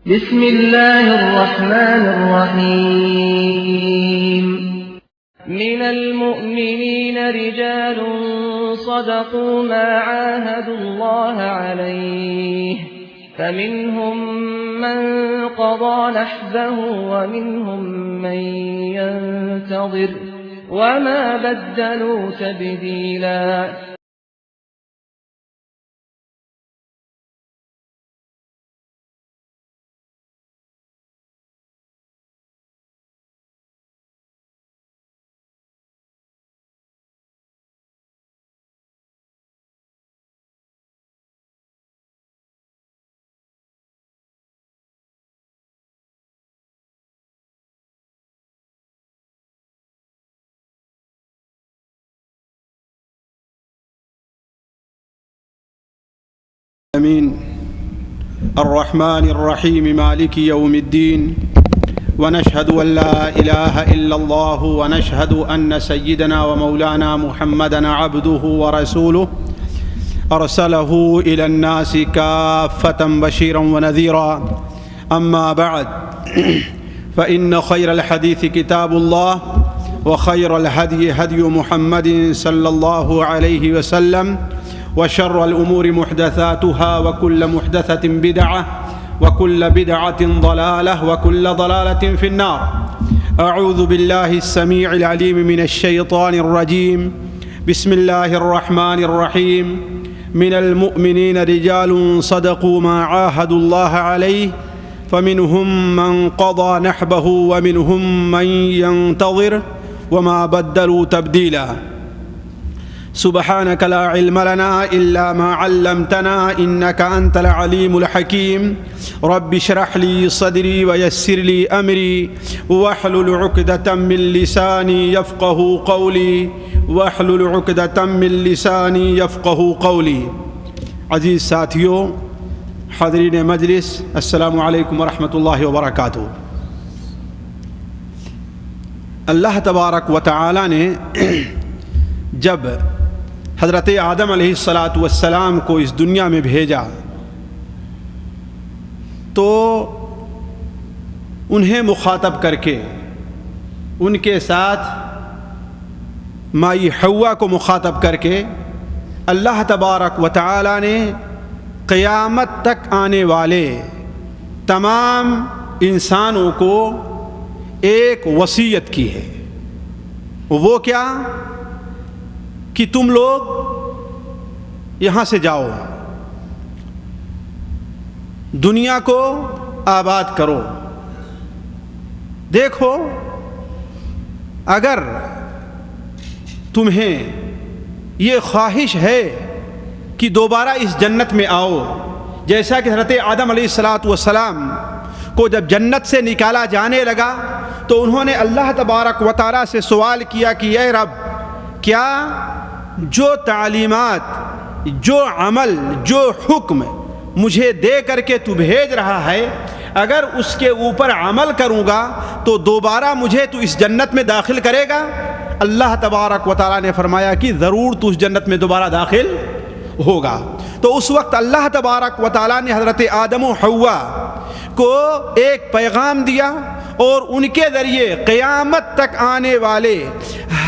بسم الله الرحمن الرحيم من المؤمنين رجال صدقوا ما عاهدوا الله عليه فمنهم من قضى نحبه ومنهم من ينتظر وما بدلوا تبديلا. الرحمن الرحيم مالك يوم الدين ونشهد أن لا إله إلا الله ونشهد أن سيدنا ومولانا محمدا عبده ورسوله أرسله إلى الناس كافة بشيرا ونذيرا. أما بعد فإن خير الحديث كتاب الله وخير الهدي هدي محمد صلى الله عليه وسلم وشر الأمور محدثاتها وكل محدثة بدعة وكل بدعة ضلالة وكل ضلالة في النار. أعوذ بالله السميع العليم من الشيطان الرجيم. بسم الله الرحمن الرحيم. من المؤمنين رجال صدقوا ما عاهدوا الله عليه فمنهم من قضى نحبه ومنهم من ينتظر وما بدلوا تبديلا. سبحانك لا علم لنا إلا ما علمتنا إنك أنت العليم الحكيم. رب اشرح لي صدري ويسر لي أمري واحلل عقدة من لساني يفقه قولي واحلل عقدة من لساني يفقه قولي. عزیز ساتھیوں، حاضرین مجلس، السلام علیکم ورحمۃ اللہ وبرکاتہ. اللہ تبارک و تعالی نے جب حضرت آدم علیہ السلام کو اس دنیا میں بھیجا تو انہیں مخاطب کر کے ان کے ساتھ مائی حوا کو مخاطب کر کے اللہ تبارک و تعالی نے قیامت تک آنے والے تمام انسانوں کو ایک وصیت کی ہے. وہ کیا کہ تم لوگ یہاں سے جاؤ، دنیا کو آباد کرو. دیکھو، اگر تمہیں یہ خواہش ہے کہ دوبارہ اس جنت میں آؤ، جیسا کہ حضرت آدم علیہ السلام کو جب جنت سے نکالا جانے لگا تو انہوں نے اللہ تبارک و تعالیٰ سے سوال کیا کہ اے رب، کیا جو تعلیمات، جو عمل، جو حکم مجھے دے کر کے تو بھیج رہا ہے، اگر اس کے اوپر عمل کروں گا تو دوبارہ مجھے تو اس جنت میں داخل کرے گا؟ اللہ تبارک و تعالیٰ نے فرمایا کہ ضرور تو اس جنت میں دوبارہ داخل ہوگا. تو اس وقت اللہ تبارک و تعالیٰ نے حضرت آدم و حوا کو ایک پیغام دیا اور ان کے ذریعے قیامت تک آنے والے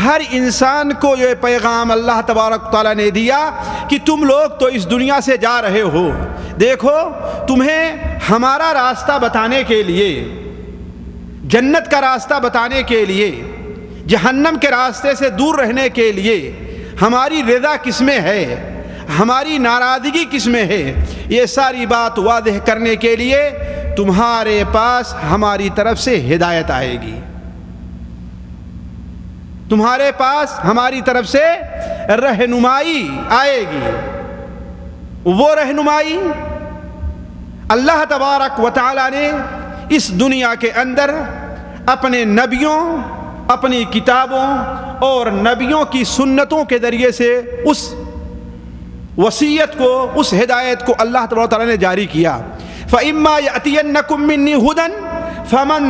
ہر انسان کو یہ پیغام اللہ تبارک تعالیٰ نے دیا کہ تم لوگ تو اس دنیا سے جا رہے ہو، دیکھو تمہیں ہمارا راستہ بتانے کے لیے، جنت کا راستہ بتانے کے لیے، جہنم کے راستے سے دور رہنے کے لیے ہماری رضا کس میں ہے، ہماری ناراضگی کس میں ہے، یہ ساری بات واضح کرنے کے لیے تمہارے پاس ہماری طرف سے ہدایت آئے گی، تمہارے پاس ہماری طرف سے رہنمائی آئے گی. وہ رہنمائی اللہ تبارک و تعالی نے اس دنیا کے اندر اپنے نبیوں، اپنی کتابوں اور نبیوں کی سنتوں کے ذریعے سے اس وصیت کو، اس ہدایت کو اللہ تبارک و تعالی نے جاری کیا. فَإِمَّا يَأْتِيَنَّكُم مِّنِّي هُدًى فَمَن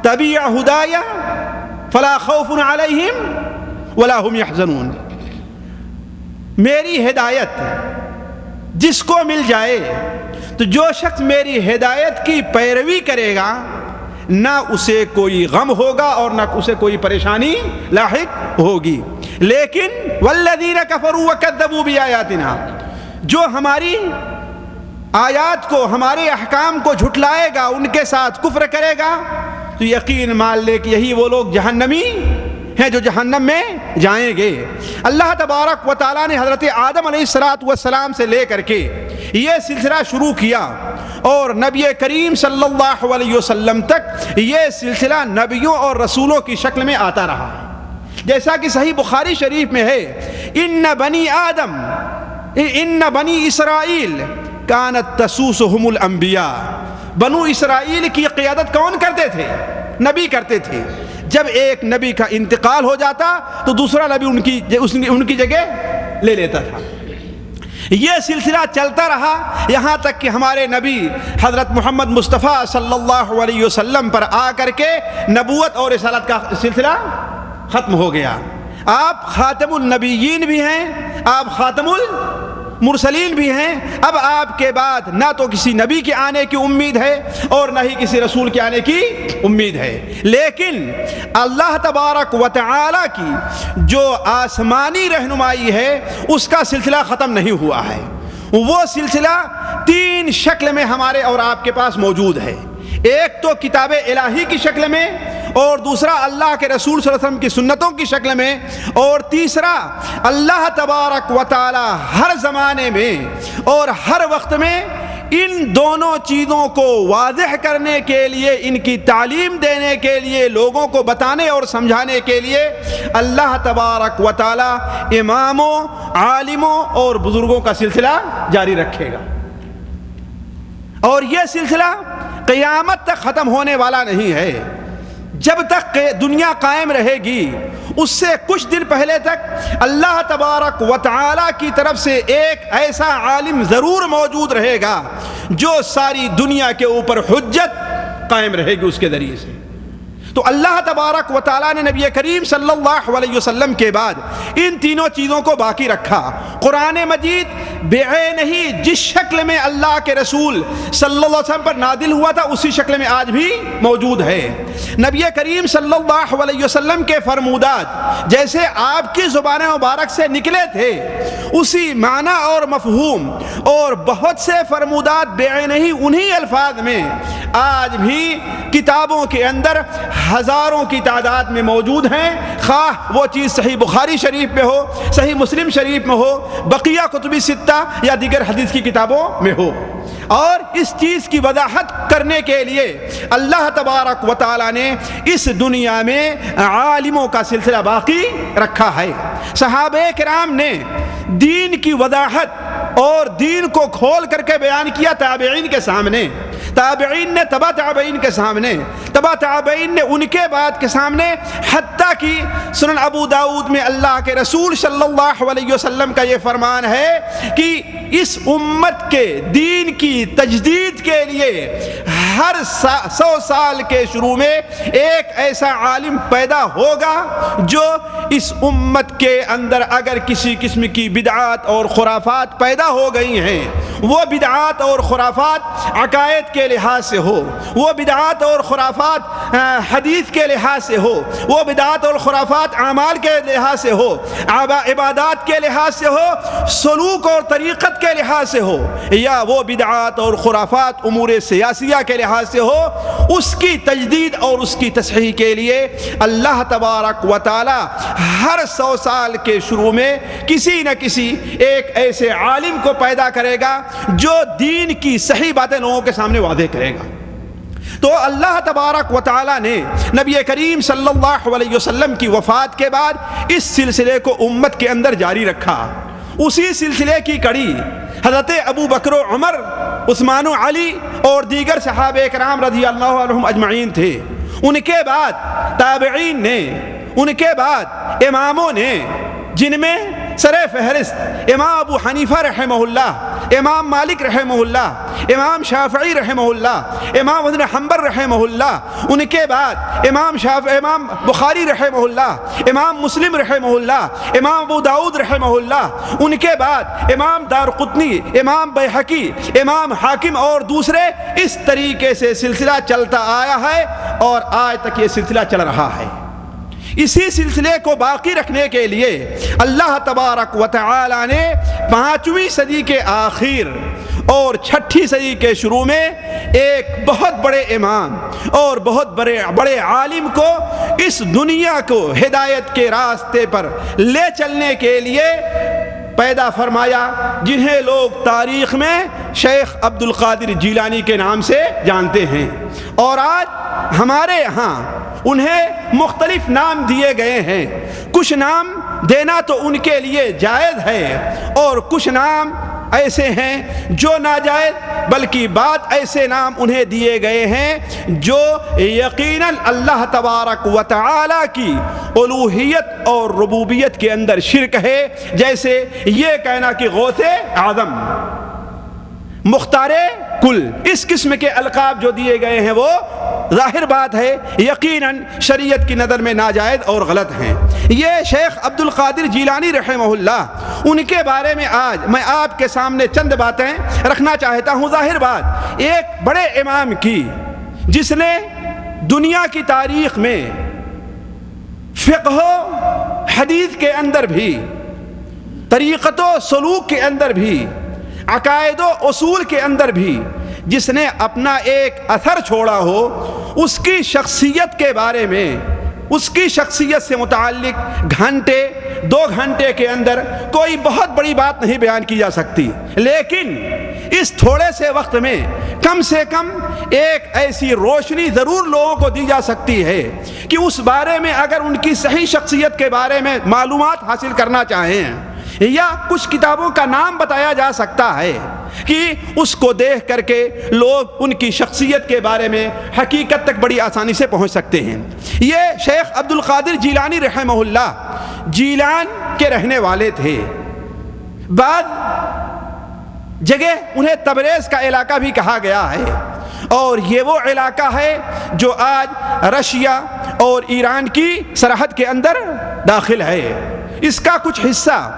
تَبِعَ هُدَايَ فَلَا خَوْفٌ عَلَيْهِمْ وَلَا هُمْ يَحْزَنُونَ. میری ہدایت جس کو مل جائے تو جو شخص میری ہدایت کی پیروی کرے گا نہ اسے کوئی غم ہوگا اور نہ اسے کوئی پریشانی لاحق ہوگی، لیکن والذین کفروا وکذبوا بآیاتنا، جو ہماری آیات کو ہمارے احکام کو جھٹلائے گا، ان کے ساتھ کفر کرے گا، تو یقین مان لے کہ یہی وہ لوگ جہنمی ہیں جو جہنم میں جائیں گے۔ اللہ تبارک و تعالیٰ نے حضرت آدم علیہ السلام سے لے کر کے یہ سلسلہ شروع کیا اور نبی کریم صلی اللہ علیہ وسلم تک یہ سلسلہ نبیوں اور رسولوں کی شکل میں آتا رہا، جیسا کہ صحیح بخاری شریف میں ہے، ان بنی اسرائیل کانت تسوسہم الانبیاء، بنو اسرائیل کی قیادت کون کرتے تھے؟ نبی کرتے تھے۔ جب ایک نبی کا انتقال ہو جاتا تو دوسرا نبی ان کی جگہ لے لیتا تھا۔ یہ سلسلہ چلتا رہا یہاں تک کہ ہمارے نبی حضرت محمد مصطفیٰ صلی اللہ علیہ وسلم پر آ کر کے نبوت اور رسالت کا سلسلہ ختم ہو گیا۔ آپ خاتم النبیین بھی ہیں، آپ خاتم المرسلین بھی ہیں۔ اب آپ کے بعد نہ تو کسی نبی کے آنے کی امید ہے اور نہ ہی کسی رسول کے آنے کی امید ہے، لیکن اللہ تبارک و تعالی کی جو آسمانی رہنمائی ہے اس کا سلسلہ ختم نہیں ہوا ہے۔ وہ سلسلہ تین شکل میں ہمارے اور آپ کے پاس موجود ہے، ایک تو کتاب الہی کی شکل میں، اور دوسرا اللہ کے رسول صلی اللہ علیہ وسلم کی سنتوں کی شکل میں، اور تیسرا اللہ تبارک و تعالی ہر زمانے میں اور ہر وقت میں ان دونوں چیزوں کو واضح کرنے کے لیے، ان کی تعلیم دینے کے لیے، لوگوں کو بتانے اور سمجھانے کے لیے اللہ تبارک و تعالی اماموں، عالموں اور بزرگوں کا سلسلہ جاری رکھے گا، اور یہ سلسلہ قیامت تک ختم ہونے والا نہیں ہے۔ جب تک دنیا قائم رہے گی اس سے کچھ دن پہلے تک اللہ تبارک و تعالی کی طرف سے ایک ایسا عالم ضرور موجود رہے گا جو ساری دنیا کے اوپر حجت قائم رہے گی اس کے ذریعے سے۔ تو اللہ تبارک و تعالیٰ نے نبی کریم صلی اللہ علیہ وسلم کے بعد ان تینوں چیزوں کو باقی رکھا۔ قرآن مجید بعین ہی جس شکل میں اللہ کے رسول صلی اللہ علیہ وسلم پر نازل ہوا تھا اسی شکل میں آج بھی موجود ہے۔ نبی کریم صلی اللہ علیہ وسلم کے فرمودات جیسے آپ کی زبان مبارک سے نکلے تھے اسی معنی اور مفہوم اور بہت سے فرمودات بعین ہی انہی الفاظ میں آج بھی کتابوں کے اندر ہزاروں کی تعداد میں موجود ہیں، خواہ وہ چیز صحیح بخاری شریف میں ہو، صحیح مسلم شریف میں ہو، بقیہ کتب ستہ یا دیگر حدیث کی کتابوں میں ہو۔ اور اس چیز کی وضاحت کرنے کے لیے اللہ تبارک و تعالی نے اس دنیا میں عالموں کا سلسلہ باقی رکھا ہے۔ صحابہ کرام نے دین کی وضاحت اور دین کو کھول کر کے بیان کیا تابعین کے سامنے، تابعین نے تبع تابعین کے سامنے، تبع تابعین نے ان کے بعد کے سامنے، حتیٰ کہ سنن ابو داؤد میں اللہ کے رسول صلی اللہ علیہ وسلم کا یہ فرمان ہے کہ اس امت کے دین کی تجدید کے لیے ہر 100 سال کے شروع میں ایک ایسا عالم پیدا ہوگا جو اس امت کے اندر اگر کسی قسم کی بدعات اور خرافات پیدا ہو گئی ہیں، وہ بدعات اور خرافات عقائد کے لحاظ سے ہو، وہ بدعات اور خرافات حدیث کے لحاظ سے ہو، وہ بدعات اور خرافات اعمال کے لحاظ سے ہو، عبادات کے لحاظ سے ہو، سلوک اور طریقت کے لحاظ سے ہو، یا وہ بدعات اور خرافات امور سیاسیہ کے لحاظ سے ہو، اس کی تجدید اور اس کی تصحیح کے لیے اللہ تبارک و تعالی ہر 100 سال کے شروع میں کسی نہ کسی ایک ایسے عالم کو پیدا کرے گا جو دین کی صحیح باتیں لوگوں کے سامنے واضح کرے گا۔ تو اللہ تبارک و تعالی نے نبی کریم صلی اللہ علیہ وسلم کی وفات کے بعد اس سلسلے کو امت کے اندر جاری رکھا۔ اسی سلسلے کی کڑی حضرت ابو بکر و عمر، عثمان و علی اور دیگر صحابہ کرام رضی اللہ عنہم اجمعین تھے۔ ان کے بعد تابعین نے، ان کے بعد اماموں نے، جن میں سر فہرست امام ابو حنیفہ رحمہ اللہ، امام مالک رحمہ اللہ، امام شافعی رحمہ اللہ، امام ابن حنبل رحمہ اللہ، ان کے بعد امام بخاری رحمہ اللہ، امام مسلم رحمہ اللہ، امام ابو داؤد رحمہ اللہ، ان کے بعد امام دارقطنی، امام بیہقی، امام حاکم اور دوسرے، اس طریقے سے سلسلہ چلتا آیا ہے اور آج تک یہ سلسلہ چل رہا ہے۔ اسی سلسلے کو باقی رکھنے کے لیے اللہ تبارک و تعالی نے 5ویں صدی کے آخر اور 6ٹھی صدی کے شروع میں ایک بہت بڑے امام اور بہت بڑے عالم کو اس دنیا کو ہدایت کے راستے پر لے چلنے کے لیے پیدا فرمایا، جنہیں لوگ تاریخ میں شیخ عبد القادر جیلانی کے نام سے جانتے ہیں، اور آج ہمارے یہاں انہیں مختلف نام دیے گئے ہیں۔ کچھ نام دینا تو ان کے لیے جائز ہے اور کچھ نام ایسے ہیں جو ناجائز، بلکہ بعض ایسے نام انہیں دیے گئے ہیں جو یقیناً اللہ تبارک و تعالی کی الوہیت اور ربوبیت کے اندر شرک ہے، جیسے یہ کہنا کہ غوث اعظم، مختار کل، اس قسم کے القاب جو دیے گئے ہیں وہ ظاہر بات ہے یقیناً شریعت کی نظر میں ناجائز اور غلط ہیں۔ یہ شیخ عبد القادر جیلانی رحمہ اللہ، ان کے بارے میں آج میں آپ کے سامنے چند باتیں رکھنا چاہتا ہوں۔ ظاہر بات، ایک بڑے امام کی جس نے دنیا کی تاریخ میں فقہ و حدیث کے اندر بھی، طریقت و سلوک کے اندر بھی، عقائد و اصول کے اندر بھی جس نے اپنا ایک اثر چھوڑا ہو، اس کی شخصیت کے بارے میں، اس کی شخصیت سے متعلق گھنٹے 2 گھنٹے کے اندر کوئی بہت بڑی بات نہیں بیان کی جا سکتی، لیکن اس تھوڑے سے وقت میں کم سے کم ایک ایسی روشنی ضرور لوگوں کو دی جا سکتی ہے کہ اس بارے میں اگر ان کی صحیح شخصیت کے بارے میں معلومات حاصل کرنا چاہیں یا کچھ کتابوں کا نام بتایا جا سکتا ہے کہ اس کو دیکھ کر کے لوگ ان کی شخصیت کے بارے میں حقیقت تک بڑی آسانی سے پہنچ سکتے ہیں۔ یہ شیخ عبد القادر جیلانی رحمہ اللہ جیلان کے رہنے والے تھے۔ بعض جگہ انہیں تبریز کا علاقہ بھی کہا گیا ہے، اور یہ وہ علاقہ ہے جو آج رشیا اور ایران کی سرحد کے اندر داخل ہے۔ اس کا کچھ حصہ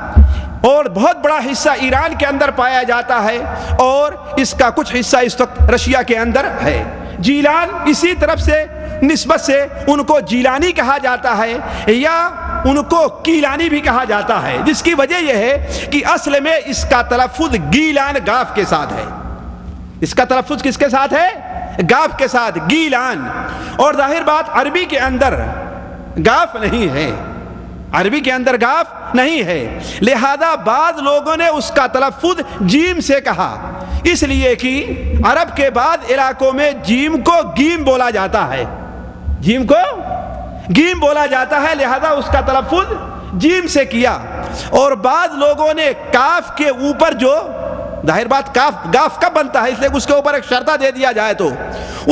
اور بہت بڑا حصہ ایران کے اندر پایا جاتا ہے، اور اس کا کچھ حصہ اس وقت رشیا کے اندر ہے۔ جیلان اسی طرف سے نسبت سے ان کو جیلانی کہا جاتا ہے یا ان کو کیلانی بھی کہا جاتا ہے، جس کی وجہ یہ ہے کہ اصل میں اس کا تلفظ گیلان گاف کے ساتھ ہے۔ اس کا تلفظ کس کے ساتھ ہے؟ گاف کے ساتھ، گیلان۔ اور ظاہر بات، عربی کے اندر گاف نہیں ہے، عربی کے اندر گاف نہیں ہے، لہذا بعض لوگوں نے اس کا تلفظ جیم سے کہا، اس لیے کہ عرب کے بعض علاقوں میں جیم کو گیم بولا جاتا ہے، جیم کو گیم بولا جاتا ہے، لہذا اس کا تلفظ جیم سے کیا۔ اور بعض لوگوں نے کاف کے اوپر، جو ظاہر بات گاف کب بنتا ہے، اس لیے اس کے اوپر ایک شرطہ دے دیا جائے تو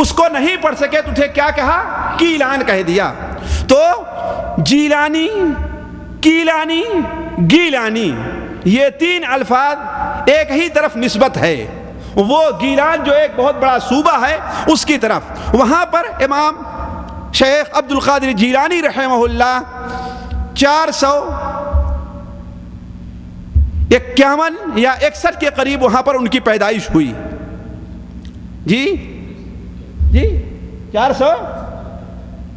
اس کو نہیں پڑھ سکے تو اسے کیا کہا؟ کیلان کہہ دیا۔ تو جیلانی، کیلانی، گیلانی، یہ 3 الفاظ ایک ہی طرف نسبت ہے، وہ گیلان جو ایک بہت بڑا صوبہ ہے اس کی طرف، وہاں پر امام شیخ عبد القادر جیلانی رحمہ اللہ 451 یا 61 کے قریب وہاں پر ان کی پیدائش ہوئی۔ جی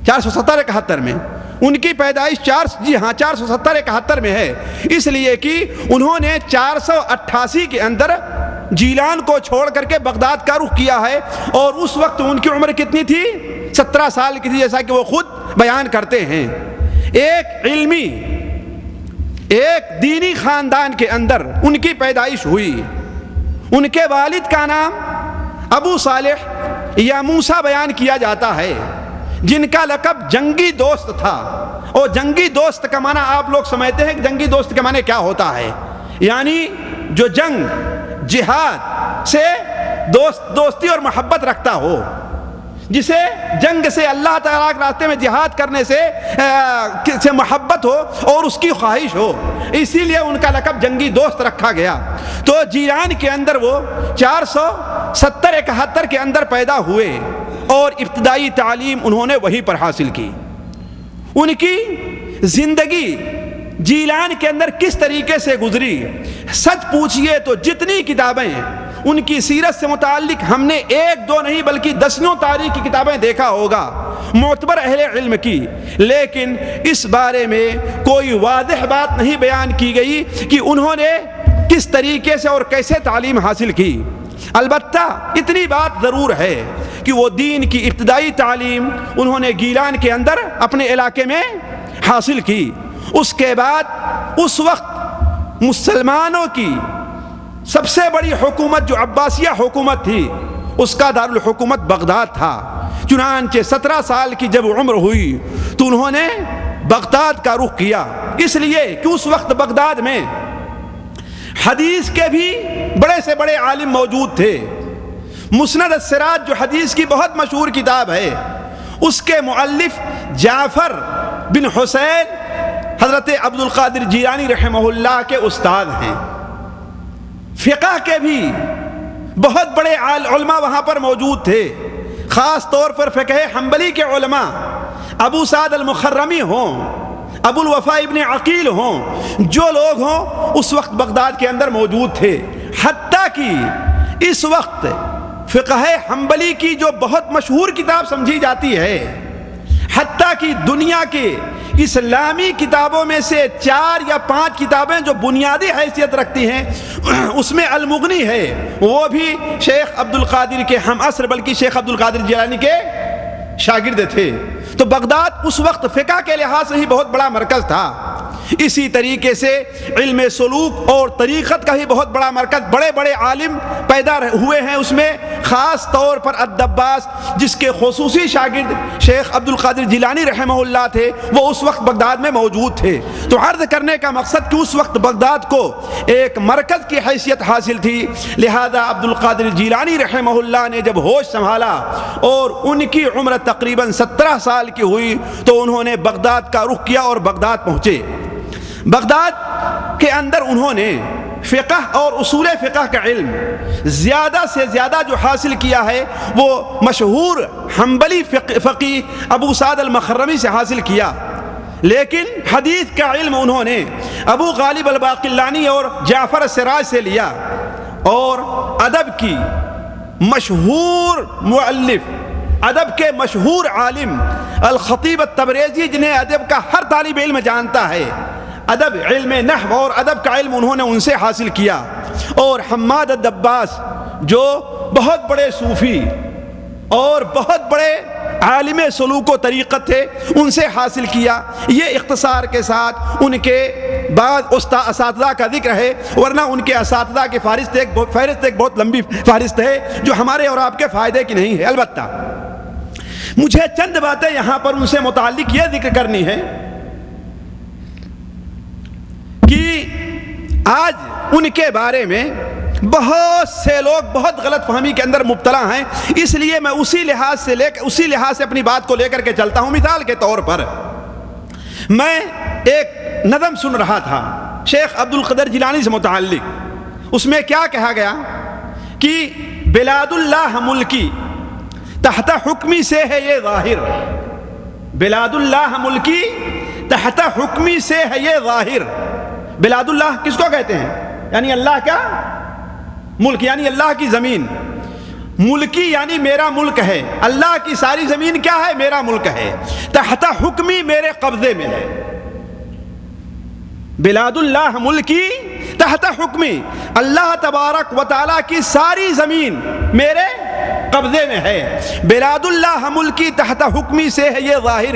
470 71 میں ان کی پیدائش 470 71 میں ہے، اس لیے کہ انہوں نے 488 کے اندر جیلان کو چھوڑ کر کے بغداد کا رخ کیا ہے، اور اس وقت ان کی عمر کتنی تھی؟ 17 سال کی تھی، جیسا کہ وہ خود بیان کرتے ہیں۔ ایک علمی، ایک دینی خاندان کے اندر ان کی پیدائش ہوئی۔ ان کے والد کا نام ابو صالح یا موسیٰ بیان کیا جاتا ہے، جن کا لقب جنگی دوست تھا۔ اور جنگی دوست کا معنی آپ لوگ سمجھتے ہیں کہ جنگی دوست کا معنی کیا ہوتا ہے، یعنی جو جنگ جہاد سے دوستی اور محبت رکھتا ہو، جسے جنگ سے اللہ تعالیٰ کے راستے میں جہاد کرنے سے محبت ہو اور اس کی خواہش ہو، اسی لیے ان کا لقب جنگی دوست رکھا گیا۔ تو جیلان کے اندر وہ 470-71 کے اندر پیدا ہوئے اور ابتدائی تعلیم انہوں نے وہیں پر حاصل کی۔ ان کی زندگی جیلان کے اندر کس طریقے سے گزری، سچ پوچھئے تو جتنی کتابیں ان کی سیرت سے متعلق ہم نے 1-2 نہیں بلکہ دسیوں تاریخ کی کتابیں دیکھا ہوگا معتبر اہل علم کی، لیکن اس بارے میں کوئی واضح بات نہیں بیان کی گئی کہ انہوں نے کس طریقے سے اور کیسے تعلیم حاصل کی۔ البتہ اتنی بات ضرور ہے کہ وہ دین کی ابتدائی تعلیم انہوں نے گیلان کے اندر اپنے علاقے میں حاصل کی۔ اس کے بعد اس وقت مسلمانوں کی سب سے بڑی حکومت جو عباسیہ حکومت تھی، اس کا دارالحکومت بغداد تھا۔ چنانچہ 17 سال کی جب عمر ہوئی تو انہوں نے بغداد کا رخ کیا، اس لیے کہ اس وقت بغداد میں حدیث کے بھی بڑے سے بڑے عالم موجود تھے۔ مسند السراج جو حدیث کی بہت مشہور کتاب ہے، اس کے مؤلف جعفر بن حسین حضرت عبد القادر جیلانی رحمہ اللہ کے استاد ہیں۔ فقہ کے بھی بہت بڑے علماء وہاں پر موجود تھے، خاص طور پر فقہ حنبلی کے علماء ابو سعد المخرمی ہوں، ابو الوفا ابن عقیل ہوں، جو لوگ ہوں اس وقت بغداد کے اندر موجود تھے۔ حتیٰ کہ اس وقت فقہ حنبلی کی جو بہت مشہور کتاب سمجھی جاتی ہے، حتیٰ کہ دنیا کے اسلامی کتابوں میں سے 4 یا 5 کتابیں جو بنیادی حیثیت رکھتی ہیں، اس میں المغنی ہے، وہ بھی شیخ عبد القادر کے ہم عصر بلکہ شیخ عبد القادر جیلانی کے شاگرد تھے۔ تو بغداد اس وقت فقہ کے لحاظ سے ہی بہت بڑا مرکز تھا۔ اسی طریقے سے علم سلوک اور طریقت کا ہی بہت بڑا مرکز، بڑے بڑے عالم پیدا ہوئے ہیں اس میں، خاص طور پر الدباس جس کے خصوصی شاگرد شیخ عبد القادر جیلانی رحمہ اللہ تھے، وہ اس وقت بغداد میں موجود تھے۔ تو عرض کرنے کا مقصد کہ اس وقت بغداد کو ایک مرکز کی حیثیت حاصل تھی، لہذا عبد القادر جیلانی رحمہ اللہ نے جب ہوش سنبھالا اور ان کی عمر تقریباً 17 سال کی ہوئی تو انہوں نے بغداد کا رخ کیا اور بغداد پہنچے۔ بغداد کے اندر انہوں نے فقہ اور اصول فقہ کا علم زیادہ سے زیادہ جو حاصل کیا ہے وہ مشہور حنبلی فقی ابو سعد المخرمی سے حاصل کیا، لیکن حدیث کا علم انہوں نے ابو غالب الباقلانی اور جعفر السراج سے لیا، اور ادب کی مشہور مؤلف، ادب کے مشہور عالم الخطیب التبریزی جنہیں ادب کا ہر طالب علم جانتا ہے، ادب علم نحو اور ادب کا علم انہوں نے ان سے حاصل کیا، اور حماد الدباس جو بہت بڑے صوفی اور بہت بڑے عالم سلوک و طریقت تھے ان سے حاصل کیا۔ یہ اختصار کے ساتھ ان کے بعد اساتذہ کا ذکر ہے، ورنہ ان کے اساتذہ کی فہرست ایک بہت لمبی فہرست ہے جو ہمارے اور آپ کے فائدے کی نہیں ہے۔ البتہ مجھے چند باتیں یہاں پر ان سے متعلق یہ ذکر کرنی ہے کہ آج ان کے بارے میں بہت سے لوگ بہت غلط فہمی کے اندر مبتلا ہیں، اس لیے میں اسی لحاظ سے اپنی بات کو لے کر کے چلتا ہوں۔ مثال کے طور پر میں ایک نظم سن رہا تھا شیخ عبد القادر جیلانی سے متعلق، اس میں کیا کہا گیا کہ بلاد اللہ ملکی تحت حکمی سے ہے یہ ظاہر، بلاد اللہ ملکی تحت حکمی سے ہے یہ ظاہر۔ بلاد اللہ کس کو کہتے ہیں؟ یعنی اللہ کا ملک، یعنی اللہ کی زمین۔ ملکی یعنی میرا ملک ہے، اللہ کی ساری زمین کیا ہے؟ میرا ملک ہے، تحت حکمی میرے قبضے میں ہے۔ بلاد اللہ ملکی تحت حکمی، اللہ تبارک و تعالیٰ کی ساری زمین میرے قبضے میں ہے۔ بلاد اللہ ملکی تحت حکمی سے ہے یہ ظاہر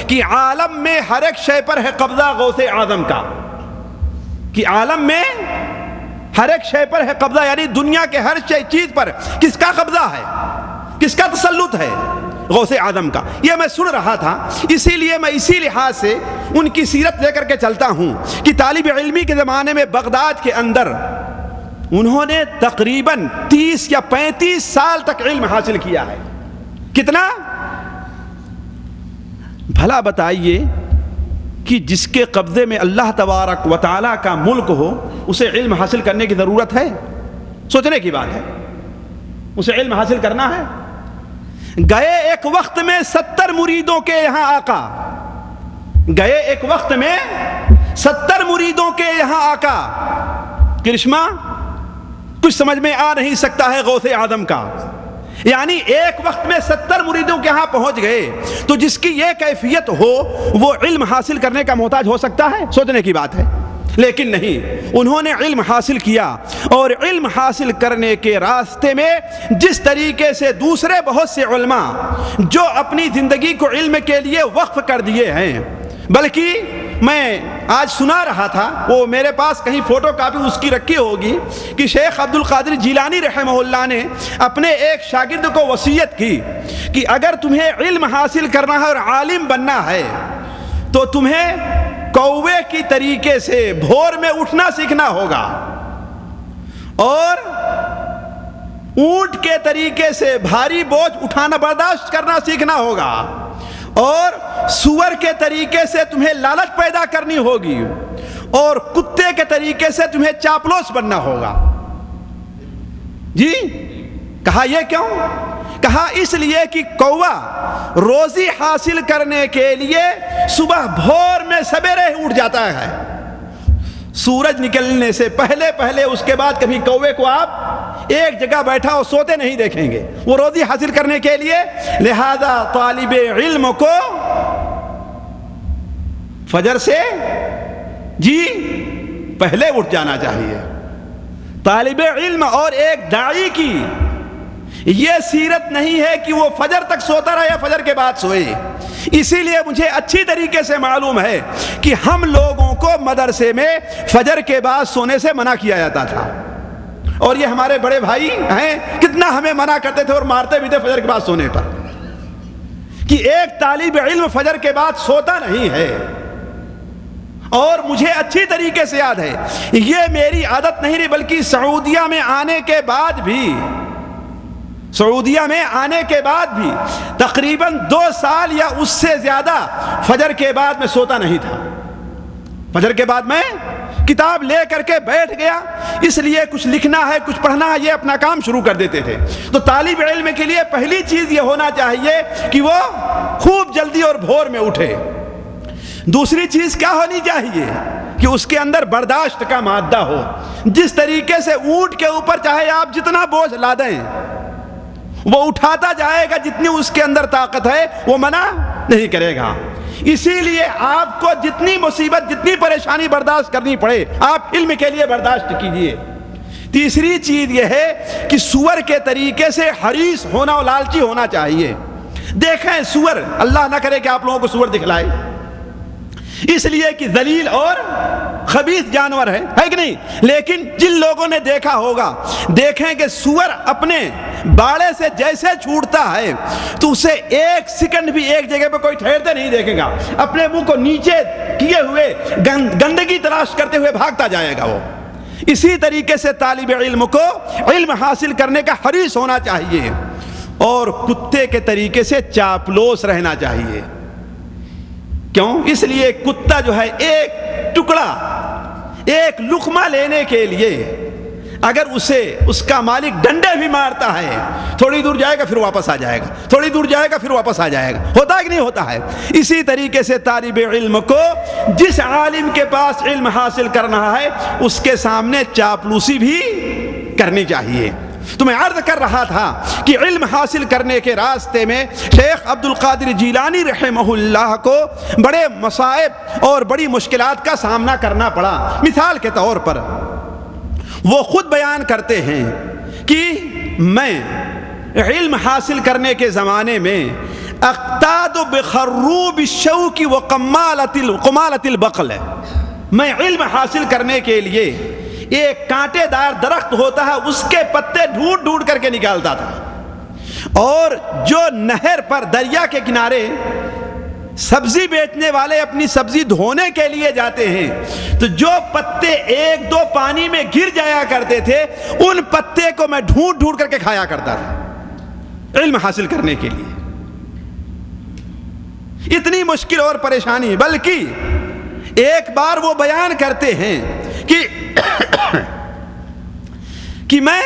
کہ عالم میں ہر ایک شے پر ہے قبضہ غوث اعظم کا، کہ عالم میں ہر ایک شے پر ہے قبضہ، یعنی دنیا کے ہر چیز پر کس کا قبضہ ہے، کس کا تسلط ہے؟ غوث اعظم کا۔ یہ میں سن رہا تھا، اسی لیے میں اسی لحاظ سے ان کی سیرت لے کر کے چلتا ہوں کہ طالب علمی کے زمانے میں بغداد کے اندر انہوں نے تقریباً 30 یا 35 سال تک علم حاصل کیا ہے، کتنا؟ بھلا بتائیے کہ جس کے قبضے میں اللہ تبارک و تعالیٰ کا ملک ہو اسے علم حاصل کرنے کی ضرورت ہے؟ سوچنے کی بات ہے، اسے علم حاصل کرنا ہے۔ گئے ایک وقت میں 70 مریدوں کے یہاں آقا، گئے ایک وقت میں 70 مریدوں کے یہاں آقا، کرشمہ کچھ سمجھ میں آ نہیں سکتا ہے غوث اعظم کا، یعنی ایک وقت میں 70 مریدوں کے ہاں پہنچ گئے، تو جس کی یہ کیفیت ہو وہ علم حاصل کرنے کا محتاج ہو سکتا ہے؟ سوچنے کی بات ہے۔ لیکن نہیں، انہوں نے علم حاصل کیا، اور علم حاصل کرنے کے راستے میں جس طریقے سے دوسرے بہت سے علماء جو اپنی زندگی کو علم کے لیے وقف کر دیے ہیں، بلکہ میں آج سنا رہا تھا، وہ میرے پاس کہیں فوٹو کاپی اس کی رکھی ہوگی، کہ شیخ عبد القادر جیلانی رحمہ اللہ نے اپنے ایک شاگرد کو وصیت کی کہ اگر تمہیں علم حاصل کرنا ہے اور عالم بننا ہے تو تمہیں کوے کی طریقے سے بھور میں اٹھنا سیکھنا ہوگا، اور اونٹ کے طریقے سے بھاری بوجھ اٹھانا برداشت کرنا سیکھنا ہوگا، اور سور کے طریقے سے تمہیں لالچ پیدا کرنی ہوگی، اور کتے کے طریقے سے تمہیں چاپلوس بننا ہوگا۔ جی کہا یہ کیوں؟ کہا اس لیے کہ کوہ روزی حاصل کرنے کے لیے صبح بھور میں سویرے اٹھ جاتا ہے، سورج نکلنے سے پہلے پہلے، اس کے بعد کبھی کوے کو آپ ایک جگہ بیٹھا اور سوتے نہیں دیکھیں گے، وہ روزی حاصل کرنے کے لیے۔ لہذا طالب علم کو فجر سے جی پہلے اٹھ جانا چاہیے۔ طالب علم اور ایک داعی کی یہ سیرت نہیں ہے کہ وہ فجر تک سوتا رہا یا فجر کے بعد سوئے۔ اسی لیے مجھے اچھی طریقے سے معلوم ہے کہ ہم لوگوں کو مدرسے میں فجر کے بعد سونے سے منع کیا جاتا تھا، اور یہ ہمارے بڑے بھائی ہیں کتنا ہمیں منع کرتے تھے اور مارتے بھی تھے فجر کے بعد سونے پر، کہ ایک طالب علم فجر کے بعد سوتا نہیں ہے۔ اور مجھے اچھی طریقے سے یاد ہے، یہ میری عادت نہیں رہی، بلکہ سعودیہ میں آنے کے بعد بھی تقریباً 2 سال یا اس سے زیادہ فجر کے بعد میں سوتا نہیں تھا۔ فجر کے بعد میں کتاب لے کر کے بیٹھ گیا، اس لیے کچھ لکھنا ہے کچھ پڑھنا ہے، یہ اپنا کام شروع کر دیتے تھے۔ تو طالب علم کے لیے پہلی چیز یہ ہونا چاہیے کہ وہ خوب جلدی اور بھور میں اٹھے۔ دوسری چیز کیا ہونی چاہیے کہ اس کے اندر برداشت کا مادہ ہو، جس طریقے سے اونٹ کے اوپر چاہے آپ جتنا بوجھ لا دیں وہ اٹھاتا جائے گا، جتنی اس کے اندر طاقت ہے وہ منع نہیں کرے گا۔ اسی لیے آپ کو جتنی مصیبت جتنی پریشانی برداشت کرنی پڑے آپ علم کے لیے برداشت کیجئے۔ تیسری چیز یہ ہے کہ سور کے طریقے سے حریص ہونا اور لالچی ہونا چاہیے۔ دیکھیں سور، اللہ نہ کرے کہ آپ لوگوں کو سور دکھلائے، اس لیے کہ ذلیل اور خبیث جانور ہے کہ نہیں، لیکن جن لوگوں نے دیکھا ہوگا دیکھیں کہ سور اپنے باڑے سے جیسے چھوٹتا ہے تو اسے ایک سیکنڈ بھی ایک جگہ پہ کوئی ٹھہرتے نہیں دیکھے گا، اپنے منہ کو نیچے کیے ہوئے گندگی تلاش کرتے ہوئے بھاگتا جائے گا وہ۔ اسی طریقے سے طالب علم کو علم حاصل کرنے کا حریص ہونا چاہیے، اور کتے کے طریقے سے چاپلوس رہنا چاہیے۔ کیوں؟ اس لیے کتا جو ہے ایک ٹکڑا ایک لقمہ لینے کے لیے اگر اسے اس کا مالک ڈنڈے بھی مارتا ہے، تھوڑی دور جائے گا پھر واپس آ جائے گا، تھوڑی دور جائے گا پھر واپس آ جائے گا، ہوتا ہے کہ نہیں ہوتا ہے؟ اسی طریقے سے طالب علم کو جس عالم کے پاس علم حاصل کرنا ہے اس کے سامنے چاپلوسی بھی کرنی چاہیے۔ تو میں عرض کر رہا تھا کہ علم حاصل کرنے کے راستے میں شیخ عبد القادر جیلانی رحمہ اللہ کو بڑے مصائب اور بڑی مشکلات کا سامنا کرنا پڑا۔ مثال کے طور پر وہ خود بیان کرتے ہیں کہ میں علم حاصل کرنے کے زمانے میں اقتاد بخروب الشوک وقمالۃ البقل، میں علم حاصل کرنے کے لیے ایک کانٹے دار درخت ہوتا ہے اس کے پتے ڈھونڈ ڈھونڈ کر کے نکالتا تھا، اور جو نہر پر دریا کے کنارے سبزی بیچنے والے اپنی سبزی دھونے کے لیے جاتے ہیں تو جو پتے ایک دو پانی میں گر جایا کرتے تھے ان پتے کو میں ڈھونڈ ڈھونڈ کر کے کھایا کرتا تھا علم حاصل کرنے کے لیے۔ اتنی مشکل اور پریشانی. بلکہ ایک بار وہ بیان کرتے ہیں کہ میں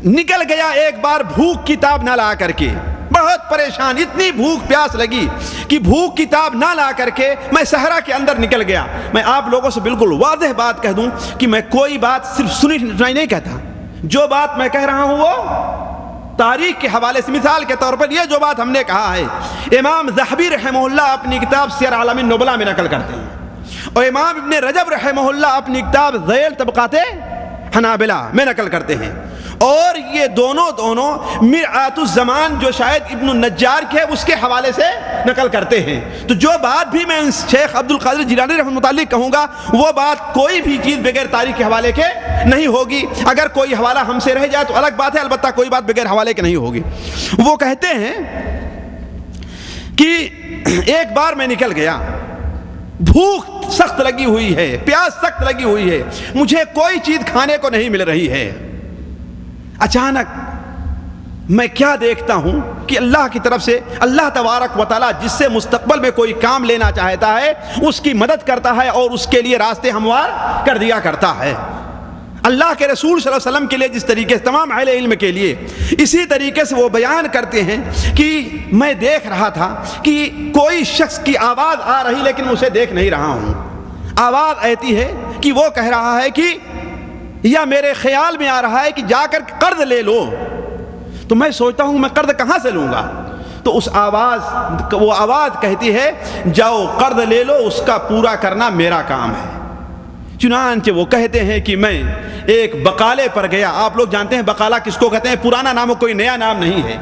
نکل گیا ایک بار بھوک کتاب نہ لا کر کے, بہت پریشان, اتنی بھوک پیاس لگی کہ بھوک کتاب نہ لا کر کے میں صحرا کے اندر نکل گیا. میں آپ لوگوں سے بالکل واضح بات کہہ دوں کہ میں کوئی بات صرف سنی سنائی نہیں کہتا. جو بات میں کہہ رہا ہوں وہ تاریخ کے حوالے سے, مثال کے طور پر یہ جو بات ہم نے کہا ہے امام ذہبی رحمہ اللہ اپنی کتاب سیر اعلام النبلاء میں نقل کرتے ہیں, اور امام ابن رجب رحمہ اللہ اپنی کتاب ذیل طبقات حنابلہ میں نقل کرتے ہیں. اور یہ دونوں مرآت الزمان جو شاید ابن النجار کے اس کے حوالے سے نقل کرتے ہیں. تو جو بات بھی میں شیخ عبد القادر جیلانی رحمہ اللہ متعلق کہوں گا وہ بات کوئی بھی چیز بغیر تاریخ کے حوالے کے نہیں ہوگی. اگر کوئی حوالہ ہم سے رہ جائے تو الگ بات ہے, البتہ کوئی بات بغیر حوالے کے نہیں ہوگی. وہ کہتے ہیں کہ ایک بار میں نکل گیا, بھوک سخت لگی ہوئی ہے, پیاس سخت لگی ہوئی ہے, مجھے کوئی چیز کھانے کو نہیں مل رہی ہے. اچانک میں کیا دیکھتا ہوں کہ اللہ کی طرف سے اللہ تبارک و تعالیٰ جس سے مستقبل میں کوئی کام لینا چاہتا ہے اس کی مدد کرتا ہے اور اس کے لیے راستے ہموار کر دیا کرتا ہے. اللہ کے رسول صلی اللہ علیہ وسلم کے لیے جس طریقے سے, تمام اہل علم کے لیے اسی طریقے سے وہ بیان کرتے ہیں کہ میں دیکھ رہا تھا کہ کوئی شخص کی آواز آ رہی لیکن میں اسے دیکھ نہیں رہا ہوں. آواز آتی ہے کہ وہ کہہ رہا ہے کہ یا میرے خیال میں آ رہا ہے کہ جا کر قرض لے لو. تو میں سوچتا ہوں میں قرض کہاں سے لوں گا؟ تو وہ آواز کہتی ہے جاؤ قرض لے لو, اس کا پورا کرنا میرا کام ہے. چنانچہ وہ کہتے ہیں کہ میں ایک بقالے پر گیا. آپ لوگ جانتے ہیں بقالہ کس کو کہتے ہیں, پرانا نام, کوئی نیا نام نہیں ہے.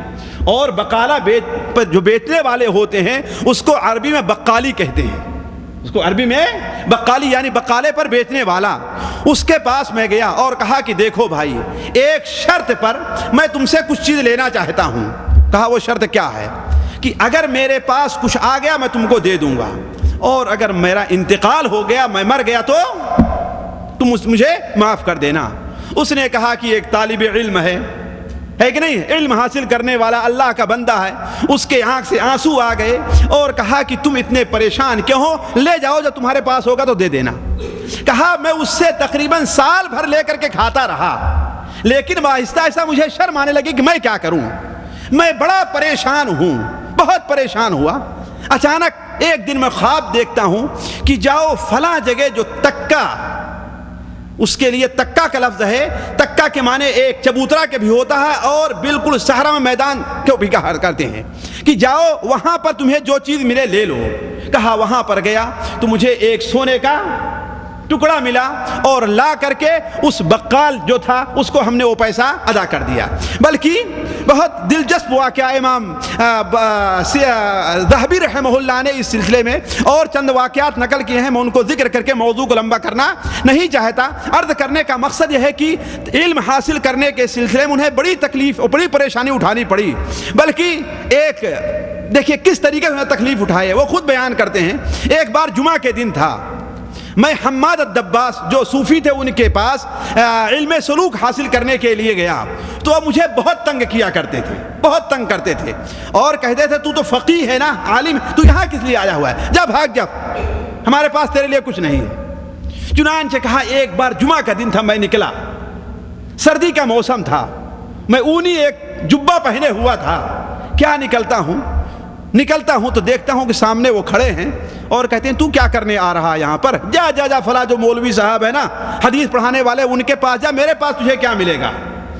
اور بقالہ جو بیچنے والے ہوتے ہیں اس کو عربی میں بقالی کہتے ہیں. اس کو عربی میں بقالی یعنی بقالے پر بیچنے والا. اس کے پاس میں گیا اور کہا کہ دیکھو بھائی, ایک شرط پر میں تم سے کچھ چیز لینا چاہتا ہوں. کہا وہ شرط کیا ہے؟ کہ اگر میرے پاس کچھ آ گیا میں تم کو دے دوں گا, اور اگر میرا انتقال ہو گیا, میں مر گیا, تو تم مجھے معاف کر دینا. اس نے کہا کہ ایک طالب علم ہے کہ نہیں, علم حاصل کرنے والا اللہ کا بندہ ہے. اس کے آنکھ سے آنسو آ گئے اور کہا کہ تم اتنے پریشان کیوں ہو, لے جاؤ, جو تمہارے پاس ہوگا تو دے دینا. کہا میں اس سے تقریباً سال بھر لے کر کے کھاتا رہا, لیکن آہستہ آہستہ مجھے شرم آنے لگی کہ میں کیا کروں, میں بڑا پریشان ہوں, بہت پریشان ہوا. اچانک ایک دن میں خواب دیکھتا ہوں کہ جاؤ فلاں جگہ جو تکا, اس کے لیے تکا کا لفظ ہے, تکا کے معنی ایک چبوترا کے بھی ہوتا ہے اور بالکل صحرا میں میدان کو بھی کہا کرتے ہیں, کہ جاؤ وہاں پر تمہیں جو چیز ملے لے لو. کہا وہاں پر گیا تو مجھے ایک سونے کا ٹکڑا ملا اور لا کر کے اس بقال جو تھا اس کو ہم نے وہ پیسہ ادا کر دیا. بلکہ بہت دلچسپ واقعہ امام ذہبی رحمہ اللہ نے اس سلسلے میں اور چند واقعات نقل کیے ہیں. میں ان کو ذکر کر کے موضوع کو لمبا کرنا نہیں چاہتا. عرض کرنے کا مقصد یہ ہے کہ علم حاصل کرنے کے سلسلے میں انہیں بڑی تکلیف اور بڑی پریشانی اٹھانی پڑی. بلکہ ایک دیکھیے کس طریقے سے انہیں تکلیف اٹھائی ہے, وہ خود بیان کرتے ہیں. ایک بار جمعہ کے دن تھا, میں حماد الدباس جو صوفی تھے ان کے پاس علم سلوک حاصل کرنے کے لیے گیا. تو وہ مجھے بہت تنگ کیا کرتے تھے, بہت تنگ کرتے تھے, اور کہتے تھے تو فقیہ ہے نا, عالم, تو یہاں کس لیے آیا ہوا ہے, جا بھاگ جا, ہمارے پاس تیرے لیے کچھ نہیں ہے. چنانچہ کہا ایک بار جمعہ کا دن تھا, میں نکلا, سردی کا موسم تھا, میں اونی ایک جبہ پہنے ہوا تھا. کیا نکلتا ہوں تو دیکھتا ہوں کہ سامنے وہ کھڑے ہیں اور کہتے ہیں تو کیا کرنے آ رہا ہے یہاں پر, جا جا جا فلاں جو مولوی صاحب ہے نا حدیث پڑھانے والے ان کے پاس جا, میرے پاس تجھے کیا ملے گا.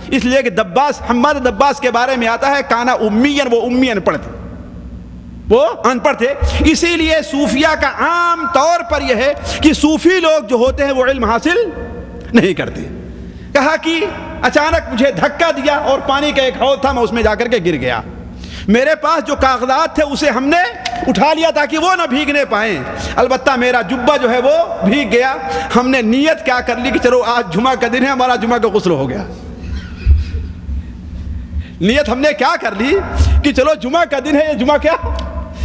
اس لیے کہ دباس, حماد دباس کے بارے میں آتا ہے کانا امیین, وہ امی ان پڑھ تھے, وہ ان پڑھ تھے. اسی لیے صوفیہ کا عام طور پر یہ ہے کہ صوفی لوگ جو ہوتے ہیں وہ علم حاصل نہیں کرتے. کہا کہ اچانک مجھے دھکا دیا اور پانی کا ایک حوض تھا, میں اس میں جا کر کے گر گیا. میرے پاس جو کاغذات تھے اسے ہم نے اٹھا لیا تاکہ وہ نہ بھیگنے پائیں, البتہ میرا جبہ جو ہے وہ بھیگ گیا. ہم نے نیت کیا کر لی کہ چلو آج جمعہ کا دن ہے, ہمارا جمعہ کا غسل ہو گیا. نیت ہم نے کیا کر لی کہ چلو جمعہ کا دن ہے, یہ جمعہ کیا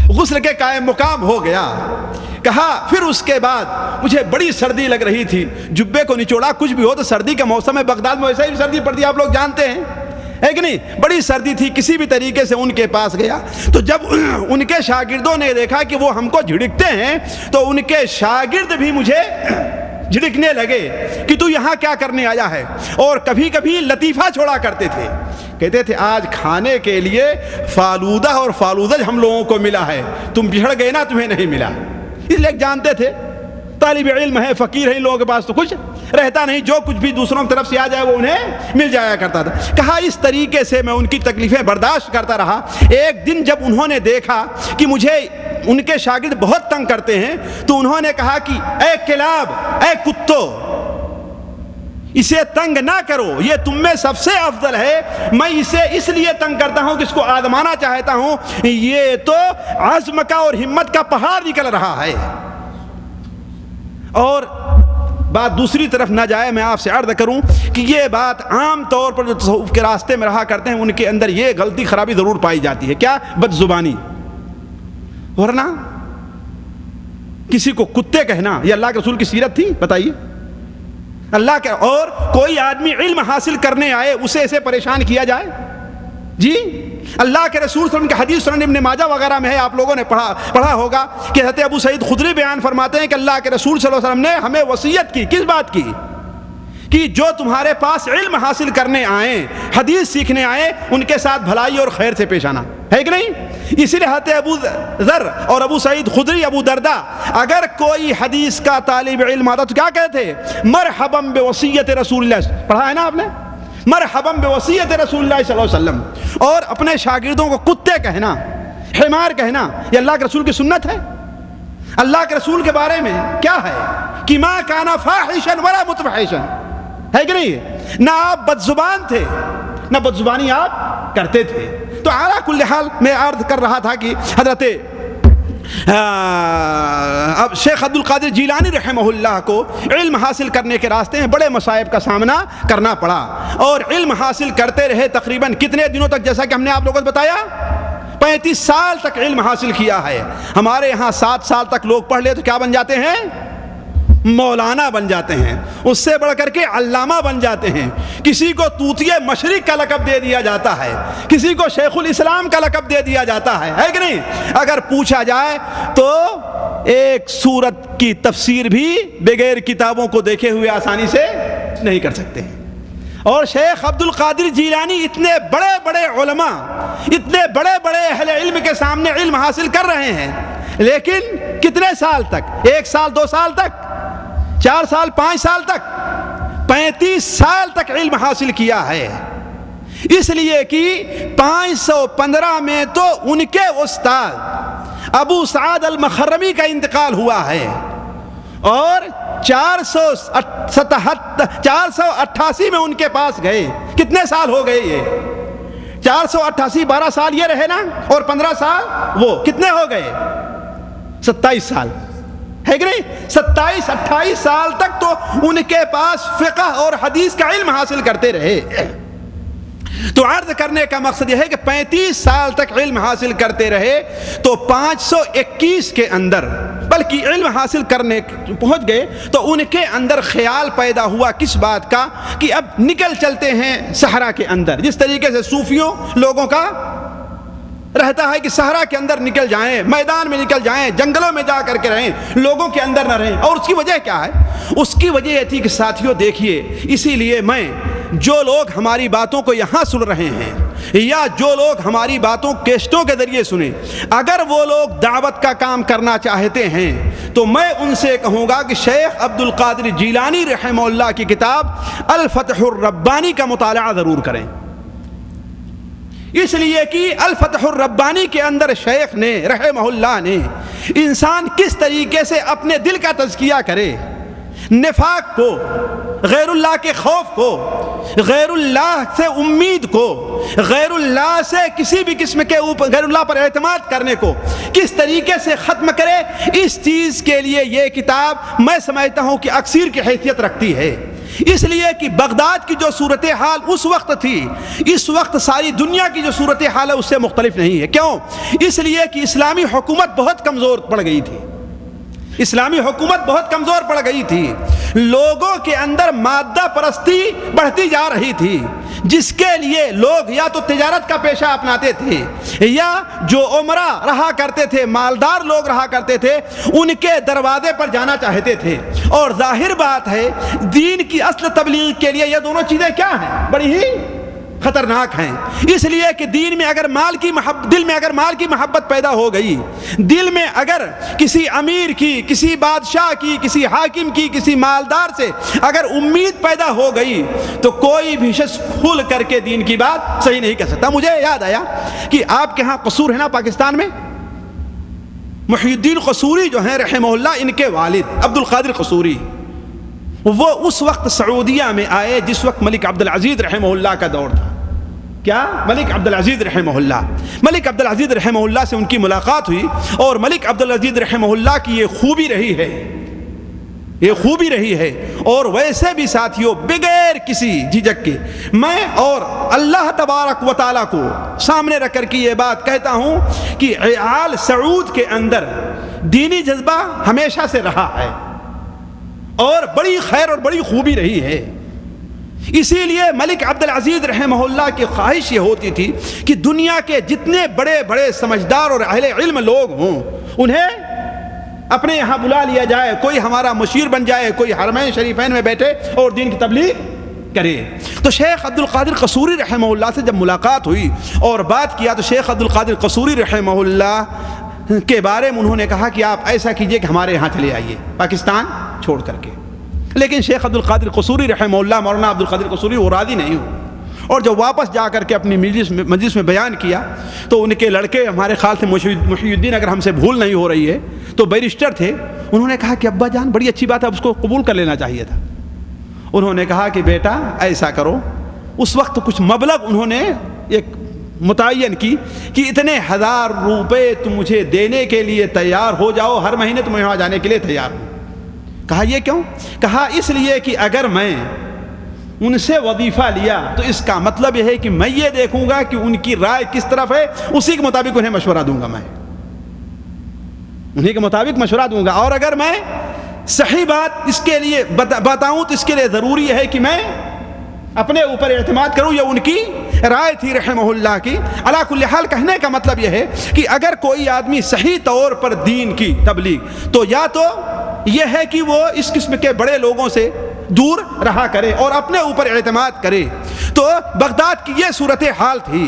غسل کے قائم مقام ہو گیا. کہا پھر اس کے بعد مجھے بڑی سردی لگ رہی تھی, جبے کو نچوڑا, کچھ بھی ہو تو سردی کا موسم ہے, بغداد میں ویسے ہی سردی پڑتی ہے, آپ لوگ جانتے ہیں, ہے کہ نہیں, بڑی سردی تھی, کسی بھی طریقے سے ان کے پاس گیا. تو جب ان کے شاگردوں نے دیکھا کہ وہ ہم کو جھڑکتے ہیں تو ان کے شاگرد بھی مجھے جھڑکنے لگے کہ تو یہاں کیا کرنے آیا ہے. اور کبھی کبھی لطیفہ چھوڑا کرتے تھے, کہتے تھے آج کھانے کے لیے فالودہ اور فالودج ہم لوگوں کو ملا ہے, تم بچھڑ گئے نا, تمہیں نہیں ملا. اس لیے جانتے تھے طالب علم ہے, فقیر ہے, ان لوگوں کے پاس تو کچھ رہتا نہیں, جو کچھ بھی دوسروں کی طرف سے آ جائے وہ انہیں مل جایا کرتا تھا. کہا اس طریقے سے میں ان کی تکلیفیں برداشت کرتا رہا. ایک دن جب انہوں نے دیکھا کہ مجھے ان کے شاگرد بہت تنگ کرتے ہیں تو انہوں نے کہا کہ اے کلاب, اے کتو, اسے تنگ نہ کرو, یہ تم میں سب سے افضل ہے. میں اسے اس لیے تنگ کرتا ہوں کہ اس کو آزمانا چاہتا ہوں, یہ تو عزم کا اور ہمت کا پہاڑ نکل رہا ہے. اور بات دوسری طرف نہ جائے, میں آپ سے عرض کروں کہ یہ بات عام طور پر جو تصوف کے راستے میں رہا کرتے ہیں ان کے اندر یہ غلطی خرابی ضرور پائی جاتی ہے. کیا؟ بد زبانی. ورنہ کسی کو کتے کہنا یہ اللہ کے رسول کی سیرت تھی؟ بتائیے. اللہ کے اور کوئی آدمی علم حاصل کرنے آئے اسے ایسے پریشان کیا جائے؟ جی, اللہ کے رسول صلی اللہ علیہ وسلم کی حدیث سنن ابن ماجہ وغیرہ میں ہے, آپ لوگوں نے پڑھا ہوگا کہ حضرت ابو سعید خدری بیان فرماتے ہیں کہ اللہ کے رسول صلی اللہ علیہ وسلم نے ہمیں وصیت کی. کس بات کی؟ کہ جو تمہارے پاس علم حاصل کرنے آئیں, حدیث سیکھنے آئیں, ان کے ساتھ بھلائی اور خیر سے پیش آنا ہے کہ نہیں. اسی لیے حضرت ابو ذر اور ابو سعید خدری, ابو دردہ, اگر کوئی حدیث کا طالب علم آتا تو کیا کہتے؟ مرحبا بوصیت رسول اللہ. پڑھا ہے نا آپ نے, مرحبا بوصیت رسول اللہ صلی اللہ علیہ وسلم. اور اپنے شاگردوں کو کتے کہنا, حمار کہنا, یہ اللہ کے رسول کی سنت ہے؟ اللہ کے رسول کے بارے میں کیا ہے کہ ما کانا فاحشا ولا متفحشا, ہے کہ نہیں. نہ آپ بد زبان تھے, نہ بد زبانی آپ کرتے تھے. تو اعلیٰ کل حال میں عرض کر رہا تھا کہ حضرت اب شیخ عبد القادر جیلانی رحمہ اللہ کو علم حاصل کرنے کے راستے میں بڑے مصائب کا سامنا کرنا پڑا, اور علم حاصل کرتے رہے تقریباً کتنے دنوں تک؟ جیسا کہ ہم نے آپ لوگوں کو بتایا 35 سال تک علم حاصل کیا ہے. ہمارے یہاں 7 سال تک لوگ پڑھ لے تو کیا بن جاتے ہیں؟ مولانا بن جاتے ہیں. اس سے بڑھ کر کے علامہ بن جاتے ہیں. کسی کو طوطیہ مشرق کا لقب دے دیا جاتا ہے, کسی کو شیخ الاسلام کا لقب دے دیا جاتا ہے کہ نہیں. اگر پوچھا جائے تو ایک سورت کی تفسیر بھی بغیر کتابوں کو دیکھے ہوئے آسانی سے نہیں کر سکتے ہیں. اور شیخ عبد القادر جیلانی اتنے بڑے بڑے علماء, اتنے بڑے بڑے اہل علم کے سامنے علم حاصل کر رہے ہیں, لیکن کتنے سال تک؟ 1 سال 2 سال تک, 4 سال 5 سال تک, 35 سال تک علم حاصل کیا ہے. اس لیے کہ 515 میں تو ان کے استاد ابو سعد المخرمی کا انتقال ہوا ہے, اور 488 میں ان کے پاس گئے. کتنے سال ہو گئے یہ؟ 488, 12 سال یہ رہے نا, اور 15 سال وہ, کتنے ہو گئے؟ 27 سال, ہے کہ نہیں. 27-28 سال تک تو ان کے پاس فقہ اور حدیث کا علم حاصل کرتے رہے. تو عرض کرنے کا مقصد یہ ہے کہ 35 سال تک علم حاصل کرتے رہے تو 521 کے اندر بلکہ علم حاصل کرنے پہنچ گئے تو ان کے اندر خیال پیدا ہوا کس بات کا کہ اب نکل چلتے ہیں صحرا کے اندر. جس طریقے سے صوفیوں لوگوں کا رہتا ہے کہ صحرا کے اندر نکل جائیں, میدان میں نکل جائیں, جنگلوں میں جا کر کے رہیں, لوگوں کے اندر نہ رہیں. اور اس کی وجہ کیا ہے؟ اس کی وجہ یہ تھی کہ ساتھیوں دیکھیے, اسی لیے میں جو لوگ ہماری باتوں کو یہاں سن رہے ہیں یا جو لوگ ہماری باتوں کیسٹوں کے ذریعے سنیں, اگر وہ لوگ دعوت کا کام کرنا چاہتے ہیں تو میں ان سے کہوں گا کہ شیخ عبد القادر جیلانی رحمہ اللہ کی کتاب الفتح الربانی کا مطالعہ ضرور کریں. اس لیے کہ الفتح الربانی کے اندر شیخ نے رحمہ اللہ نے انسان کس طریقے سے اپنے دل کا تزکیہ کرے, نفاق کو, غیر اللہ کے خوف کو, غیر اللہ سے امید کو, غیر اللہ سے کسی بھی قسم کے اوپر غیر اللہ پر اعتماد کرنے کو کس طریقے سے ختم کرے, اس چیز کے لیے یہ کتاب میں سمجھتا ہوں کہ اکسیر کی حیثیت رکھتی ہے. اس لیے کہ بغداد کی جو صورتحال اس وقت تھی, اس وقت ساری دنیا کی جو صورتحال ہے اس سے مختلف نہیں ہے. کیوں؟ اس لیے کہ اسلامی حکومت بہت کمزور پڑ گئی تھی. اسلامی حکومت بہت کمزور پڑ گئی تھی. لوگوں کے اندر مادہ پرستی بڑھتی جا رہی تھی. جس کے لیے لوگ یا تو تجارت کا پیشہ اپناتے تھے یا جو عمرہ رہا کرتے تھے، مالدار لوگ رہا کرتے تھے، ان کے دروازے پر جانا چاہتے تھے. اور ظاہر بات ہے دین کی اصل تبلیغ کے لیے یہ دونوں چیزیں کیا ہیں؟ بڑی ہی خطرناک ہیں. اس لیے کہ دین میں اگر دل میں اگر مال کی محبت پیدا ہو گئی، دل میں اگر کسی امیر کی، کسی بادشاہ کی، کسی حاکم کی، کسی مالدار سے اگر امید پیدا ہو گئی تو کوئی بھی شخص کھل کر کے دین کی بات صحیح نہیں کر سکتا. مجھے یاد آیا کہ آپ کے ہاں قصور ہے نا پاکستان میں، محی الدین قصوری جو ہیں رحمہ اللہ، ان کے والد عبد القادر قصوری، وہ اس وقت سعودیہ میں آئے جس وقت ملک عبدالعزیز رحمہ اللہ کا دور تھا. کیا؟ ملک عبدالعزیز رحمہ اللہ. ملک عبدالعزیز رحمہ اللہ سے ان کی ملاقات ہوئی اور ملک عبدالعزیز رحمہ اللہ کی یہ خوبی رہی ہے اور ویسے بھی ساتھیوں بغیر کسی جھجک کے میں اور اللہ تبارک و تعالیٰ کو سامنے رکھ کر کے یہ بات کہتا ہوں کہ آل سعود کے اندر دینی جذبہ ہمیشہ سے رہا ہے اور بڑی خیر اور بڑی خوبی رہی ہے. اسی لیے ملک عبدالعزیز رحمہ اللہ کی خواہش یہ ہوتی تھی کہ دنیا کے جتنے بڑے بڑے سمجھدار اور اہل علم لوگ ہوں انہیں اپنے یہاں بلا لیا جائے، کوئی ہمارا مشیر بن جائے، کوئی حرمین شریفین میں بیٹھے اور دین کی تبلیغ کرے. تو شیخ عبد القادر قصوری رحمہ اللہ سے جب ملاقات ہوئی اور بات کیا تو شیخ عبد القادر قصوری رحمہ اللہ کے بارے میں انہوں نے کہا کہ آپ ایسا کیجئے کہ ہمارے یہاں چلے آئیے پاکستان چھوڑ کر کے. لیکن شیخ عبد القادر قصوری رحمہ اللہ، مولانا عبد القادر قصوری، وہ راضی نہیں ہو اور جب واپس جا کر کے اپنی مجلس میں بیان کیا تو ان کے لڑکے، ہمارے خیال سے محی الدین اگر ہم سے بھول نہیں ہو رہی ہے تو بیرسٹر تھے، انہوں نے کہا کہ ابا جان بڑی اچھی بات ہے، اب اس کو قبول کر لینا چاہیے تھا. انہوں نے کہا کہ بیٹا ایسا کرو. اس وقت کچھ مبلغ انہوں نے ایک متعین کی کہ اتنے 1000 روپے تم مجھے دینے کے لیے تیار ہو جاؤ، ہر مہینے تم یہاں جانے کے لیے تیار ہو. کہا یہ کیوں؟ کہا اس لیے کہ اگر میں ان سے وظیفہ لیا تو اس کا مطلب یہ ہے کہ میں یہ دیکھوں گا کہ ان کی رائے کس طرف ہے، اسی کے مطابق انہیں مشورہ دوں گا، میں انہیں کے مطابق مشورہ دوں گا. اور اگر میں صحیح بات اس کے لیے بتاؤں تو اس کے لیے ضروری ہے کہ میں اپنے اوپر اعتماد کروں، یا ان کی رائے تھی رحمہ اللہ کی. علی کل حال کہنے کا مطلب یہ ہے کہ اگر کوئی آدمی صحیح طور پر دین کی تبلیغ، تو یا تو یہ ہے کہ وہ اس قسم کے بڑے لوگوں سے دور رہا کرے اور اپنے اوپر اعتماد کرے. تو بغداد کی یہ صورتحال تھی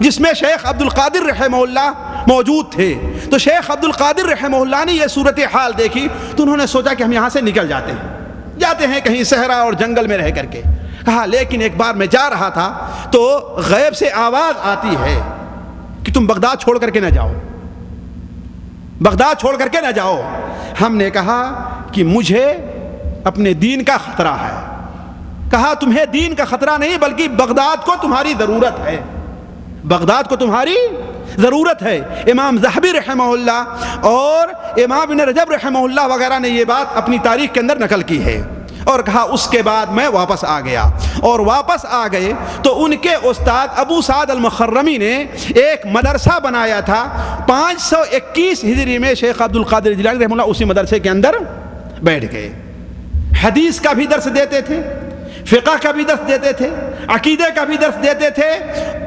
جس میں شیخ عبد القادر رحمہ اللہ موجود تھے. تو شیخ عبد القادر رحمہ اللہ نے یہ صورتحال دیکھی تو انہوں نے سوچا کہ ہم یہاں سے نکل جاتے ہیں کہیں صحرا اور جنگل میں رہ کر کے. کہا لیکن ایک بار میں جا رہا تھا تو غیب سے آواز آتی ہے کہ تم بغداد چھوڑ کر کے نہ جاؤ، بغداد چھوڑ کر کے نہ جاؤ. ہم نے کہا کہ مجھے اپنے دین کا خطرہ ہے. کہا تمہیں دین کا خطرہ نہیں بلکہ بغداد کو تمہاری ضرورت ہے، بغداد کو تمہاری ضرورت ہے. امام ذہبی رحمہ اللہ اور امام ابن رجب رحمہ اللہ وغیرہ نے یہ بات اپنی تاریخ کے اندر نقل کی ہے. اور کہا اس کے بعد میں واپس آ گیا، اور واپس آ گئے تو ان کے استاد ابو سعد المخرمی نے ایک مدرسہ بنایا تھا 521 ہجری میں. شیخ عبد القادر جیلانی رحمہ اللہ اسی مدرسے کے اندر بیٹھ گئے. حدیث کا بھی درس دیتے تھے، فقہ کا بھی درس دیتے تھے، عقیدے کا بھی درس دیتے تھے،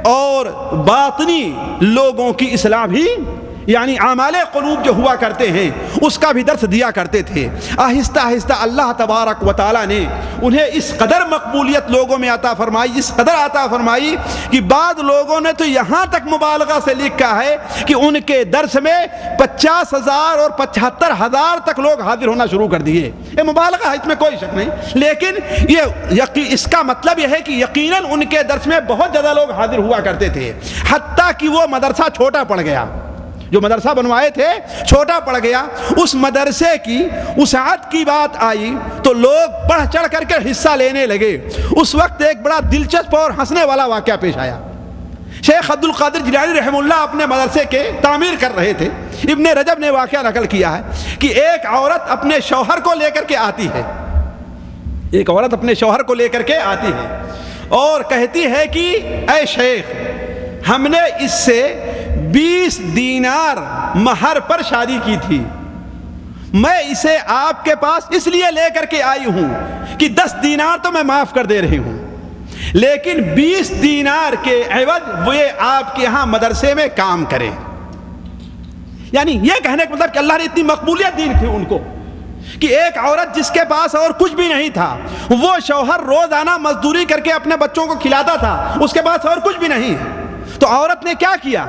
اور باطنی لوگوں کی اصلاح بھی، یعنی اعمال قلوب جو ہوا کرتے ہیں اس کا بھی درس دیا کرتے تھے. آہستہ آہستہ اللہ تبارک و تعالیٰ نے انہیں اس قدر مقبولیت لوگوں میں عطا فرمائی، اس قدر عطا فرمائی کہ بعض لوگوں نے تو یہاں تک مبالغہ سے لکھا ہے کہ ان کے درس میں 50,000 اور 75,000 تک لوگ حاضر ہونا شروع کر دیے. یہ مبالغہ ہے، اس میں کوئی شک نہیں، لیکن یہ اس کا مطلب یہ ہے کہ یقیناً ان کے درس میں بہت زیادہ لوگ حاضر ہوا کرتے تھے. حتیٰ کہ وہ مدرسہ چھوٹا پڑ گیا، جو مدرسہ بنوائے تھے چھوٹا پڑ گیا. اس مدرسے کی وسعت کی بات آئی تو لوگ بڑھ چڑھ کر کے حصہ لینے لگے. اس وقت ایک بڑا دلچسپ اور ہنسنے والا واقعہ پیش آیا. شیخ عبد القادر جیلانی رحمہ اللہ اپنے مدرسے کے تعمیر کر رہے تھے. ابن رجب نے واقعہ نقل کیا ہے کہ ایک عورت اپنے شوہر کو لے کر کے آتی ہے، ایک عورت اپنے شوہر کو لے کر کے آتی ہے اور کہتی ہے کہ اے شیخ، ہم نے اس سے 20 دینار مہر پر شادی کی تھی، میں اسے آپ کے پاس اس لیے لے کر کے آئی ہوں کہ 10 دینار تو میں معاف کر دے رہی ہوں، لیکن 20 دینار کے عوض وہ آپ کے ہاں مدرسے میں کام کریں. یعنی یہ کہنے کا مطلب کہ اللہ نے اتنی مقبولیت دی تھی ان کو کہ ایک عورت جس کے پاس اور کچھ بھی نہیں تھا، وہ شوہر روزانہ مزدوری کر کے اپنے بچوں کو کھلاتا تھا، اس کے پاس اور کچھ بھی نہیں، تو عورت نے کیا کیا؟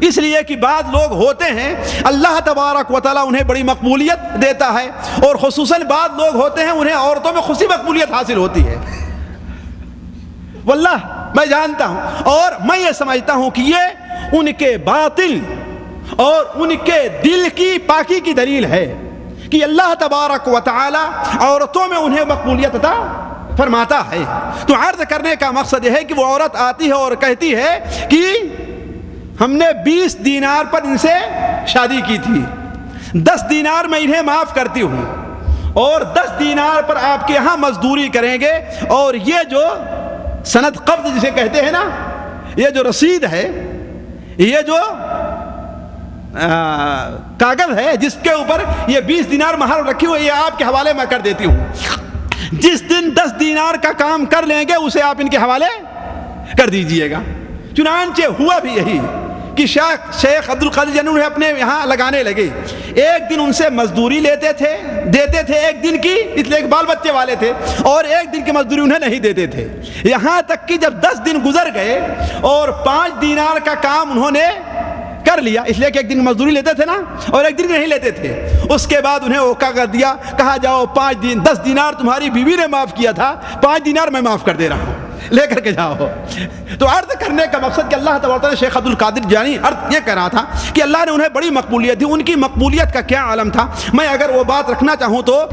اس لیے کہ بعض لوگ ہوتے ہیں اللہ تبارک و تعالیٰ انہیں بڑی مقبولیت دیتا ہے، اور خصوصاً بعض لوگ ہوتے ہیں انہیں عورتوں میں خصوصی مقبولیت حاصل ہوتی ہے. واللہ میں جانتا ہوں اور میں یہ سمجھتا ہوں کہ یہ ان کے باطل اور ان کے دل کی پاکی کی دلیل ہے کہ اللہ تبارک و تعالی عورتوں میں انہیں مقبولیت عطا فرماتا ہے. تو عرض کرنے کا مقصد یہ ہے کہ وہ عورت آتی ہے اور کہتی ہے کہ ہم نے 20 دینار پر ان سے شادی کی تھی، 10 دینار میں انہیں معاف کرتی ہوں اور 10 دینار پر آپ کے ہاں مزدوری کریں گے، اور یہ جو سند قبض جسے کہتے ہیں نا، یہ جو رسید ہے، یہ جو کاغذ ہے جس کے اوپر یہ 20 دینار مہر رکھی ہوئی، یہ آپ کے حوالے میں کر دیتی ہوں. جس دن 10 دینار کا کام کر لیں گے اسے آپ ان کے حوالے کر دیجئے گا. چنانچہ ہوا بھی یہی کہ شیخ عبد القادر جیلانی انہیں اپنے یہاں لگانے لگے. ایک دن ان سے مزدوری دیتے تھے ایک دن کی، اس لیے بال بچے والے تھے، اور ایک دن کی مزدوری انہیں نہیں دیتے تھے. یہاں تک کہ جب 10 دن گزر گئے اور 5 دینار کا کام انہوں نے کر لیا، اس لیے کہ ایک دن مزدوری لیتے تھے نا اور ایک دن نہیں لیتے تھے، اس کے بعد انہیں اوکا کر دیا، کہا جاؤ 10 دینار تمہاری بیوی نے معاف کیا تھا، 5 دینار میں معاف کر دے رہا ہوں، لے کر کے جاؤ. تو عرض کرنے کا مقصد کہ اللہ تبارک و تعالی شیخ عبد القادر جیلانی عرض یہ کہہ رہا تھا کہ اللہ نے انہیں بڑی مقبولیت دی. ان کی مقبولیت کا کیا عالم تھا، میں اگر وہ بات رکھنا چاہوں تو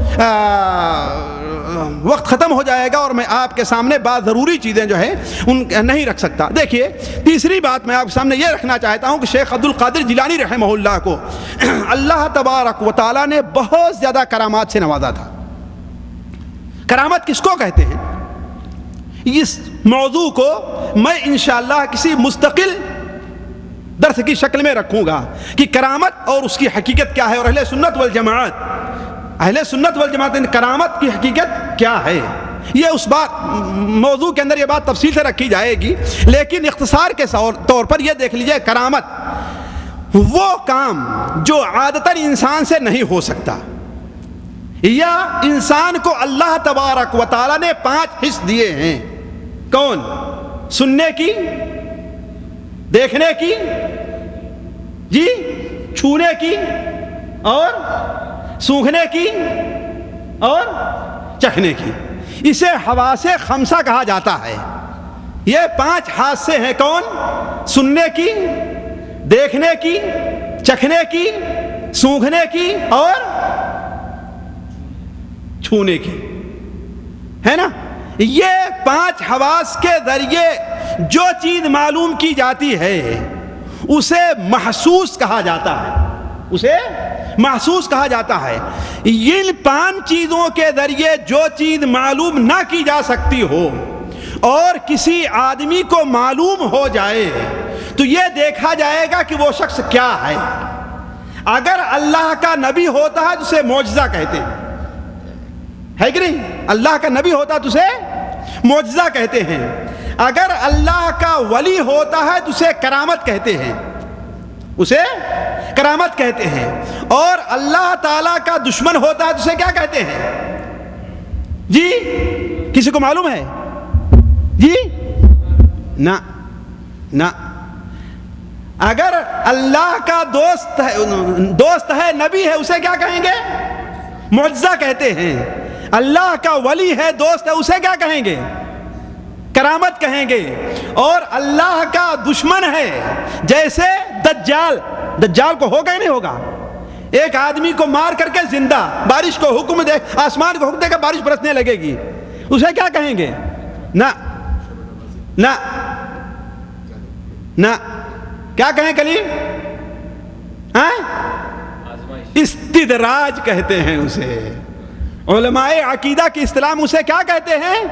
وقت ختم ہو جائے گا اور میں آپ کے سامنے بعض ضروری چیزیں جو ہیں ان نہیں رکھ سکتا. دیکھیے تیسری بات میں آپ کے سامنے یہ رکھنا چاہتا ہوں کہ شیخ عبد القادر جیلانی رحمہ اللہ کو اللہ تبارک و تعالی نے بہت زیادہ کرامات سے نوازا تھا. کرامت کس کو کہتے ہیں، اس موضوع کو میں انشاءاللہ کسی مستقل درس کی شکل میں رکھوں گا کہ کرامت اور اس کی حقیقت کیا ہے، اور اہل سنت والجماعت کرامت کی حقیقت کیا ہے. یہ اس موضوع کے اندر یہ بات تفصیل سے رکھی جائے گی، لیکن اختصار کے طور پر یہ دیکھ لیجئے، کرامت وہ کام جو عادتاً انسان سے نہیں ہو سکتا، یا انسان کو اللہ تبارک و تعالی نے 5 حص دیے ہیں. کون؟ سننے کی، دیکھنے کی، جی چھونے کی، اور سونگھنے کی، اور چکھنے کی. اسے حواس خمسہ کہا جاتا ہے. یہ 5 حاسے ہیں. کون؟ سننے کی، دیکھنے کی، چکھنے کی، سونگھنے کی، اور چھونے کی، ہے نا. یہ 5 حواس کے ذریعے جو چیز معلوم کی جاتی ہے اسے محسوس کہا جاتا ہے. ان 5 چیزوں کے ذریعے جو چیز معلوم نہ کی جا سکتی ہو اور کسی آدمی کو معلوم ہو جائے تو یہ دیکھا جائے گا کہ وہ شخص کیا ہے. اگر اللہ کا نبی ہوتا ہے تو اسے معجزہ کہتے ہیں، ہے کہ نہیں؟ اللہ کا نبی ہوتا تو اسے معجزہ کہتے ہیں. اگر اللہ کا ولی ہوتا ہے تو اسے کرامت کہتے ہیں. اور اللہ تعالیٰ کا دشمن ہوتا ہے تو اسے کیا کہتے ہیں؟ جی کسی کو معلوم ہے؟ جی نہ. اگر اللہ کا دوست ہے، نبی ہے، اسے کیا کہیں گے؟ معجزہ کہتے ہیں. اللہ کا ولی ہے، دوست ہے، اسے کیا کہیں گے؟ کرامت کہیں گے. اور اللہ کا دشمن ہے، جیسے دجال کو ہوگا ہی نہیں ہوگا، ایک آدمی کو مار کر کے زندہ، بارش کو حکم دے، آسمان کو حکم دے کر بارش برسنے لگے گی، اسے کیا کہیں گے؟ نہ کیا کہیں کلیم؟ استدراج کہتے ہیں اسے. علماء عقیدہ کی اصطلاح اسے کیا کہتے ہیں؟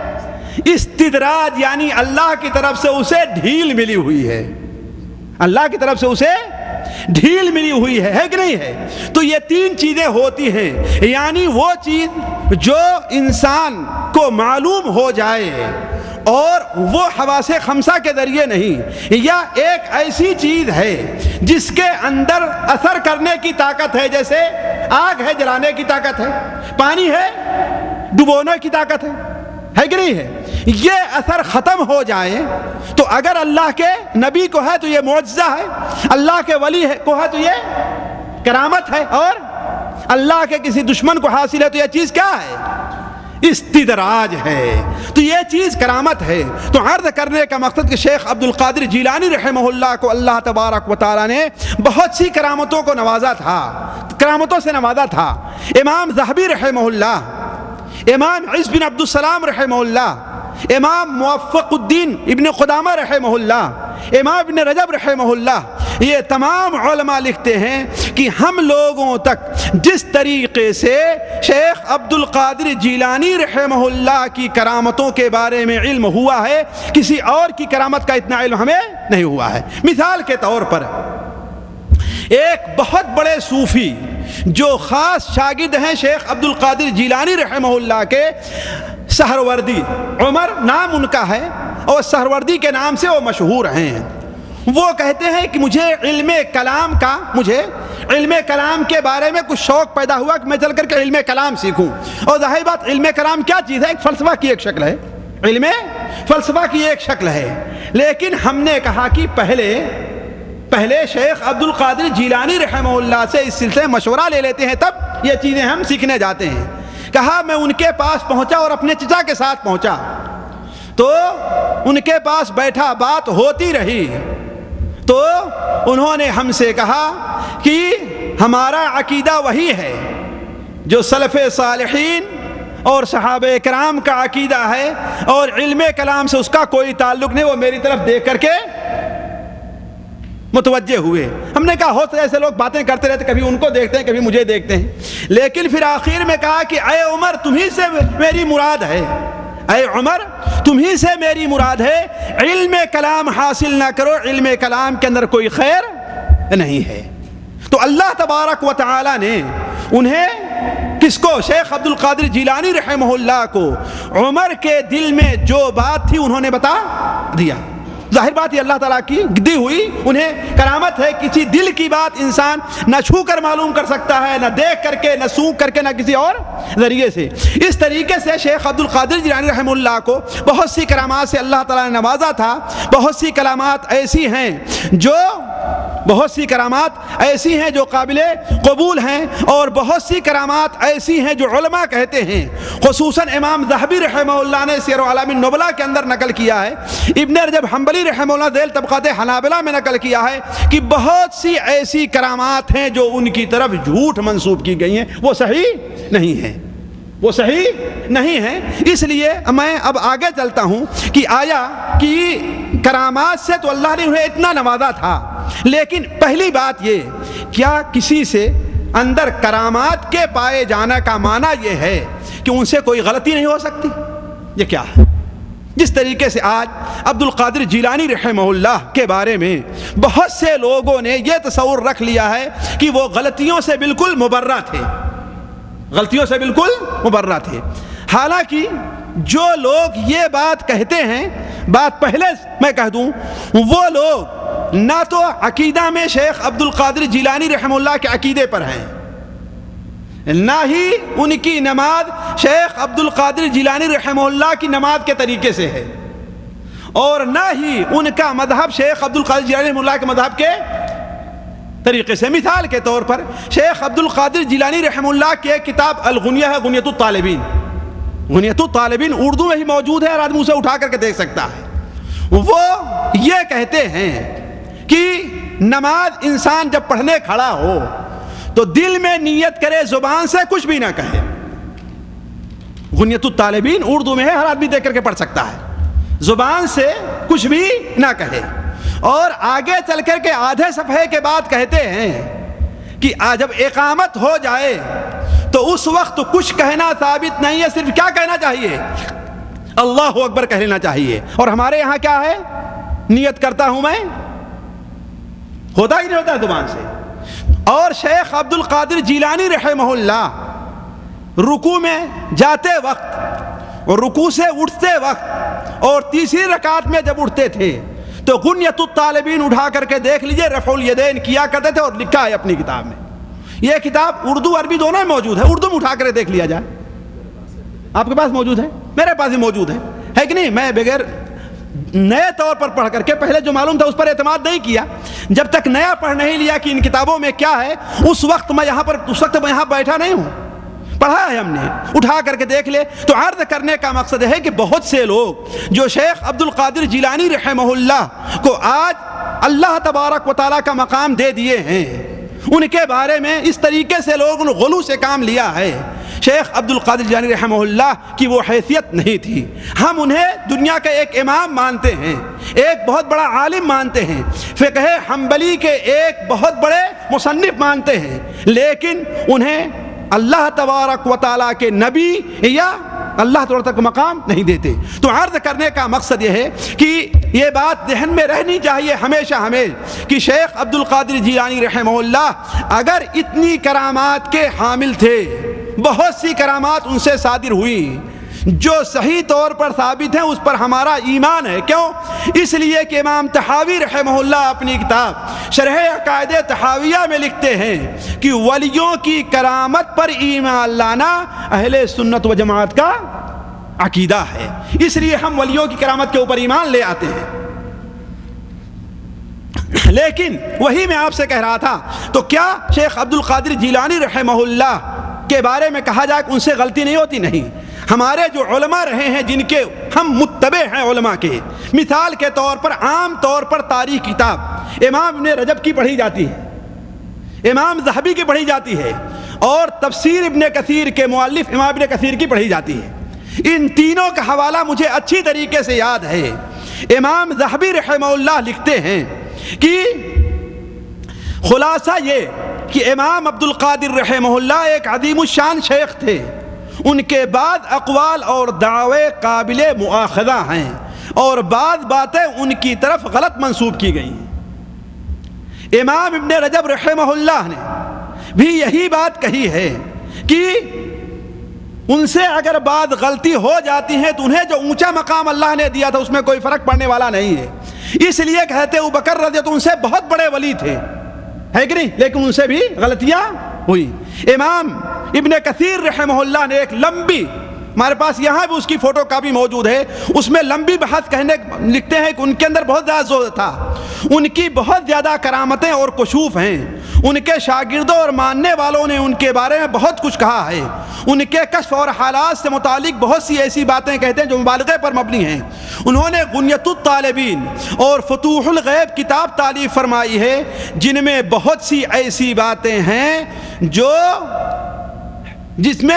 استدراج. یعنی اللہ کی طرف سے اسے ڈھیل ملی ہوئی ہے، اللہ کی طرف سے اسے ڈھیل ملی ہوئی ہے کہ نہیں ہے؟ تو یہ 3 چیزیں ہوتی ہیں. یعنی وہ چیز جو انسان کو معلوم ہو جائے اور وہ حواس خمسہ کے ذریعے نہیں، یا ایک ایسی چیز ہے جس کے اندر اثر کرنے کی طاقت ہے، جیسے آگ ہے جلانے کی طاقت ہے، پانی ہے ڈبونے کی طاقت ہے کہ نہیں ہے، یہ اثر ختم ہو جائے تو اگر اللہ کے نبی کو ہے تو یہ معجزہ ہے، اللہ کے ولی کو ہے تو یہ کرامت ہے، اور اللہ کے کسی دشمن کو حاصل ہے تو یہ چیز کیا ہے؟ استدراج ہے، تو یہ چیز کرامت ہے۔ تو عرض کرنے کا مقصد کہ شیخ عبد القادر جیلانی رحمہ اللہ کو اللہ تبارک و تعالی نے بہت سی کرامتوں کو نوازا تھا، کرامتوں سے نوازا تھا۔ امام ذہبی رحمہ اللہ، امام عز بن عبد السلام رحمہ اللہ، امام موفق الدین ابن قدامہ رحمہ اللہ، امام ابن رجب رحمہ اللہ، یہ تمام علماء لکھتے ہیں کہ ہم لوگوں تک جس طریقے سے شیخ عبد القادر جیلانی رحمہ اللہ کی کرامتوں کے بارے میں علم ہوا ہے، کسی اور کی کرامت کا اتنا علم ہمیں نہیں ہوا ہے۔ مثال کے طور پر ایک بہت بڑے صوفی جو خاص شاگرد ہیں شیخ عبد القادر جیلانی رحمہ اللہ کے، سہروردی، عمر نام ان کا ہے اور سہروردی کے نام سے وہ مشہور ہیں، وہ کہتے ہیں کہ مجھے علم کلام کے بارے میں کچھ شوق پیدا ہوا کہ میں چل کر کے علم کلام سیکھوں، اور ظاہر بات علم کلام کیا چیز ہے؟ ایک فلسفہ کی ایک شکل ہے، علم فلسفہ کی ایک شکل ہے، لیکن ہم نے کہا کہ پہلے شیخ عبد القادر جیلانی رحمہ اللہ سے اس سلسلے میں مشورہ لے لیتے ہیں، تب یہ چیزیں ہم سیکھنے جاتے ہیں۔ کہا میں ان کے پاس پہنچا اور اپنے چچا کے ساتھ پہنچا تو ان کے پاس بیٹھا، بات ہوتی رہی تو انہوں نے ہم سے کہا کہ ہمارا عقیدہ وہی ہے جو سلف صالحین اور صحابہ کرام کا عقیدہ ہے، اور علم کلام سے اس کا کوئی تعلق نہیں۔ وہ میری طرف دیکھ کر کے متوجہ ہوئے۔ ہم نے کہا ہوتے ایسے لوگ باتیں کرتے رہتے، کبھی ان کو دیکھتے ہیں کبھی مجھے دیکھتے ہیں، لیکن پھر آخر میں کہا کہ اے عمر تمہیں سے میری مراد ہے، اے عمر تمہیں سے میری مراد ہے، علم کلام حاصل نہ کرو، علم کلام کے اندر کوئی خیر نہیں ہے۔ تو اللہ تبارک و تعالی نے انہیں، کس کو؟ شیخ عبد القادر جیلانی رحمہ اللہ کو عمر کے دل میں جو بات تھی انہوں نے بتا دیا۔ ظاہر بات یہ اللہ تعالیٰ کی دی ہوئی انہیں کرامت ہے، کسی دل کی بات انسان نہ چھو کر معلوم کر سکتا ہے، نہ دیکھ کر کے، نہ سونگ کر کے، نہ کسی اور ذریعے سے۔ اس طریقے سے شیخ عبد القادر جیلانی رحمہ اللہ کو بہت سی کرامات سے اللہ تعالیٰ نے نوازا تھا۔ بہت سی کرامات ایسی ہیں جو قابل قبول ہیں، اور بہت سی کرامات ایسی ہیں جو علماء کہتے ہیں، خصوصاً امام ذہبی رحمہ اللہ نے سیر اعلام النبلاء کے اندر نقل کیا ہے، ابن رجب حنبلی رحمہ اللہ ذیل طبقات حنابلہ میں نقل کیا ہے کہ بہت سی ایسی کرامات ہیں جو ان کی طرف جھوٹ منسوب کی گئی ہیں، وہ صحیح نہیں ہیں، وہ صحیح نہیں ہیں۔ اس لیے میں اب آگے چلتا ہوں کہ آیا کہ کرامات سے تو اللہ نے انہیں اتنا نوازا تھا، لیکن پہلی بات یہ، کیا کسی سے اندر کرامات کے پائے جانا کا معنی یہ ہے کہ ان سے کوئی غلطی نہیں ہو سکتی؟ یہ کیا ہے؟ جس طریقے سے آج عبد القادر جیلانی رحمہ اللہ کے بارے میں بہت سے لوگوں نے یہ تصور رکھ لیا ہے کہ وہ غلطیوں سے بالکل مبرہ تھے، غلطیوں سے بالکل مبرہ تھے، حالانکہ جو لوگ یہ بات کہتے ہیں، بات پہلے میں کہہ دوں، وہ لوگ نہ تو عقیدہ میں شیخ عبد القادر جیلانی رحمہ اللہ کے عقیدے پر ہیں، نہ ہی ان کی نماز شیخ عبد القادر جیلانی رحمہ اللہ کی نماز کے طریقے سے ہے، اور نہ ہی ان کا مذہب شیخ عبد القادر جیلانی رحمہ اللہ کے مذہب کے طریقے سے۔ مثال کے طور پر شیخ عبد القادر جیلانی رحمہ اللہ کی ایک کتاب الغنیہ ہے، غنیۃ الطالبین، غنیۃ الطالبین اردو میں ہی موجود ہے، اور آدمی اسے اٹھا کر کے دیکھ سکتا ہے۔ وہ یہ کہتے ہیں کہ نماز انسان جب پڑھنے کھڑا ہو تو دل میں نیت کرے، زبان سے کچھ بھی نہ کہے۔ غنیۃ الطالبین اردو میں ہے، ہر آدمی دیکھ کر کے پڑھ سکتا ہے، زبان سے کچھ بھی نہ کہے، اور آگے چل کر کے آدھے صفحے کے بعد کہتے ہیں کہ جب اقامت ہو جائے تو اس وقت کچھ کہنا ثابت نہیں ہے، صرف کیا کہنا چاہیے؟ اللہ اکبر کہہ لینا چاہیے۔ اور ہمارے یہاں کیا ہے؟ نیت کرتا ہوں میں، ہوتا ہی نہیں ہوتا زبان سے۔ اور شیخ عبد القادر جیلانی رحمہ اللہ رکوع میں جاتے وقت اور رکوع سے اٹھتے وقت اور تیسری رکعت میں جب اٹھتے تھے تو غنیۃ الطالبین اٹھا کر کے دیکھ لیجئے، رفع الیدین کیا کرتے تھے، اور لکھا ہے اپنی کتاب میں. یہ کتاب اردو عربی دونوں میں موجود ہے، اردو میں اٹھا کر دیکھ لیا جائے. آپ کے پاس موجود ہے، میرے پاس بھی موجود ہے کہ نہیں؟ میں بغیر نئے طور پر پڑھ کر کے، پہلے جو معلوم تھا اس پر اعتماد نہیں کیا، جب تک نیا پڑھ نہیں لیا کہ ان کتابوں میں کیا ہے. اس وقت میں یہاں بیٹھا نہیں ہوں، پڑھا ہے ہم نے، اٹھا کر کے دیکھ لے. تو عرض کرنے کا مقصد ہے کہ بہت سے لوگ جو شیخ عبد القادر جیلانی رحمہ اللہ کو آج اللہ تبارک و تعالیٰ کا مقام دے دیے ہیں، ان کے بارے میں اس طریقے سے لوگوں نے غلو سے کام لیا ہے. شیخ عبد القادر جیلانی رحمہ اللہ کی وہ حیثیت نہیں تھی. ہم انہیں دنیا کا ایک امام مانتے ہیں، ایک بہت بڑا عالم مانتے ہیں، فقہ حنبلی کے ایک بہت بڑے مصنف مانتے ہیں، لیکن انہیں اللہ تبارک و تعالیٰ کے نبی یا اللہ تعالیٰ تک مقام نہیں دیتے. تو عرض کرنے کا مقصد یہ ہے کہ یہ بات ذہن میں رہنی چاہیے ہمیشہ کہ شیخ عبد القادر جیلانی رحمہ اللہ اگر اتنی کرامات کے حامل تھے، بہت سی کرامات ان سے صادر ہوئی جو صحیح طور پر ثابت ہیں، اس پر ہمارا ایمان ہے. کیوں؟ اس لیے کہ امام طحاوی رحمہ اللہ اپنی کتاب شرح عقائد طحاویہ میں لکھتے ہیں کہ ولیوں کی کرامت پر ایمان لانا اہل سنت و جماعت کا عقیدہ ہے، اس لیے ہم ولیوں کی کرامت کے اوپر ایمان لے آتے ہیں. لیکن وہی میں آپ سے کہہ رہا تھا، تو کیا شیخ عبد القادر جیلانی رحمہ اللہ کے بارے میں کہا جائے کہ ان سے غلطی نہیں ہوتی؟ نہیں. ہمارے جو علماء رہے ہیں، جن کے ہم متبع ہیں علماء کے، مثال کے طور پر عام طور پر تاریخ کتاب امام ابن رجب کی پڑھی جاتی ہے، امام ذہبی کی پڑھی جاتی ہے، اور تفسیر ابن کثیر کے مؤلف امام ابن کثیر کی پڑھی جاتی ہے. ان تینوں کا حوالہ مجھے اچھی طریقے سے یاد ہے. امام ذہبی رحمہ اللہ لکھتے ہیں کہ خلاصہ یہ کہ امام عبد القادر رحمہ اللہ ایک عظیم الشان شیخ تھے، ان کے بعد اقوال اور دعوے قابل مؤاخذہ ہیں، اور بعض باتیں ان کی طرف غلط منسوب کی گئی ہیں. امام ابن رجب رحمہ اللہ نے بھی یہی بات کہی ہے کہ ان سے اگر بعض غلطی ہو جاتی ہے تو انہیں جو اونچا مقام اللہ نے دیا تھا اس میں کوئی فرق پڑنے والا نہیں ہے. اس لیے کہتے ابو بکر رضی اللہ عنہ ان سے بہت بڑے ولی تھے، ہے کہ نہیں؟ لیکن ان سے بھی غلطیاں ہوئی. امام ابن کثیر رحمہ اللہ نے ایک لمبی، ہمارے پاس یہاں بھی اس کی فوٹو کاپی موجود ہے، اس میں لمبی بحث لکھتے ہیں کہ ان کے اندر بہت زیادہ زور تھا، ان کی بہت زیادہ کرامتیں اور کشوف ہیں، ان کے شاگردوں اور ماننے والوں نے ان کے بارے میں بہت کچھ کہا ہے، ان کے کشف اور حالات سے متعلق بہت سی ایسی باتیں کہتے ہیں جو مبالغے پر مبنی ہیں. انہوں نے غنیۃ الطالبین اور فتوح الغیب کتاب تالیف فرمائی ہے، جن میں بہت سی ایسی باتیں ہیں جس میں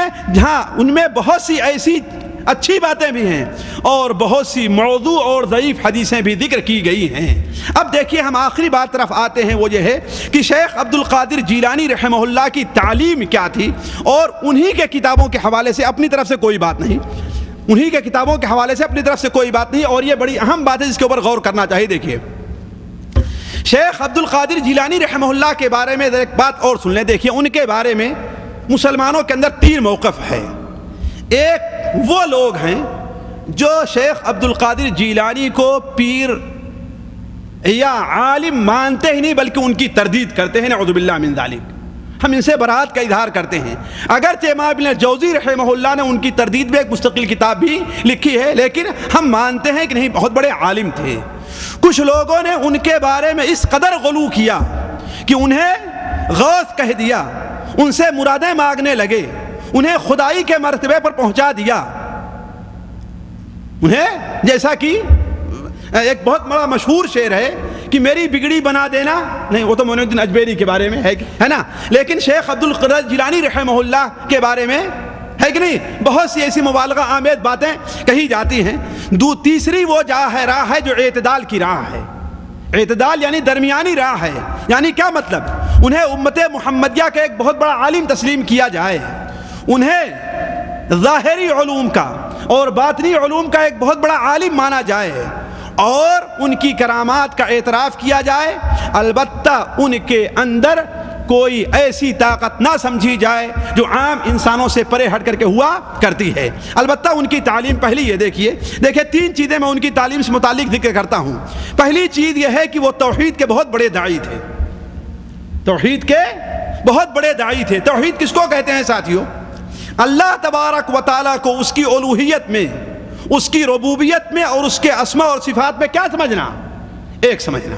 ان میں بہت سی ایسی اچھی باتیں بھی ہیں اور بہت سی موضوع اور ضعیف حدیثیں بھی ذکر کی گئی ہیں. اب دیکھیے ہم آخری بات طرف آتے ہیں، وہ یہ ہے کہ شیخ عبد القادر جیلانی رحمہ اللہ کی تعلیم کیا تھی، اور انہی کے کتابوں کے حوالے سے اپنی طرف سے کوئی بات نہیں، انہی کے کتابوں کے حوالے سے اپنی طرف سے کوئی بات نہیں. اور یہ بڑی اہم بات ہے جس کے اوپر غور کرنا چاہیے. دیکھیے شیخ عبد القادر جیلانی رحمہ اللہ کے بارے میں ایک بات اور سن لیں. دیکھیے ان کے بارے میں مسلمانوں کے اندر 3 موقف ہے. ایک وہ لوگ ہیں جو شیخ عبد القادر جیلانی کو پیر یا عالم مانتے ہی نہیں بلکہ ان کی تردید کرتے ہیں، نعوذ باللہ من ذالک. ہم ان سے برات کا اظہار کرتے ہیں. اگرچہ امام ابن جوزی رحمہ اللہ نے ان کی تردید میں ایک مستقل کتاب بھی لکھی ہے، لیکن ہم مانتے ہیں کہ نہیں، بہت بڑے عالم تھے. کچھ لوگوں نے ان کے بارے میں اس قدر غلو کیا کہ انہیں غوث کہہ دیا، ان سے مرادیں مانگنے لگے، انہیں خدائی کے مرتبے پر پہنچا دیا. انہیں جیسا کہ ایک بہت بڑا مشہور شعر ہے کہ میری بگڑی بنا دینا، نہیں وہ تو معین الدین اجمیری کے بارے میں ہے نا، لیکن شیخ عبد القادر جیلانی رحمہ اللہ کے بارے میں ہے کہ نہیں، بہت سی ایسی مبالغہ آمیز باتیں کہی جاتی ہیں. تیسری وہ راہ ہے جو اعتدال کی راہ ہے. اعتدال یعنی درمیانی راہ ہے. یعنی کیا مطلب؟ انہیں امت محمدیہ کا ایک بہت بڑا عالم تسلیم کیا جائے، انہیں ظاہری علوم کا اور باطنی علوم کا ایک بہت بڑا عالم مانا جائے، اور ان کی کرامات کا اعتراف کیا جائے، البتہ ان کے اندر کوئی ایسی طاقت نہ سمجھی جائے جو عام انسانوں سے پرے ہٹ کر کے ہوا کرتی ہے۔ البتہ ان کی تعلیم پہلی ہے، دیکھیے 3 چیزیں میں ان کی تعلیم سے متعلق ذکر کرتا ہوں۔ پہلی چیز یہ ہے کہ وہ توحید کے بہت بڑے داعی تھے، توحید کے بہت بڑے داعی تھے۔ توحید کس کو کہتے ہیں ساتھیوں؟ اللہ تبارک و تعالیٰ کو اس کی الوہیت میں، اس کی ربوبیت میں اور اس کے اسماء اور صفات میں کیا سمجھنا؟ ایک سمجھنا،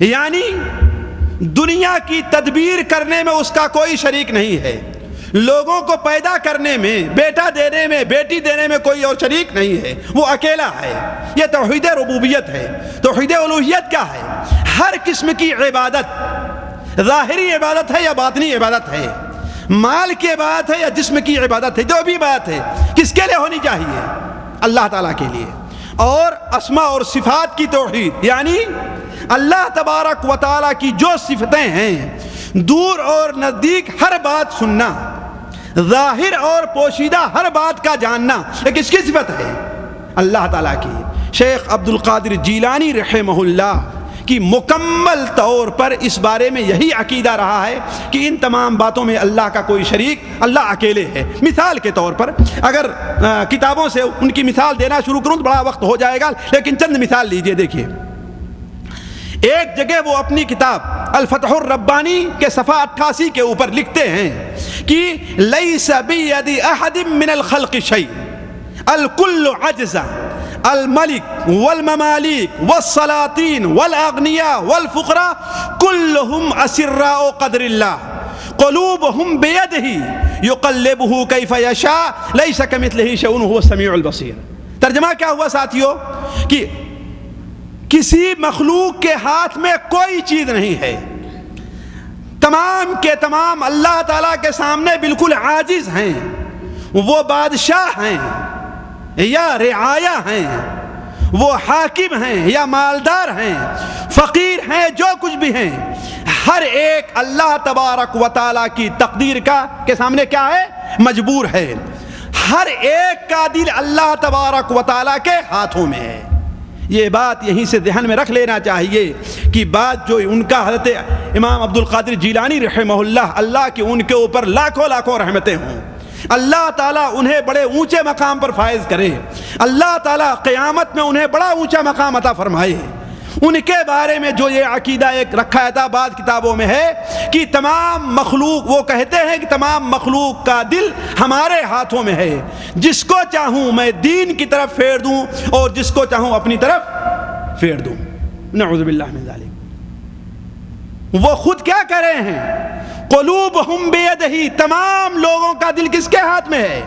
یعنی دنیا کی تدبیر کرنے میں اس کا کوئی شریک نہیں ہے، لوگوں کو پیدا کرنے میں، بیٹا دینے میں، بیٹی دینے میں کوئی اور شریک نہیں ہے، وہ اکیلا ہے۔ یہ توحید ربوبیت ہے۔ توحید الوہیت کیا ہے؟ ہر قسم کی عبادت، ظاہری عبادت ہے یا باطنی عبادت ہے، مال کی عبادت ہے یا جسم کی عبادت ہے، جو بھی بات ہے کس کے لیے ہونی چاہیے؟ اللہ تعالیٰ کے لیے۔ اور اسماء اور صفات کی توحید، یعنی اللہ تبارک و تعالیٰ کی جو صفتیں ہیں، دور اور نزدیک ہر بات سننا، ظاہر اور پوشیدہ ہر بات کا جاننا، یہ کس کی صفت ہے؟ اللہ تعالیٰ کی۔ شیخ عبد القادر جیلانی رحمہ اللہ کی مکمل طور پر اس بارے میں یہی عقیدہ رہا ہے کہ ان تمام باتوں میں اللہ کا کوئی شریک، اللہ اکیلے ہے۔ مثال کے طور پر اگر کتابوں سے ان کی مثال دینا شروع کروں تو بڑا وقت ہو جائے گا، لیکن چند مثال لیجئے۔ دیکھیے ایک جگہ وہ اپنی کتاب الفتح الربانی کے صفحہ 88 کے اوپر لکھتے ہیں کہ لیس بید احد من الخلق شیء الکل عجز الملک والممالک والسلاطین والاغنیاء والفقراء كلهم اسراء قدر اللہ قلوبهم بیدہ یقلبہ کیف یشاء لیس کمثلہ شیء وهو السمیع البصیر۔ ترجمہ کیا ہوا ساتھیو؟ کہ کسی مخلوق کے ہاتھ میں کوئی چیز نہیں ہے، تمام کے تمام اللہ تعالیٰ کے سامنے بالکل عاجز ہیں، وہ بادشاہ ہیں یا رعایا ہیں، وہ حاکم ہیں یا مالدار ہیں، فقیر ہیں، جو کچھ بھی ہیں، ہر ایک اللہ تبارک و تعالیٰ کی تقدیر کے سامنے کیا ہے؟ مجبور ہے۔ ہر ایک کا دل اللہ تبارک و تعالیٰ کے ہاتھوں میں ہے۔ یہ بات یہیں سے ذہن میں رکھ لینا چاہیے کہ بات جو ان کا حضرت امام عبد القادر جیلانی رحمہ اللہ کی ان کے اوپر لاکھوں لاکھوں رحمتیں ہوں، اللہ تعالیٰ انہیں بڑے اونچے مقام پر فائز کرے، اللہ تعالیٰ قیامت میں انہیں بڑا اونچا مقام عطا فرمائے۔ ان کے بارے میں جو یہ عقیدہ ایک رکھا تھا بعض کتابوں میں ہے کہ تمام مخلوق، وہ کہتے ہیں کہ تمام مخلوق کا دل ہمارے ہاتھوں میں ہے، جس کو چاہوں میں دین کی طرف پھیر دوں اور جس کو چاہوں اپنی طرف پھیر دوں۔ نعوذ باللہ من ذالک۔ وہ خود کیا کہہ رہے ہیں؟ قلوبہم بیدہ، تمام لوگوں کا دل کس کے ہاتھ میں ہے؟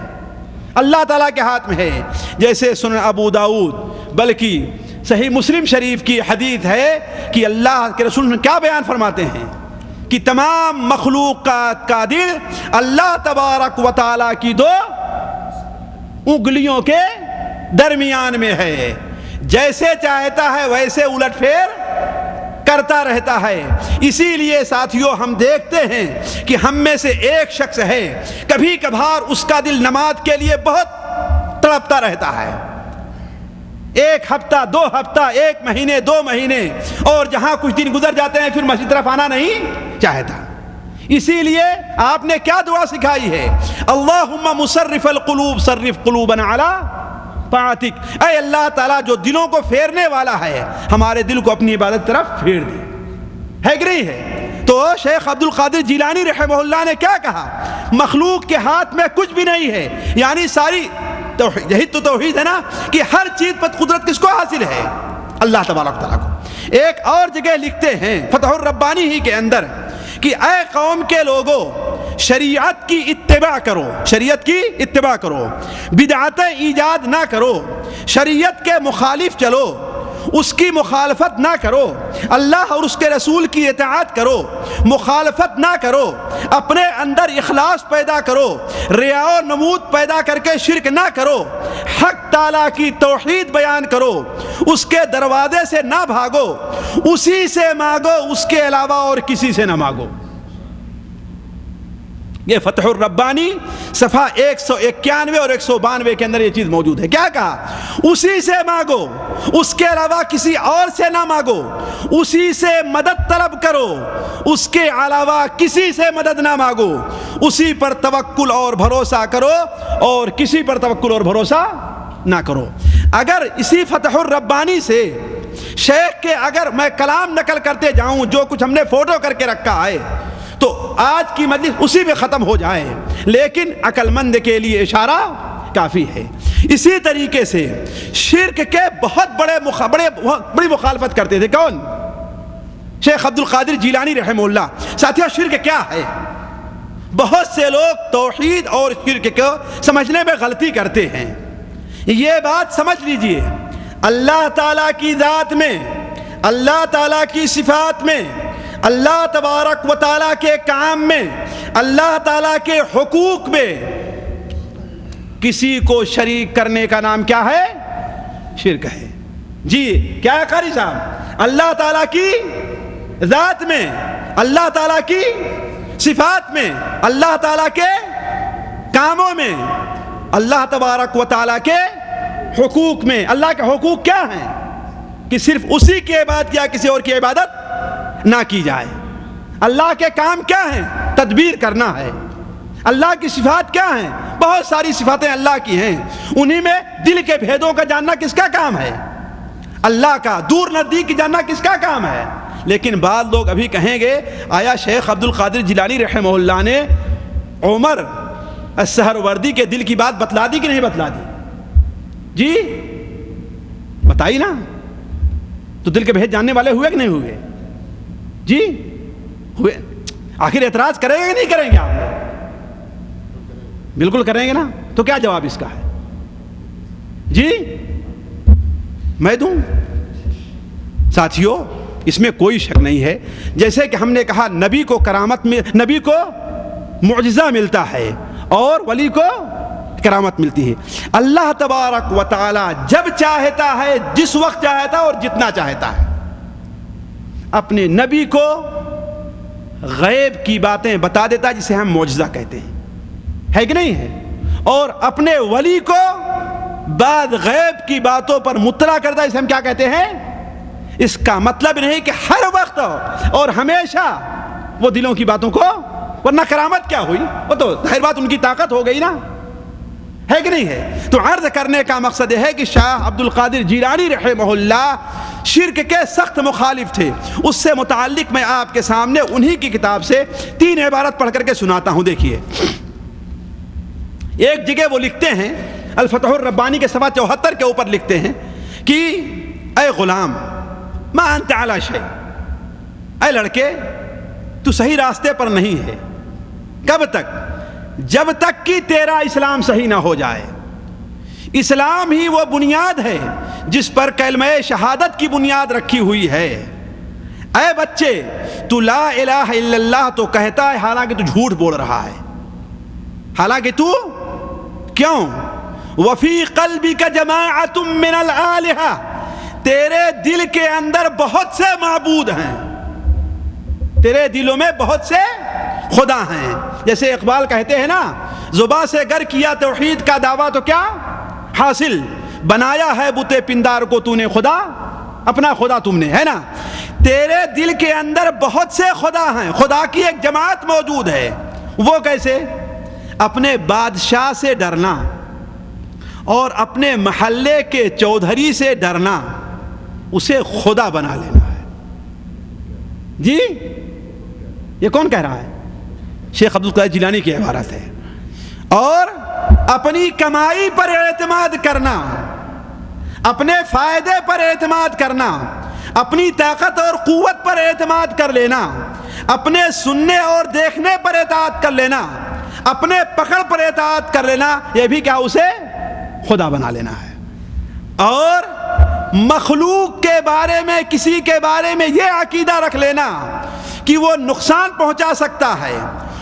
اللہ تعالیٰ کے ہاتھ میں ہے۔ جیسے سنن ابو داؤد بلکہ صحیح مسلم شریف کی حدیث ہے کہ اللہ کے رسول کیا بیان فرماتے ہیں کہ تمام مخلوقات کا دل اللہ تبارک و تعالیٰ کی 2 انگلیوں کے درمیان میں ہے، جیسے چاہتا ہے ویسے الٹ پھیر کرتا رہتا ہے۔ اسی لیے ساتھیوں ہم دیکھتے ہیں کہ ہم میں سے ایک شخص ہے، کبھی کبھار اس کا دل نماز کے لیے بہت تڑپتا رہتا ہے، 1 ہفتہ 2 ہفتہ 1 مہینے 2 مہینے، اور جہاں کچھ دن گزر جاتے ہیں پھر مسجد طرف آنا نہیں چاہتا۔ اسی لیے آپ نے کیا دعا سکھائی ہے؟ اللہم مصرف القلوب صرف قلوبنا علی طاعتک، اے اللہ تعالیٰ جو دلوں کو پھیرنے والا ہے، ہمارے دل کو اپنی عبادت طرف پھیر دے۔ ہے کہ نہیں ہے؟ تو شیخ عبد القادر جیلانی رحمہ اللہ نے کیا کہا؟ مخلوق کے ہاتھ میں کچھ بھی نہیں ہے، یعنی ساری توحید، یہی تو توحید ہے نا کہ ہر چیز پر قدرت کس کو حاصل ہے؟ اللہ تبارک تعالیٰ کو۔ ایک اور جگہ لکھتے ہیں فتح الربانی ہی کے اندر کہ اے قوم کے لوگوں، شریعت کی اتباع کرو، شریعت کی اتباع کرو، بدعتیں ایجاد نہ کرو، شریعت کے مخالف چلو، اس کی مخالفت نہ کرو، اللہ اور اس کے رسول کی اطاعت کرو، مخالفت نہ کرو، اپنے اندر اخلاص پیدا کرو، ریا و نمود پیدا کر کے شرک نہ کرو، حق تعالیٰ کی توحید بیان کرو، اس کے دروازے سے نہ بھاگو، اسی سے مانگو، اس کے علاوہ اور کسی سے نہ مانگو۔ یہ فتح الربانی صفحہ 191 اور 192 کے اندر یہ چیز موجود ہے. کیا کہا؟ اسی سے مانگو، اس کے علاوہ کسی اور سے نہ مانگو، اسی سے مدد طلب کرو، اس کے علاوہ کسی سے مدد نہ مانگو، اسی پر توکل اور بھروسہ کرو اور کسی پر توکل اور بھروسہ نہ کرو. اگر اسی فتح الربانی سے شیخ کے اگر میں کلام نقل کرتے جاؤں، جو کچھ ہم نے فوٹو کر کے رکھا ہے، تو آج کی مجلس اسی میں ختم ہو جائے، لیکن عقل مند کے لیے اشارہ کافی ہے. اسی طریقے سے شرک کے بہت بڑی مخالفت کرتے تھے. کون؟ شیخ عبد القادر جیلانی رحمہ اللہ. ساتھیو، شرک کیا ہے؟ بہت سے لوگ توحید اور شرک کو سمجھنے میں غلطی کرتے ہیں. یہ بات سمجھ لیجئے، اللہ تعالیٰ کی ذات میں، اللہ تعالیٰ کی صفات میں، اللہ تبارک و تعالیٰ کے کام میں، اللہ تعالیٰ کے حقوق میں کسی کو شریک کرنے کا نام کیا ہے؟ شرک ہے. جی کیا ہے قاری صاحب؟ اللہ تعالیٰ کی ذات میں، اللہ تعالیٰ کی صفات میں، اللہ تعالیٰ کے کاموں میں، اللہ تبارک و تعالیٰ کے حقوق میں. اللہ کے حقوق کیا ہیں؟ کہ صرف اسی کی عبادت یا کسی اور کی عبادت نہ کی جائے. اللہ کے کام کیا ہیں؟ تدبیر کرنا ہے. اللہ کی صفات کیا ہیں؟ بہت ساری صفاتیں اللہ کی ہیں، انہی میں دل کے بھیدوں کا جاننا کس کا کام ہے؟ اللہ کا. دور نزدیک کی جاننا کس کا کام ہے؟ لیکن بعض لوگ ابھی کہیں گے آیا شیخ عبد القادر جیلانی رحمہ اللہ نے عمر السہروردی کے دل کی بات بتلا دی کہ نہیں بتلا دی؟ جی بتائی نا. تو دل کے بھید جاننے والے ہوئے کہ نہیں ہوئے؟ جی ہوئے. آخر اعتراض کریں گے کہ نہیں کریں گے آپ؟ بالکل کریں گے نا. تو کیا جواب اس کا ہے؟ جی میں دوں؟ ساتھیوں، اس میں کوئی شک نہیں ہے. جیسے کہ ہم نے کہا نبی کو کرامت میں، نبی کو معجزہ ملتا ہے اور ولی کو کرامت ملتی ہے. اللہ تبارک و تعالی جب چاہتا ہے، جس وقت چاہتا ہے اور جتنا چاہتا ہے، اپنے نبی کو غیب کی باتیں بتا دیتا ہے جسے ہم معجزہ کہتے ہیں، ہے کہ نہیں ہے؟ اور اپنے ولی کو بعد غیب کی باتوں پر مطلع کرتا ہے جسے ہم کیا کہتے ہیں؟ اس کا مطلب نہیں کہ ہر وقت اور ہمیشہ وہ دلوں کی باتوں کو، ورنہ کرامت کیا ہوئی؟ وہ تو ظاہر بات ان کی طاقت ہو گئی نا، ہے کہ نہیں ہے؟ تو عرض کرنے کا مقصد ہے کہ شاہ عبد القادر جیلانی رحمہ اللہ شرک کے سخت مخالف تھے. اس سے متعلق میں آپ کے سامنے انہی کی کتاب سے 3 عبارت پڑھ کر کے سناتا ہوں. دیکھیے، ایک جگہ وہ لکھتے ہیں الفتح الربانی کے صفحہ 74 کے اوپر لکھتے ہیں کہ اے غلام ما انت علی شیء، اے لڑکے تو صحیح راستے پر نہیں ہے. کب تک؟ جب تک کہ تیرا اسلام صحیح نہ ہو جائے. اسلام ہی وہ بنیاد ہے جس پر کلمہ شہادت کی بنیاد رکھی ہوئی ہے. اے بچے تو لا الہ الا اللہ تو کہتا ہے، حالانکہ تو جھوٹ بول رہا ہے. حالانکہ تو کیوں؟ وفی قلبک جماعۃ من الآلہہ، تیرے دل کے اندر بہت سے معبود ہیں، تیرے دلوں میں بہت سے خدا ہیں. جیسے اقبال کہتے ہیں نا، زباں سے گر کیا توحید کا دعویٰ تو کیا حاصل، بنایا ہے بت پندار کو تو نے خدا اپنا خدا تم نے، ہے نا. تیرے دل کے اندر بہت سے خدا ہیں، خدا کی ایک جماعت موجود ہے. وہ کیسے؟ اپنے بادشاہ سے ڈرنا اور اپنے محلے کے چودھری سے ڈرنا، اسے خدا بنا لینا ہے. جی یہ کون کہہ رہا ہے؟ شیخ عبد القادر جیلانی کی عبارت ہے. اور اپنی کمائی پر اعتماد کرنا، اپنے فائدے پر اعتماد کرنا، اپنی طاقت اور قوت پر اعتماد کر لینا، اپنے سننے اور دیکھنے پر اطاعت کر لینا، اپنے پکڑ پر اطاعت کر لینا، یہ بھی کیا اسے خدا بنا لینا ہے. اور مخلوق کے بارے میں، کسی کے بارے میں یہ عقیدہ رکھ لینا کہ وہ نقصان پہنچا سکتا ہے،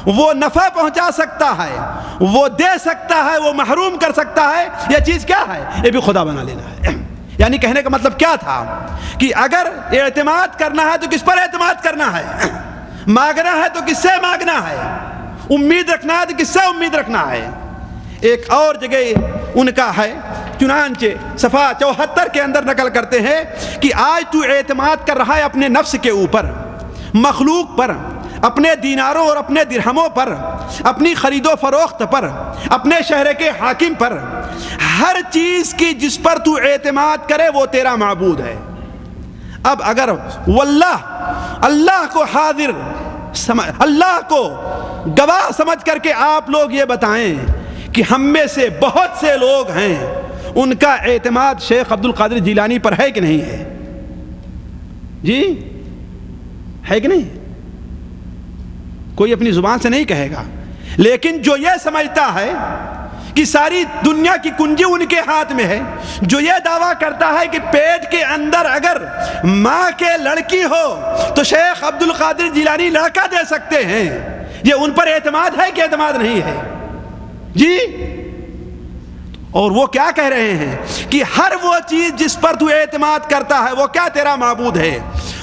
وہ نفع پہنچا سکتا ہے، وہ دے سکتا ہے، وہ محروم کر سکتا ہے، یہ چیز کیا ہے؟ یہ بھی خدا بنا لینا ہے. یعنی کہنے کا مطلب کیا تھا کہ اگر اعتماد کرنا ہے تو کس پر اعتماد کرنا ہے؟ مانگنا ہے تو کس سے مانگنا ہے؟ امید رکھنا ہے تو کس سے امید رکھنا ہے؟ ایک اور جگہ ان کا ہے، چنانچہ صفحہ 74 کے اندر نقل کرتے ہیں کہ آج تو اعتماد کر رہا ہے اپنے نفس کے اوپر، مخلوق پر، اپنے دیناروں اور اپنے درہموں پر، اپنی خرید و فروخت پر، اپنے شہر کے حاکم پر، ہر چیز کی جس پر تو اعتماد کرے وہ تیرا معبود ہے۔ اب اگر واللہ اللہ کو حاضر اللہ کو گواہ سمجھ کر کے آپ لوگ یہ بتائیں کہ ہم میں سے بہت سے لوگ ہیں ان کا اعتماد شیخ عبد القادر جیلانی پر ہے کہ نہیں ہے؟ جی ہے کہ نہیں؟ کوئی اپنی زبان سے نہیں کہے گا، لیکن جو یہ سمجھتا ہے کہ ساری دنیا کی کنجی ان کے ہاتھ میں ہے، جو یہ دعویٰ کرتا ہے کہ پیٹ کے اندر اگر ماں کے لڑکی ہو تو شیخ عبد القادر جیلانی لڑکا دے سکتے ہیں، یہ ان پر اعتماد ہے کہ اعتماد نہیں ہے؟ جی اور وہ کیا کہہ رہے ہیں کہ ہر وہ چیز جس پر تو اعتماد کرتا ہے وہ کیا تیرا معبود ہے،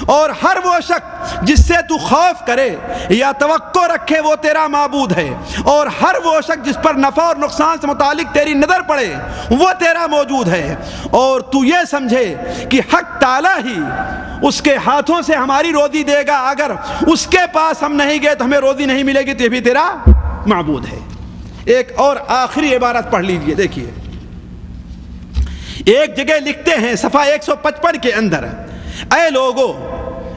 اور ہر وہ شخص جس سے تو خوف کرے یا توقع رکھے وہ تیرا معبود ہے، اور ہر وہ شخص جس پر نفع اور نقصان سے متعلق تیری نظر پڑے وہ تیرا موجود ہے، اور تو یہ سمجھے کہ حق تعالی ہی اس کے ہاتھوں سے ہماری روزی دے گا، اگر اس کے پاس ہم نہیں گئے تو ہمیں روزی نہیں ملے گی، تو یہ بھی تیرا معبود ہے۔ ایک اور آخری عبارت پڑھ لیجئے، دیکھیے ایک جگہ لکھتے ہیں صفحہ 155 کے اندر، اے لوگو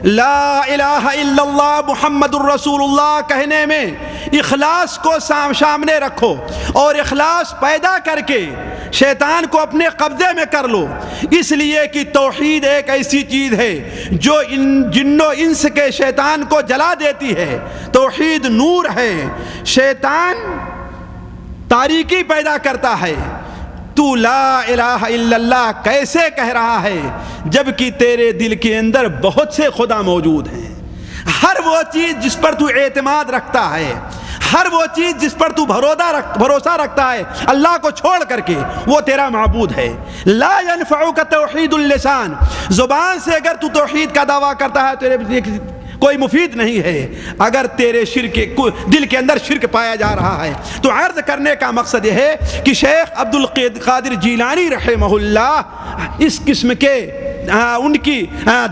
لا الہ الا اللہ محمد الرسول اللہ کہنے میں اخلاص کو سامنے رکھو، اور اخلاص پیدا کر کے شیطان کو اپنے قبضے میں کر لو، اس لیے کہ توحید ایک ایسی چیز ہے جو جن و انس کے شیطان کو جلا دیتی ہے۔ توحید نور ہے، شیطان تاریکی پیدا کرتا ہے۔ تو لا الہ الا اللہ کیسے کہہ رہا ہے جبکہ تیرے دل کے اندر بہت سے خدا موجود ہیں؟ ہر وہ چیز جس پر تو اعتماد رکھتا ہے، ہر وہ چیز جس پر تو بھروسہ رکھتا ہے اللہ کو چھوڑ کر کے، وہ تیرا معبود ہے۔ لا ينفعک توحید اللسان، زبان سے اگر تو توحید کا دعویٰ کرتا ہے تیرے کوئی مفید نہیں ہے اگر تیرے دل کے اندر شرک پایا جا رہا ہے۔ تو عرض کرنے کا مقصد یہ ہے کہ شیخ عبد القادر جیلانی رحمہ اللہ اس قسم کے ان کی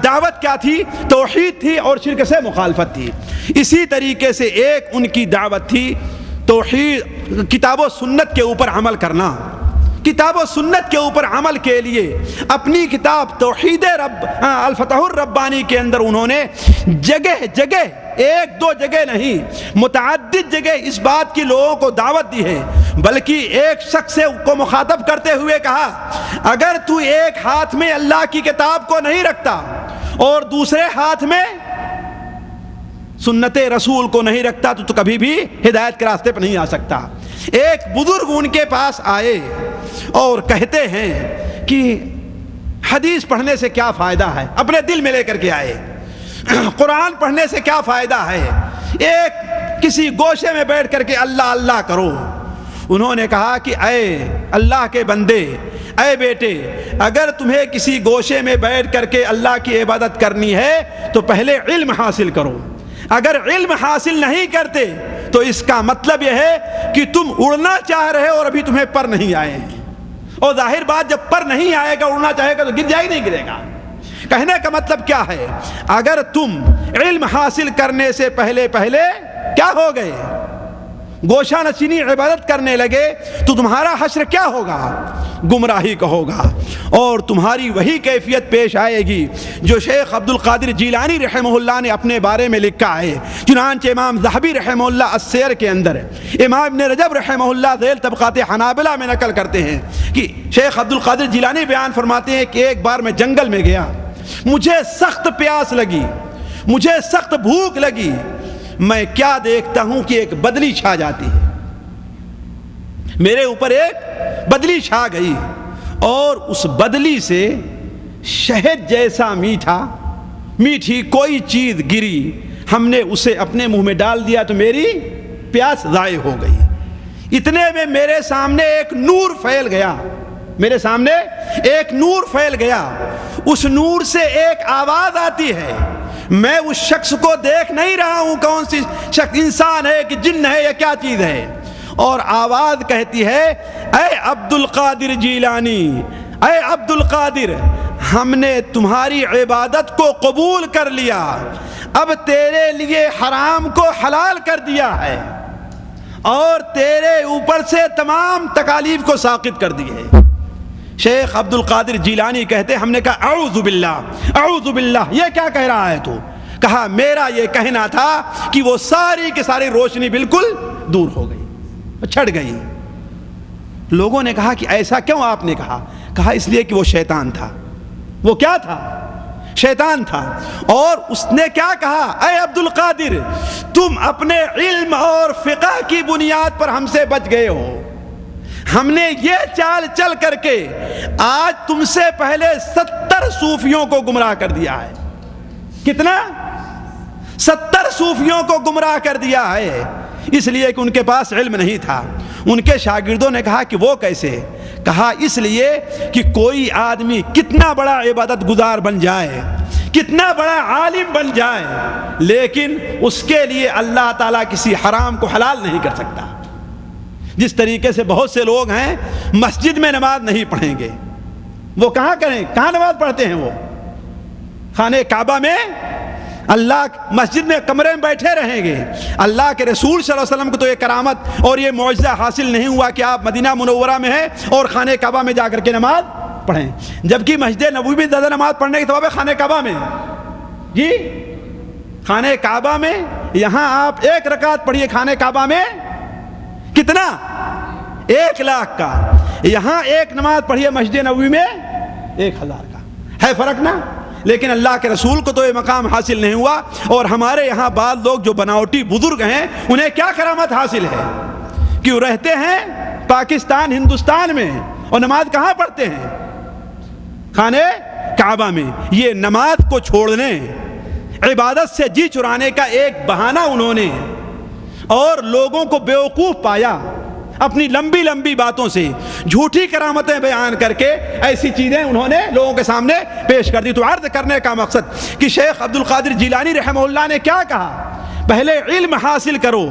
دعوت کیا تھی؟ توحید تھی اور شرک سے مخالفت تھی۔ اسی طریقے سے ایک ان کی دعوت تھی توحید، کتاب و سنت کے اوپر عمل کرنا۔ کتاب و سنت کے اوپر عمل کے لیے اپنی کتاب توحید الفتح الربانی کے اندر انہوں نے جگہ جگہ، ایک دو جگہ نہیں، متعدد جگہ اس بات کی لوگوں کو دعوت دی ہے، بلکہ ایک شخص کو مخاطب کرتے ہوئے کہا اگر تو ایک ہاتھ میں اللہ کی کتاب کو نہیں رکھتا اور دوسرے ہاتھ میں سنت رسول کو نہیں رکھتا تو کبھی بھی ہدایت کے راستے پر نہیں آ سکتا۔ ایک بزرگ ان کے پاس آئے اور کہتے ہیں کہ حدیث پڑھنے سے کیا فائدہ ہے، اپنے دل میں لے کر کے آئے، قرآن پڑھنے سے کیا فائدہ ہے، ایک کسی گوشے میں بیٹھ کر کے اللہ اللہ کرو۔ انہوں نے کہا کہ اے اللہ کے بندے، اے بیٹے، اگر تمہیں کسی گوشے میں بیٹھ کر کے اللہ کی عبادت کرنی ہے تو پہلے علم حاصل کرو۔ اگر علم حاصل نہیں کرتے تو اس کا مطلب یہ ہے کہ تم اڑنا چاہ رہے ہو اور ابھی تمہیں پر نہیں آئے ہیں، اور ظاہر بات جب پر نہیں آئے گا، اڑنا چاہے گا تو گر جائے گا، نہیں گرے گا۔ کہنے کا مطلب کیا ہے؟ اگر تم علم حاصل کرنے سے پہلے کیا ہو گئے، گوشہ نشینی عبادت کرنے لگے تو تمہارا حشر کیا ہوگا؟ گمراہی کا ہوگا، اور تمہاری وہی کیفیت پیش آئے گی جو شیخ عبد القادر جیلانی رحمہ اللہ نے اپنے بارے میں لکھا ہے۔ چنانچہ امام ذہبی رحمہ اللہ السیر کے اندر، امام ابن رجب رحمہ اللہ ذیل طبقات حنابلہ میں نقل کرتے ہیں کہ شیخ عبد القادر جیلانی بیان فرماتے ہیں کہ ایک بار میں جنگل میں گیا، مجھے سخت پیاس لگی، مجھے سخت بھوک لگی، میں کیا دیکھتا ہوں کہ ایک بدلی چھا جاتی ہے، میرے اوپر ایک بدلی چھا گئی، اور اس بدلی سے شہد جیسا میٹھی کوئی چیز گری، ہم نے اسے اپنے منہ میں ڈال دیا تو میری پیاس ضائع ہو گئی۔ اتنے میں میرے سامنے ایک نور پھیل گیا، میرے سامنے ایک نور پھیل گیا، اس نور سے ایک آواز آتی ہے، میں اس شخص کو دیکھ نہیں رہا ہوں کون سی شخص، انسان ہے کہ جن ہے یا کیا چیز ہے. اور آواز کہتی ہے اے عبد القادر جیلانی، اے عبد القادر، ہم نے تمہاری عبادت کو قبول کر لیا، اب تیرے لیے حرام کو حلال کر دیا ہے اور تیرے اوپر سے تمام تکالیف کو ساقط کر دی ہے. شیخ عبد القادر جیلانی کہتے ہم نے کہا اعوذ باللہ، اعوذ باللہ، یہ کیا کہہ رہا ہے تو؟ کہا میرا یہ کہنا تھا کہ وہ ساری کی ساری روشنی بالکل دور ہو گئی، چھٹ گئی. لوگوں نے کہا کہ ایسا کیوں آپ نے کہا؟ کہا اس لیے کہ وہ شیطان تھا. وہ کیا تھا؟ شیطان تھا. اور اس نے کیا کہا؟ اے عبد القادر، تم اپنے علم اور فقہ کی بنیاد پر ہم سے بچ گئے ہو. ہم نے یہ چال چل کر کے آج تم سے پہلے 70 صوفیوں کو گمراہ کر دیا ہے. کتنا؟ 70 صوفیوں کو گمراہ کر دیا ہے، اس لیے کہ ان کے پاس علم نہیں تھا. ان کے شاگردوں نے کہا کہ وہ کیسے؟ کہا اس لیے کہ کوئی آدمی کتنا بڑا عبادت گزار بن جائے، کتنا بڑا عالم بن جائے، لیکن اس کے لیے اللہ تعالیٰ کسی حرام کو حلال نہیں کر سکتا. جس طریقے سے بہت سے لوگ ہیں مسجد میں نماز نہیں پڑھیں گے، وہ کہاں کریں؟ کہاں نماز پڑھتے ہیں؟ وہ خانہ کعبہ میں، اللہ مسجد میں کمرے میں بیٹھے رہیں گے. اللہ کے رسول صلی اللہ علیہ وسلم کو تو یہ کرامت اور یہ معجزہ حاصل نہیں ہوا کہ آپ مدینہ منورہ میں ہیں اور خانہ کعبہ میں جا کر کے نماز پڑھیں، جبکہ مسجد نبوی میں زیادہ نماز پڑھنے کے ثواب ہے خانہ کعبہ میں. جی خانہ کعبہ میں یہاں آپ 1 رکعت پڑھیے، خانہ کعبہ میں کتنا؟ 1 لاکھ کا. یہاں 1 نماز پڑھیے مسجد نبوی میں 1000 کا. ہے فرق نا؟ لیکن اللہ کے رسول کو تو یہ مقام حاصل نہیں ہوا. اور ہمارے یہاں بعض لوگ جو بناوٹی بزرگ ہیں انہیں کیا کرامت حاصل ہے کہ وہ رہتے ہیں پاکستان ہندوستان میں اور نماز کہاں پڑھتے ہیں؟ خانہ کعبہ میں. یہ نماز کو چھوڑنے، عبادت سے جی چرانے کا ایک بہانہ انہوں نے، اور لوگوں کو بیوقوف پایا اپنی لمبی لمبی باتوں سے، جھوٹی کرامتیں بیان کر کے ایسی چیزیں انہوں نے لوگوں کے سامنے پیش کر دی. تو عرض کرنے کا مقصد کہ شیخ عبد القادر جیلانی رحمہ اللہ نے کیا کہا؟ پہلے علم حاصل کرو،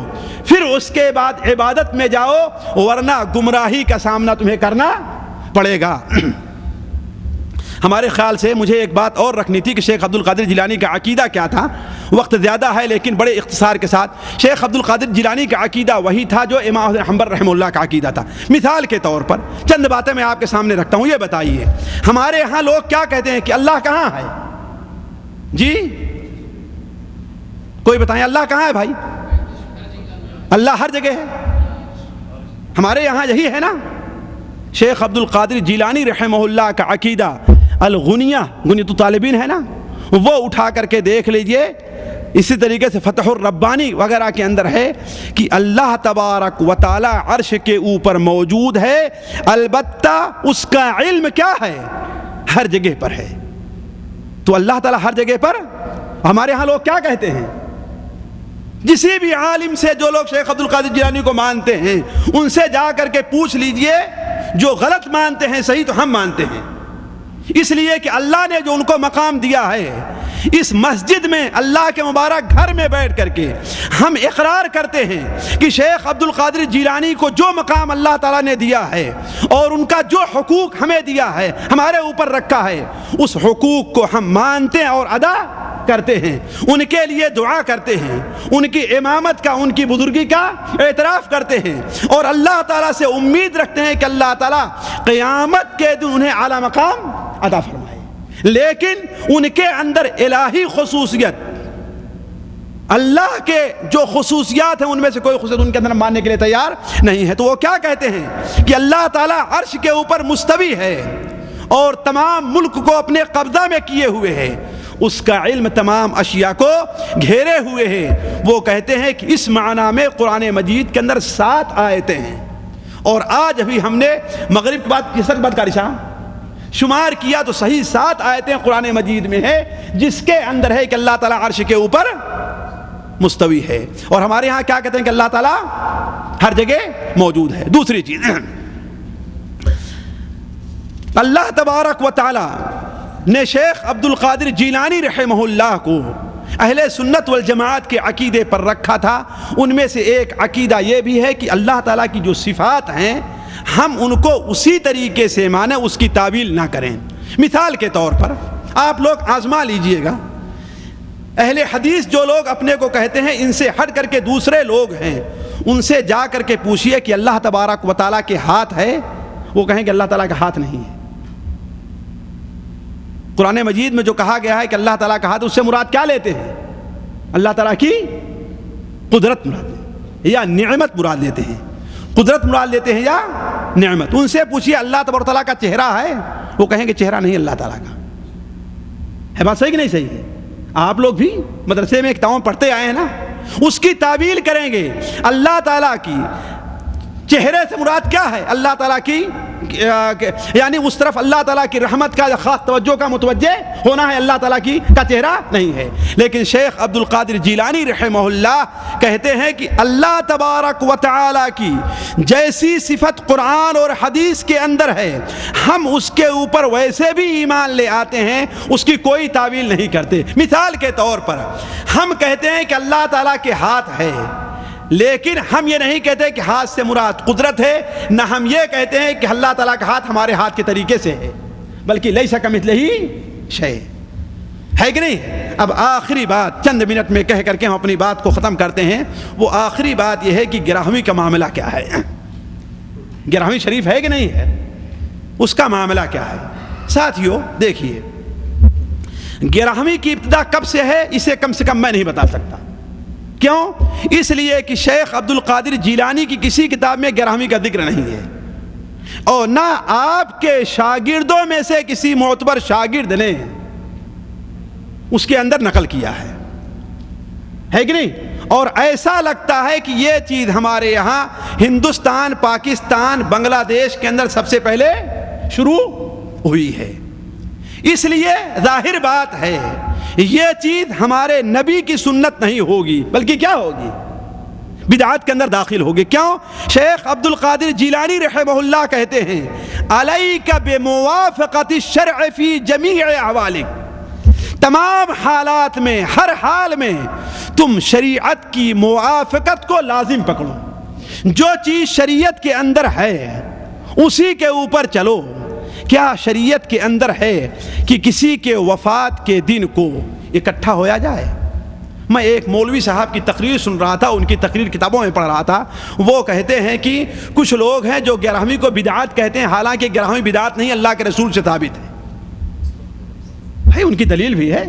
پھر اس کے بعد عبادت میں جاؤ، ورنہ گمراہی کا سامنا تمہیں کرنا پڑے گا. ہمارے خیال سے مجھے ایک بات اور رکھنی تھی کہ شیخ عبد القادر جیلانی کا عقیدہ کیا تھا. وقت زیادہ ہے لیکن بڑے اختصار کے ساتھ. شیخ عبد القادر جیلانی کا عقیدہ وہی تھا جو امام احمد حنبل رحمہ اللہ کا عقیدہ تھا. مثال کے طور پر چند باتیں میں آپ کے سامنے رکھتا ہوں. یہ بتائیے ہمارے ہاں لوگ کیا کہتے ہیں کہ اللہ کہاں ہے؟ جی کوئی بتائیں اللہ کہاں ہے بھائی؟ اللہ ہر جگہ ہے. ہمارے یہاں یہی ہے نا. شیخ عبد القادر جیلانی رحمہ اللہ کا عقیدہ الغنیہ، غنیۃ الطالبین ہے نا، وہ اٹھا کر کے دیکھ لیجئے. اسی طریقے سے فتح الربانی وغیرہ کے اندر ہے کہ اللہ تبارک و تعالی عرش کے اوپر موجود ہے، البتہ اس کا علم کیا ہے؟ ہر جگہ پر ہے. تو اللہ تعالی ہر جگہ پر. ہمارے ہاں لوگ کیا کہتے ہیں؟ کسی بھی عالم سے جو لوگ شیخ عبد القادر جیلانی کو مانتے ہیں ان سے جا کر کے پوچھ لیجئے، جو غلط مانتے ہیں صحیح تو ہم مانتے ہیں. اس لیے کہ اللہ نے جو ان کو مقام دیا ہے، اس مسجد میں اللہ کے مبارک گھر میں بیٹھ کر کے ہم اقرار کرتے ہیں کہ شیخ عبد القادر جیلانی کو جو مقام اللہ تعالیٰ نے دیا ہے اور ان کا جو حقوق ہمیں دیا ہے، ہمارے اوپر رکھا ہے، اس حقوق کو ہم مانتے ہیں اور ادا کرتے ہیں. ان کے لیے دعا کرتے ہیں، ان کی امامت کا، ان کی بزرگی کا اعتراف کرتے ہیں، اور اللہ تعالیٰ سے امید رکھتے ہیں کہ اللہ تعالیٰ قیامت کے دن انہیں اعلیٰ مقام عطا فرمائے. لیکن ان کے اندر الہی خصوصیت، اللہ کے جو خصوصیات ہیں ان میں سے کوئی خصوصیت ان کے اندر ماننے کے لیے تیار نہیں ہے. تو وہ کیا کہتے ہیں کہ اللہ تعالیٰ عرش کے اوپر مستوی ہے اور تمام ملک کو اپنے قبضہ میں کیے ہوئے ہے، اس کا علم تمام اشیاء کو گھیرے ہوئے ہے. وہ کہتے ہیں کہ اس معنی میں قرآن مجید کے اندر 7 آیتیں ہیں. اور آج ابھی ہم نے مغرب کے بعد کس بعد کا شمار کیا تو صحیح 7 آیتیں قرآن مجید میں ہے جس کے اندر ہے کہ اللہ تعالیٰ عرش کے اوپر مستوی ہے. اور ہمارے ہاں کیا کہتے ہیں کہ اللہ تعالیٰ ہر جگہ موجود ہے. دوسری چیز، اللہ تبارک و تعالی نے شیخ عبد القادر جیلانی رحمہ اللہ کو اہل سنت والجماعت کے عقیدے پر رکھا تھا، ان میں سے ایک عقیدہ یہ بھی ہے کہ اللہ تعالیٰ کی جو صفات ہیں ہم ان کو اسی طریقے سے مانیں، اس کی تعویل نہ کریں۔ مثال کے طور پر آپ لوگ آزما لیجئے گا، اہل حدیث جو لوگ اپنے کو کہتے ہیں ان سے ہٹ کر کے دوسرے لوگ ہیں، ان سے جا کر کے پوچھئے کہ اللہ تبارک و تعالیٰ کے ہاتھ ہے، وہ کہیں کہ اللہ تعالیٰ کا ہاتھ نہیں ہے۔ قرآن مجید میں جو کہا گیا ہے کہ اللہ تعالیٰ کا ہاتھ، اس سے مراد کیا لیتے ہیں؟ اللہ تعالیٰ کی قدرت مراد لیتے ہیں یا نعمت مراد لیتے ہیں؟ قدرت مراد لیتے ہیں یا نعمت؟ ان سے پوچھئے اللہ تبارک و تعالیٰ کا چہرہ ہے، وہ کہیں کہ چہرہ نہیں اللہ تعالیٰ کا ہے۔ بات صحیح کہ نہیں صحیح ہے؟ آپ لوگ بھی مدرسے میں کتابیں پڑھتے آئے ہیں نا، اس کی تعویل کریں گے۔ اللہ تعالیٰ کی چہرے سے مراد کیا ہے؟ اللہ تعالیٰ کی یعنی اس طرف اللہ تعالیٰ کی رحمت کا خاص توجہ کا متوجہ ہونا ہے، اللہ تعالیٰ کی کا چہرہ نہیں ہے۔ لیکن شیخ عبد القادر جیلانی رحمہ اللہ کہتے ہیں کہ اللہ تبارک و تعالیٰ کی جیسی صفت قرآن اور حدیث کے اندر ہے ہم اس کے اوپر ویسے بھی ایمان لے آتے ہیں، اس کی کوئی تعویل نہیں کرتے۔ مثال کے طور پر ہم کہتے ہیں کہ اللہ تعالیٰ کے ہاتھ ہے، لیکن ہم یہ نہیں کہتے کہ ہاتھ سے مراد قدرت ہے، نہ ہم یہ کہتے ہیں کہ اللہ تعالیٰ کا ہاتھ ہمارے ہاتھ کے طریقے سے ہے، بلکہ لیس کمثلہ شیء ہے کہ نہیں؟ اب آخری بات چند منٹ میں کہہ کر کے ہم اپنی بات کو ختم کرتے ہیں۔ وہ آخری بات یہ ہے کہ گراہویں کا معاملہ کیا ہے؟ گراہویں شریف ہے کہ نہیں ہے؟ اس کا معاملہ کیا ہے؟ ساتھیو دیکھیے، گراہویں کی ابتدا کب سے ہے اسے کم سے کم میں نہیں بتا سکتا۔ کیوں؟ اس لیے کہ شیخ عبد القادر جیلانی کی کسی کتاب میں گراہویں کا ذکر نہیں ہے، اور نہ آپ کے شاگردوں میں سے کسی معتبر شاگرد نے اس کے اندر نقل کیا ہے کہ نہیں؟ اور ایسا لگتا ہے کہ یہ چیز ہمارے یہاں ہندوستان، پاکستان، بنگلہ دیش کے اندر سب سے پہلے شروع ہوئی ہے۔ اس لیے ظاہر بات ہے یہ چیز ہمارے نبی کی سنت نہیں ہوگی، بلکہ کیا ہوگی؟ بدعات کے اندر داخل ہوگی۔ کیوں؟ شیخ عبد القادر جیلانی رحمہ اللہ کہتے ہیں علیک بموافقت الشرع فی جمیع احوالک، تمام حالات میں، ہر حال میں تم شریعت کی موافقت کو لازم پکڑو، جو چیز شریعت کے اندر ہے اسی کے اوپر چلو۔ کیا شریعت کے اندر ہے کہ کسی کے وفات کے دن کو اکٹھا ہویا جائے؟ میں ایک مولوی صاحب کی تقریر سن رہا تھا، ان کی تقریر کتابوں میں پڑھ رہا تھا، وہ کہتے ہیں کہ کچھ لوگ ہیں جو گراہویں کو بدعات کہتے ہیں، حالانکہ گراہویں بدعات نہیں، اللہ کے رسول سے ثابت ہے۔ بھائی ان کی دلیل بھی ہے۔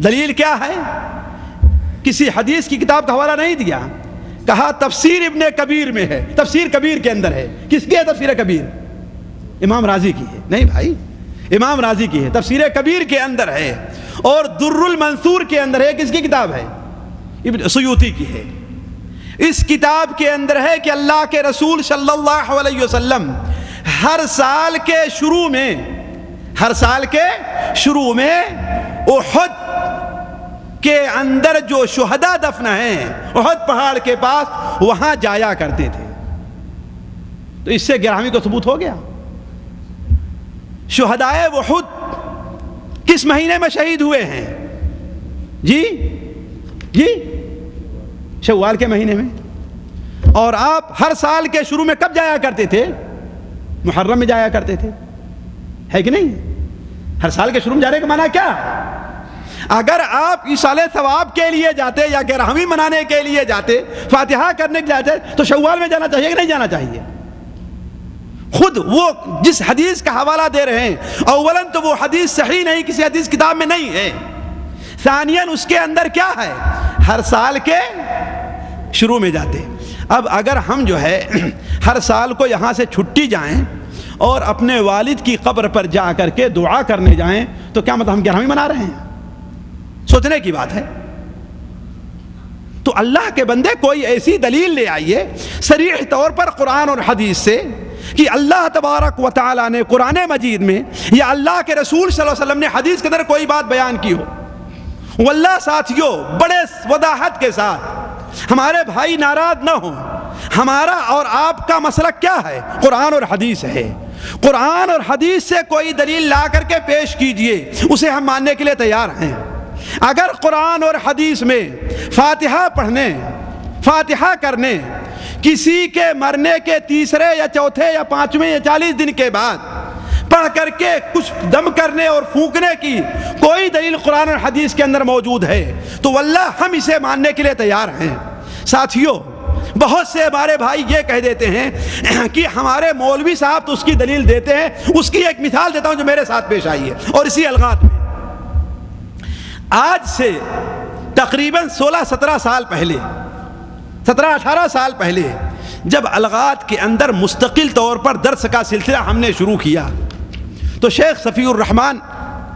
دلیل کیا ہے؟ کسی حدیث کی کتاب کا حوالہ نہیں دیا، کہا تفسیر ابن کبیر میں ہے، تفسیر کبیر کے اندر ہے۔ کس کی ہے تفسیر کبیر؟ امام رازی کی ہے؟ نہیں بھائی، امام رازی کی ہے، تفسیر کبیر کے اندر ہے۔ اور در المنصور کے اندر ہے، کس کی کتاب ہے؟ ابن سیوطی کی ہے۔ اس کتاب کے اندر ہے کہ اللہ کے رسول صلی اللہ علیہ وسلم ہر سال کے شروع میں احد کے اندر جو شہداء دفن ہیں احد پہاڑ کے پاس، وہاں جایا کرتے تھے۔ تو اس سے گراہویں کو ثبوت ہو گیا۔ شہدائے احد کس مہینے میں شہید ہوئے ہیں؟ جی شوال کے مہینے میں۔ اور آپ ہر سال کے شروع میں کب جایا کرتے تھے؟ محرم میں جایا کرتے تھے، ہے کہ نہیں؟ ہر سال کے شروع میں جانے کا معنی کیا؟ اگر آپ ایصال ثواب کے لیے جاتے یا گراہویں منانے کے لیے جاتے، فاتحہ کرنے کے لیے جاتے، تو شوال میں جانا چاہیے کہ نہیں جانا چاہیے؟ خود وہ جس حدیث کا حوالہ دے رہے ہیں، اولاً تو وہ حدیث صحیح نہیں، کسی حدیث کتاب میں نہیں ہے۔ ثانیاً اس کے اندر کیا ہے؟ ہر سال کے شروع میں جاتے۔ اب اگر ہم جو ہے ہر سال کو یہاں سے چھٹی جائیں اور اپنے والد کی قبر پر جا کر کے دعا کرنے جائیں تو کیا مطلب ہم گراہویں منا رہے ہیں؟ سوچنے کی بات ہے۔ تو اللہ کے بندے کوئی ایسی دلیل لے آئیے صریح طور پر قرآن اور حدیث سے کہ اللہ تبارک و تعالیٰ نے قرآن مجید میں یا اللہ کے رسول صلی اللہ علیہ وسلم نے حدیث کے اندر کوئی بات بیان کی ہو۔ واللہ ساتھیوں بڑے وضاحت کے ساتھ ہمارے بھائی ناراض نہ ہوں، ہمارا اور آپ کا مسلک کیا ہے؟ قرآن اور حدیث ہے۔ قرآن اور حدیث سے کوئی دلیل لا کر کے پیش کیجئے، اسے ہم ماننے کے لیے تیار ہیں۔ اگر قرآن اور حدیث میں فاتحہ پڑھنے، فاتحہ کرنے کسی کے مرنے کے تیسرے یا چوتھے یا پانچویں یا 40 دن کے بعد پڑھ کر کے کچھ دم کرنے اور پھونکنے کی کوئی دلیل قرآن اور حدیث کے اندر موجود ہے تو واللہ ہم اسے ماننے کے لیے تیار ہیں۔ ساتھیوں، بہت سے ہمارے بھائی یہ کہہ دیتے ہیں کہ ہمارے مولوی صاحب تو اس کی دلیل دیتے ہیں۔ اس کی ایک مثال دیتا ہوں جو میرے ساتھ پیش آئی ہے، اور اسی الغات میں آج سے تقریباً 16-17 سال پہلے، 17-18 سال پہلے جب الغات کے اندر مستقل طور پر درس کا سلسلہ ہم نے شروع کیا تو شیخ صفی الرحمن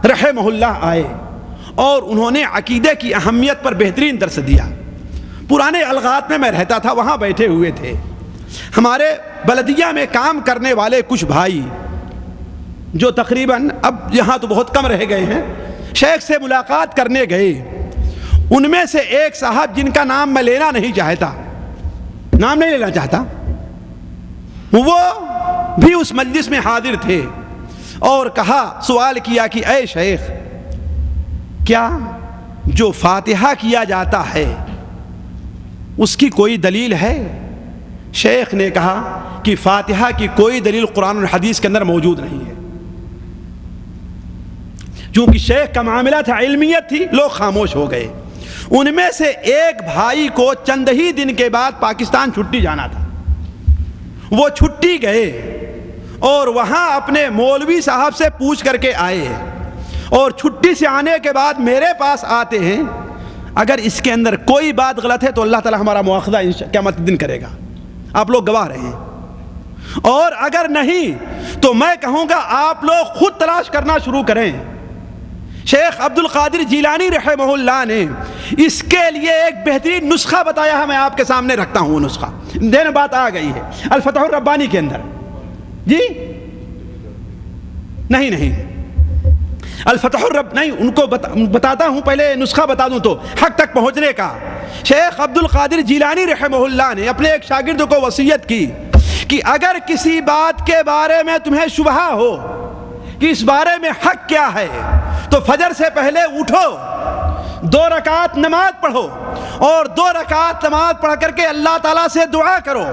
رحمہ اللہ آئے اور انہوں نے عقیدے کی اہمیت پر بہترین درس دیا۔ پرانے الغات میں رہتا تھا، وہاں بیٹھے ہوئے تھے ہمارے بلدیہ میں کام کرنے والے کچھ بھائی جو تقریباً اب یہاں تو بہت کم رہ گئے ہیں، شیخ سے ملاقات کرنے گئے۔ ان میں سے ایک صاحب جن کا نام میں لینا نہیں چاہتا، نام نہیں لینا چاہتا، وہ بھی اس مجلس میں حاضر تھے اور کہا، سوال کیا کہ اے شیخ، کیا جو فاتحہ کیا جاتا ہے اس کی کوئی دلیل ہے؟ شیخ نے کہا کہ فاتحہ کی کوئی دلیل قرآن اور حدیث کے اندر موجود نہیں ہے۔ چونکہ شیخ کا معاملہ تھا، علمیت تھی، لوگ خاموش ہو گئے۔ ان میں سے ایک بھائی کو چند ہی دن کے بعد پاکستان چھٹی جانا تھا، وہ چھٹی گئے اور وہاں اپنے مولوی صاحب سے پوچھ کر کے آئے، اور چھٹی سے آنے کے بعد میرے پاس آتے ہیں، اگر اس کے اندر کوئی بات غلط ہے تو اللہ تعالی ہمارا مواخذہ قیامت کے دن کرے گا، آپ لوگ گواہ رہے ہیں، اور اگر نہیں تو میں کہوں گا آپ لوگ خود تلاش کرنا شروع کریں۔ شیخ عبد القادر جیلانی رحمہ اللہ نے اس کے لیے ایک بہترین نسخہ بتایا ہے، میں آپ کے سامنے رکھتا ہوں وہ نسخہ، دین بات آ گئی ہے الفتح الربانی کے اندر۔ جی نہیں الفتح نہیں، ان کو بتاتا ہوں، پہلے نسخہ بتا دوں تو حق تک پہنچنے کا۔ شیخ عبد القادر جیلانی رحمہ اللہ نے اپنے ایک شاگرد کو وصیت کی کہ اگر کسی بات کے بارے میں تمہیں شبہہ ہو کہ اس بارے میں حق کیا ہے تو فجر سے پہلے اٹھو، 2 رکعت نماز پڑھو، اور 2 رکعت نماز پڑھ کر کے اللہ تعالیٰ سے دعا کرو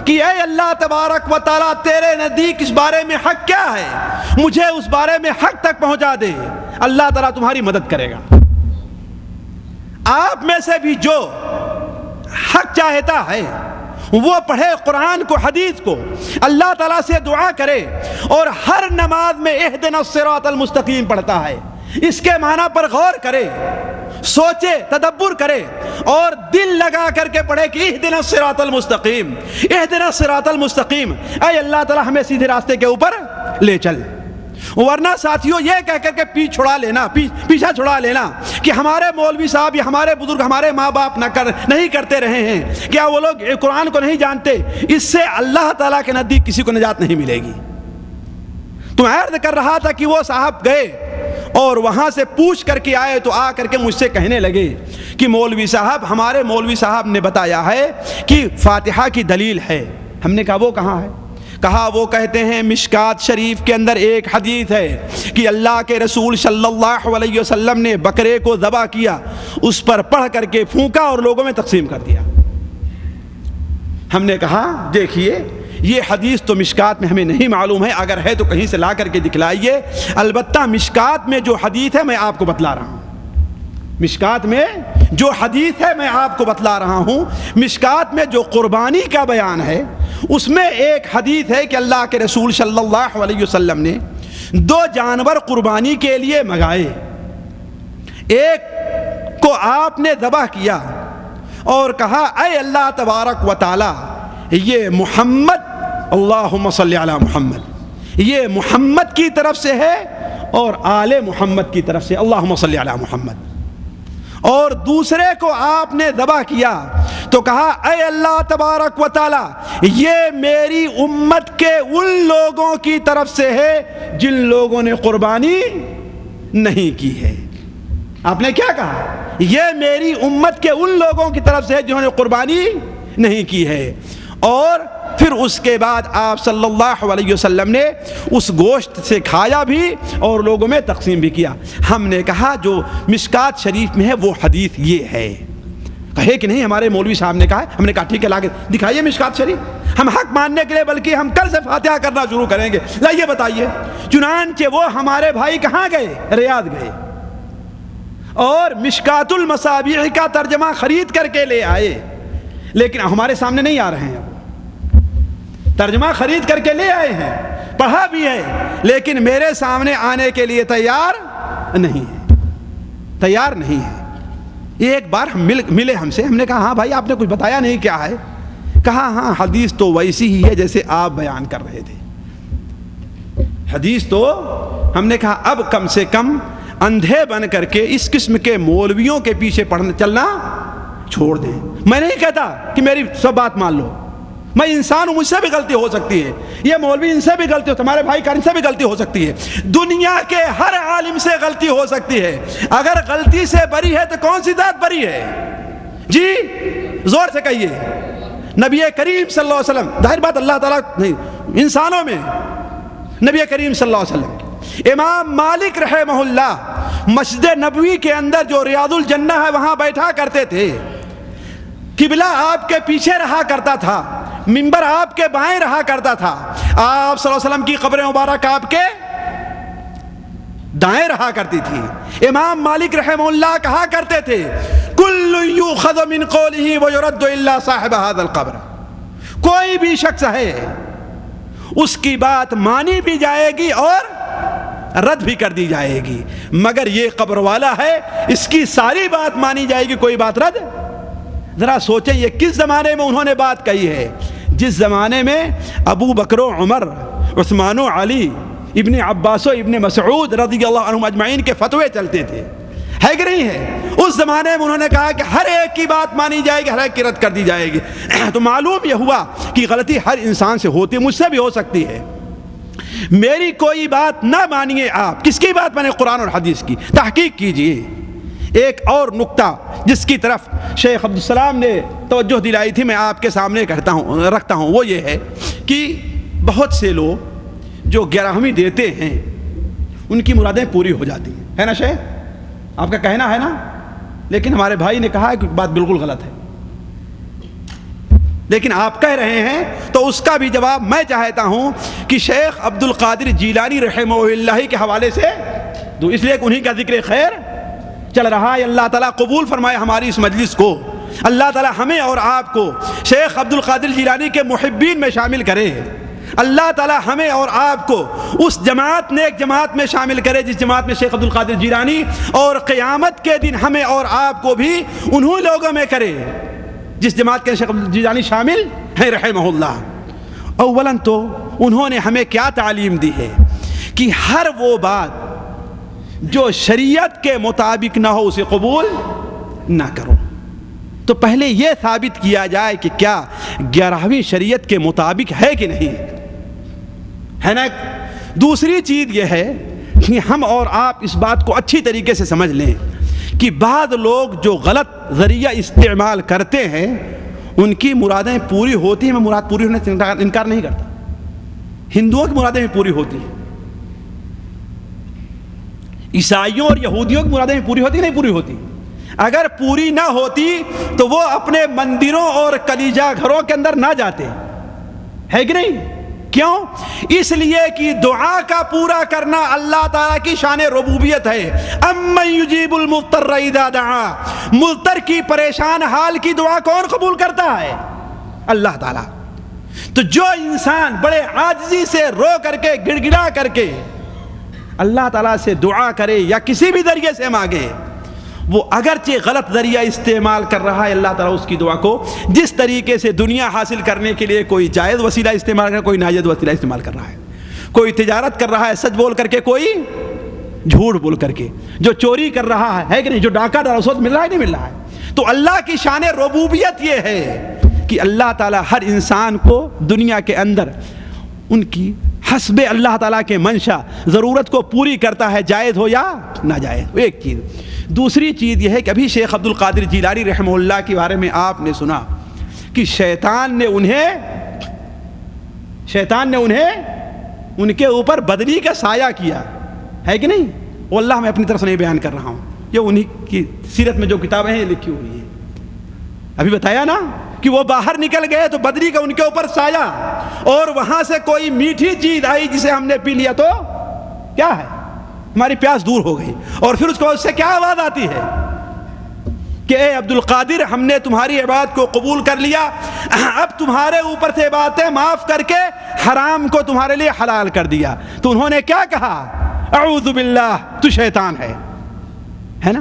کہ اے اللہ تبارک و تعالیٰ، تیرے نزدیک اس بارے میں حق کیا ہے، مجھے اس بارے میں حق تک پہنچا دے، اللہ تعالیٰ تمہاری مدد کرے گا۔ آپ میں سے بھی جو حق چاہتا ہے وہ پڑھے قرآن کو، حدیث کو، اللہ تعالیٰ سے دعا کرے، اور ہر نماز میں اہدنا الصراط المستقیم پڑھتا ہے، اس کے معنی پر غور کرے، سوچے، تدبر کرے، اور دل لگا کر کے پڑھے کہ اہدنا الصراط المستقیم، اہدنا الصراط المستقیم، اے اللہ تعالیٰ ہمیں سیدھے راستے کے اوپر لے چل۔ ورنہ ساتھیوں یہ کہہ کر کے پیچھا چھڑا لینا کہ ہمارے مولوی صاحب یا ہمارے بزرگ، ہمارے ماں باپ نہیں کرتے رہے ہیں، کیا وہ لوگ قرآن کو نہیں جانتے، اس سے اللہ تعالیٰ کے نزدیک کسی کو نجات نہیں ملے گی۔ تو میں عرض کر رہا تھا کہ وہ صاحب گئے اور وہاں سے پوچھ کر کے آئے تو آ کر کے مجھ سے کہنے لگے کہ مولوی صاحب، ہمارے مولوی صاحب نے بتایا ہے کہ فاتحہ کی دلیل ہے۔ ہم نے کہا وہ کہاں ہے؟ کہا وہ کہتے ہیں مشکات شریف کے اندر ایک حدیث ہے کہ اللہ کے رسول صلی اللہ علیہ وسلم نے بکرے کو ذبح کیا، اس پر پڑھ کر کے پھونکا اور لوگوں میں تقسیم کر دیا۔ ہم نے کہا دیکھیے یہ حدیث تو مشکات میں ہمیں نہیں معلوم ہے، اگر ہے تو کہیں سے لا کر کے دکھلائیے۔ البتہ مشکات میں جو حدیث ہے میں آپ کو بتلا رہا ہوں، مشکات میں جو حدیث ہے میں آپ کو بتلا رہا ہوں۔ مشکات میں جو قربانی کا بیان ہے اس میں ایک حدیث ہے کہ اللہ کے رسول صلی اللہ علیہ وسلم نے 2 جانور قربانی کے لیے منگائے، ایک کو آپ نے ذبح کیا اور کہا اے اللہ تبارک و تعالی یہ محمد، اللہم صلی علی محمد، یہ محمد کی طرف سے ہے اور آل محمد کی طرف سے، اللہم صلی علی محمد۔ اور دوسرے کو آپ نے ذبح کیا تو کہا اے اللہ تبارک و تعالی یہ میری امت کے ان لوگوں کی طرف سے ہے جن لوگوں نے قربانی نہیں کی ہے۔ آپ نے کیا کہا؟ یہ میری امت کے ان لوگوں کی طرف سے ہے جنہوں نے قربانی نہیں کی ہے۔ اور پھر اس کے بعد آپ صلی اللہ علیہ وسلم نے اس گوشت سے کھایا بھی اور لوگوں میں تقسیم بھی کیا۔ ہم نے کہا جو مشکات شریف میں ہے وہ حدیث یہ ہے، کہے کہ نہیں ہمارے مولوی صاحب نے کہا ہے۔ ہم نے کہا ٹھیک ہے، لا کے دکھائیے مشکات شریف، ہم حق ماننے کے لیے بلکہ ہم کل سے فاتحہ کرنا شروع کریں گے، لائیے بتائیے۔ چنانچہ وہ ہمارے بھائی کہاں گئے؟ ریاض گئے اور مشکات المصابیح کا ترجمہ خرید کر کے لے آئے، لیکن ہمارے سامنے نہیں آ رہے ہیں، ترجمہ خرید کر کے لے آئے ہیں، پڑھا بھی ہے، لیکن میرے سامنے آنے کے لیے تیار نہیں ہے، تیار نہیں ہے۔ ایک بار ہم ملے ہم سے، ہم نے کہا ہاں بھائی آپ نے کچھ بتایا نہیں، کیا ہے؟ کہا ہاں حدیث تو ویسی ہی ہے جیسے آپ بیان کر رہے تھے، حدیث تو۔ ہم نے کہا اب کم سے کم اندھے بن کر کے اس قسم کے مولویوں کے پیچھے چلنا چھوڑ دیں۔ میں نہیں کہتا کہ میری سب بات مان لو، میں انسان ہوں، مجھ سے بھی غلطی ہو سکتی ہے، یہ مولوی ان سے بھی غلطی ہو، تمہارے بھائی کارن سے بھی غلطی ہو سکتی ہے، دنیا کے ہر عالم سے غلطی ہو سکتی ہے۔ اگر غلطی سے بری ہے تو کون سی ذات بری ہے؟ جی زور سے کہیے۔ نبی کریم صلی اللہ علیہ وسلم، ظاہر بات اللہ تعالیٰ نہیں، انسانوں میں نبی کریم صلی اللہ علیہ وسلم، امام مالک رحمہ اللہ مسجد نبوی کے اندر جو ریاض الجنہ ہے وہاں بیٹھا کرتے تھے، قبلہ آپ کے پیچھے رہا کرتا تھا، منبر آپ کے بائیں رہا کرتا تھا، آپ صلی اللہ علیہ وسلم کی قبر مبارک آپ کے دائیں رہا کرتی تھی۔ امام مالک رحمہ اللہ کہا کرتے تھے کل یؤخذ من قولہ ویرد الا صاحب هذا القبر، کوئی بھی شخص ہے اس کی بات مانی بھی جائے گی اور رد بھی کر دی جائے گی، مگر یہ قبر والا ہے اس کی ساری بات مانی جائے گی، کوئی بات رد۔ ذرا سوچیں یہ کس زمانے میں انہوں نے بات کہی ہے؟ جس زمانے میں ابو بکر و عمر، عثمان و علی، ابن عباس و ابن مسعود رضی اللہ عنہم اجمعین کے فتوے چلتے تھے، ہے کہ نہیں ہے؟ اس زمانے میں انہوں نے کہا کہ ہر ایک کی بات مانی جائے گی، ہر ایک کی رد کر دی جائے گی۔ تو معلوم یہ ہوا کہ غلطی ہر انسان سے ہوتی ہے، مجھ سے بھی ہو سکتی ہے۔ میری کوئی بات نہ مانیے آپ، کس کی بات مانے؟ قرآن اور حدیث کی، تحقیق کیجئے۔ ایک اور نقطہ جس کی طرف شیخ عبدالسلام نے توجہ دلائی تھی میں آپ کے سامنے رکھتا ہوں، وہ یہ ہے کہ بہت سے لوگ جو 11ویں دیتے ہیں ان کی مرادیں پوری ہو جاتی ہیں، ہے نا شیخ؟ آپ کا کہنا ہے نا، لیکن ہمارے بھائی نے کہا ہے کہ بات بالکل غلط ہے، لیکن آپ کہہ رہے ہیں تو اس کا بھی جواب میں چاہتا ہوں کہ شیخ عبد القادر جیلانی رحمہ اللہ کے حوالے سے دو، اس لیے کہ انہی کا ذکر خیر چل رہا ہے۔ اللہ تعالیٰ قبول فرمائے ہماری اس مجلس کو، اللہ تعالیٰ ہمیں اور آپ کو شیخ عبد القادر جیلانی کے محبین میں شامل کرے، اللہ تعالیٰ ہمیں اور آپ کو اس جماعت نیک جماعت میں شامل کرے جس جماعت میں شیخ عبد القادر جیلانی، اور قیامت کے دن ہمیں اور آپ کو بھی انہی لوگوں میں کرے جس جماعت کے شیخ عبد القادر جیلانی شامل ہیں رحمہ اللہ۔ اولاً تو انہوں نے ہمیں کیا تعلیم دی ہے کہ ہر وہ بات جو شریعت کے مطابق نہ ہو اسے قبول نہ کرو۔ تو پہلے یہ ثابت کیا جائے کہ کیا 11ویں شریعت کے مطابق ہے کہ نہیں ہے نا۔ دوسری چیز یہ ہے کہ ہم اور آپ اس بات کو اچھی طریقے سے سمجھ لیں کہ بعض لوگ جو غلط ذریعہ استعمال کرتے ہیں ان کی مرادیں پوری ہوتی ہیں، میں مراد پوری ہونے سے انکار نہیں کرتا، ہندوؤں کی مرادیں بھی پوری ہوتی ہیں، عیسائیوں اور یہودیوں کی مرادیں بھی پوری ہوتی نہیں پوری ہوتی۔ اگر پوری نہ ہوتی تو وہ اپنے مندروں اور کلیجہ گھروں کے اندر نہ جاتے، ہے کہ نہیں؟ کیوں؟ اس لیے کہ دعا کا پورا کرنا اللہ تعالیٰ کی شان ربوبیت ہے۔ امن یجیب المضطر اذا دعا، مضطر کی پریشان حال کی دعا کون قبول کرتا ہے؟ اللہ تعالیٰ۔ تو جو انسان بڑے عاجزی سے رو کر کے گڑ گڑا کر کے اللہ تعالیٰ سے دعا کرے یا کسی بھی ذریعے سے مانگے، وہ اگرچہ غلط ذریعہ استعمال کر رہا ہے، اللہ تعالیٰ اس کی دعا کو جس طریقے سے دنیا حاصل کرنے کے لیے کوئی جائز وسیلہ استعمال کر رہا ہے، کوئی ناجائز وسیلہ استعمال کر رہا ہے، کوئی تجارت کر رہا ہے سچ بول کر کے، کوئی جھوٹ بول کر کے، جو چوری کر رہا ہے کہ نہیں، جو ڈاکہ ڈالا اس وقت مل رہا ہے نہیں مل رہا ہے۔ تو اللہ کی شان ربوبیت یہ ہے کہ اللہ تعالیٰ ہر انسان کو دنیا کے اندر ان کی حسب اللہ تعالیٰ کے منشا ضرورت کو پوری کرتا ہے، جائز ہو یا ناجائز۔ ایک چیز۔ دوسری چیز یہ ہے کہ ابھی شیخ عبد القادر جیلانی رحمہ اللہ کے بارے میں آپ نے سنا کہ شیطان نے انہیں شیطان نے انہیں ان کے اوپر بدری کا سایہ کیا ہے کہ نہیں؟ وہ اللہ میں اپنی طرف سے نہیں بیان کر رہا ہوں، یہ انہی کی سیرت میں جو کتابیں ہیں لکھی ہوئی ہیں۔ ابھی بتایا نا کہ وہ باہر نکل گئے تو بدری کا ان کے اوپر سایہ، اور وہاں سے کوئی میٹھی چیز آئی جسے ہم نے پی لیا تو کیا ہے، ہماری پیاس دور ہو گئی، اور پھر اس سے کیا آواز آتی ہے کہ اے عبد القادر، ہم نے تمہاری عبادت کو قبول کر لیا، اب تمہارے اوپر سے باتیں معاف کر کے حرام کو تمہارے لیے حلال کر دیا۔ تو انہوں نے کیا کہا؟ اعوذ باللہ، تو شیطان ہے نا۔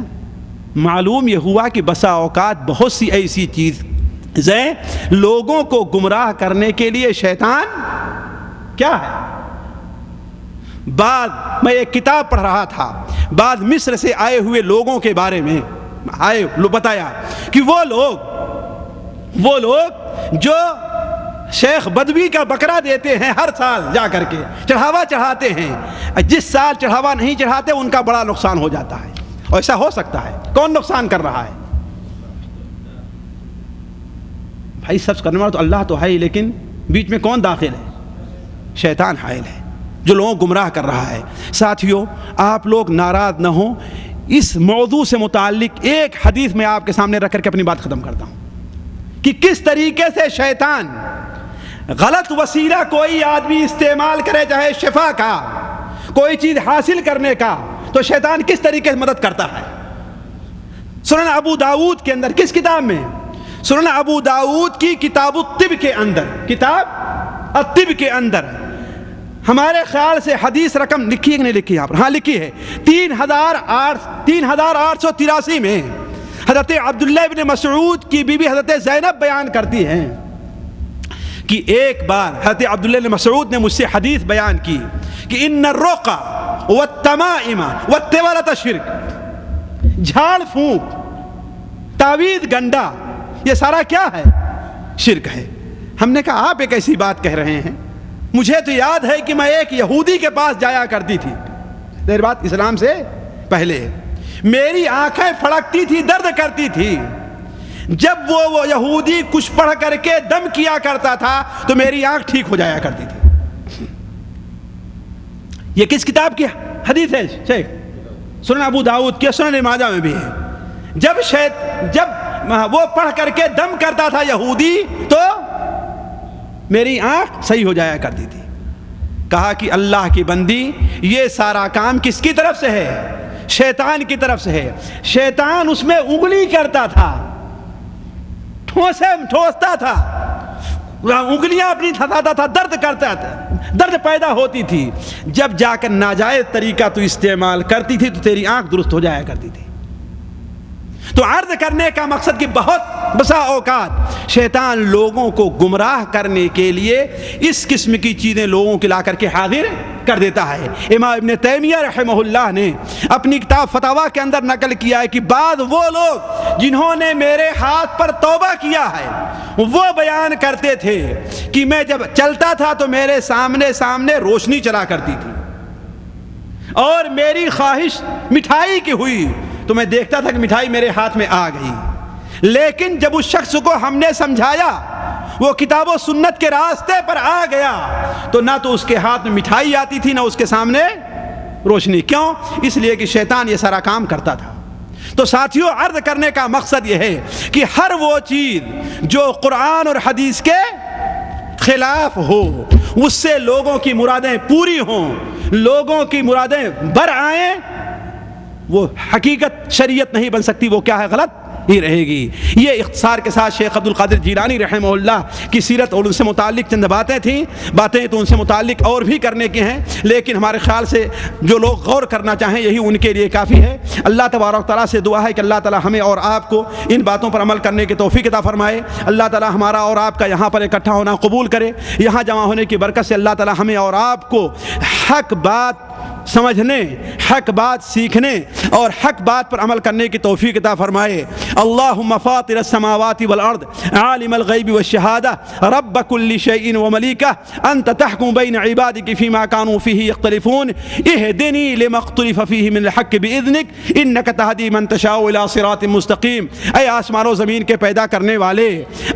معلوم یہ ہوا کہ بسا اوقات بہت سی ایسی چیزیں لوگوں کو گمراہ کرنے کے لیے شیطان کیا ہے۔ بعد میں ایک کتاب پڑھ رہا تھا، بعد مصر سے آئے ہوئے لوگوں کے بارے میں بتایا کہ وہ لوگ جو شیخ بدوی کا بکرا دیتے ہیں ہر سال جا کر کے چڑھاوا چڑھاتے ہیں، جس سال چڑھاوا نہیں چڑھاتے ان کا بڑا نقصان ہو جاتا ہے۔ اور ایسا ہو سکتا ہے، کون نقصان کر رہا ہے بھائی؟ سب کرنے والا تو اللہ تو ہے ہی، لیکن بیچ میں کون داخل ہے؟ شیطان حائل ہے جو لوگوں کو گمراہ کر رہا ہے۔ ساتھیوں، آپ لوگ ناراض نہ ہوں، اس موضوع سے متعلق ایک حدیث میں آپ کے سامنے رکھ کر کے اپنی بات ختم کرتا ہوں کہ کس طریقے سے شیطان غلط وسیلہ کوئی آدمی استعمال کرے، چاہے شفا کا، کوئی چیز حاصل کرنے کا، تو شیطان کس طریقے سے مدد کرتا ہے۔ سنن ابو داؤد کے اندر، کس کتاب میں؟ سنن ابو داؤد کی کتاب الطب کے اندر، کتاب الطب کے اندر ہمارے خیال سے حدیث رقم لکھی ہے کہ نہیں لکھی یہاں پر؟ ہاں لکھی ہے، 3883 میں حضرت عبداللہ ابن مسعود کی بیوی حضرت زینب بیان کرتی ہیں کہ ایک بار حضرت عبداللہ ابن مسعود نے مجھ سے حدیث بیان کی کہ ان الرقى والتمائم والتولة شرک، جھاڑ پھونک، تعویذ گنڈا، یہ سارا کیا ہے؟ شرک ہے۔ ہم نے کہا آپ ایک ایسی بات کہہ رہے ہیں، مجھے تو یاد ہے کہ میں ایک یہودی کے پاس جایا کرتی تھی، دیر بات اسلام سے پہلے، میری آنکھیں پھڑکتی تھی، درد کرتی تھی، جب وہ یہودی کچھ پڑھ کر کے دم کیا کرتا تھا تو میری آنکھ ٹھیک ہو جایا کرتی تھی۔ یہ کس کتاب کی حدیث ہے شیخ؟ سنن ابو داؤد کی، سنن ماجہ میں بھی ہے۔ جب وہ پڑھ کر کے دم کرتا تھا یہودی تو میری آنکھ صحیح ہو جایا کرتی تھی۔ کہا کہ اللہ کی بندی، یہ سارا کام کس کی طرف سے ہے؟ شیطان کی طرف سے ہے۔ شیطان اس میں انگلی کرتا تھا، ٹھوستا تھا، انگلیاں اپنی تھاتا تھا، درد کرتا تھا، درد پیدا ہوتی تھی۔ جب جا کر ناجائز طریقہ تو استعمال کرتی تھی تو تیری آنکھ درست ہو جایا کرتی تھی۔ تو عرض کرنے کا مقصد کہ بہت بسا اوقات شیطان لوگوں کو گمراہ کرنے کے لیے اس قسم کی چیزیں لوگوں کے لا کر کے حاضر کر دیتا ہے۔ امام ابن تیمیہ رحمہ اللہ نے اپنی کتاب فتاویٰ کے اندر نقل کیا ہے کہ بعض وہ لوگ جنہوں نے میرے ہاتھ پر توبہ کیا ہے وہ بیان کرتے تھے کہ میں جب چلتا تھا تو میرے سامنے روشنی چلا کرتی تھی، اور میری خواہش مٹھائی کی ہوئی تو میں دیکھتا تھا کہ مٹھائی میرے ہاتھ میں آ گئی، لیکن جب اس شخص کو ہم نے سمجھایا وہ کتاب و سنت کے راستے پر آ گیا تو نہ تو اس کے ہاتھ میں مٹھائی آتی تھی نہ اس کے سامنے روشنی۔ کیوں؟ اس لیے کہ شیطان یہ سارا کام کرتا تھا۔ تو ساتھیوں، عرض کرنے کا مقصد یہ ہے کہ ہر وہ چیز جو قرآن اور حدیث کے خلاف ہو، اس سے لوگوں کی مرادیں پوری ہوں، لوگوں کی مرادیں بر آئیں، وہ حقیقت شریعت نہیں بن سکتی، وہ کیا ہے؟ غلط ہی رہے گی۔ یہ اختصار کے ساتھ شیخ عبد القادر جیلانی رحمہ اللہ کی سیرت اور ان سے متعلق چند باتیں تھیں۔ باتیں تو ان سے متعلق اور بھی کرنے کی ہیں، لیکن ہمارے خیال سے جو لوگ غور کرنا چاہیں یہی ان کے لیے کافی ہے۔ اللہ تبارک تعالیٰ سے دعا ہے کہ اللہ تعالیٰ ہمیں اور آپ کو ان باتوں پر عمل کرنے کی توفیق عطا فرمائے۔ اللہ تعالیٰ ہمارا اور آپ کا یہاں پر اکٹھا ہونا قبول کرے۔ یہاں جمع ہونے کی برکت سے اللہ تعالیٰ ہمیں اور آپ کو حق بات سمجھنے، حق بات سیکھنے اور حق بات پر عمل کرنے کی توفیق عطا فرمائے۔ اللہم فاطر السماوات والارض عالم الغیب والشہادہ رب کل شیء وملیکہ انت تحکم بین عبادک فیما کانوا فیہ یختلفون اہدنی لما اختلف فیہ من الحق باذنک انک تہدی من تشاء الی صراط مستقیم۔ اے آسمان و زمین کے پیدا کرنے والے،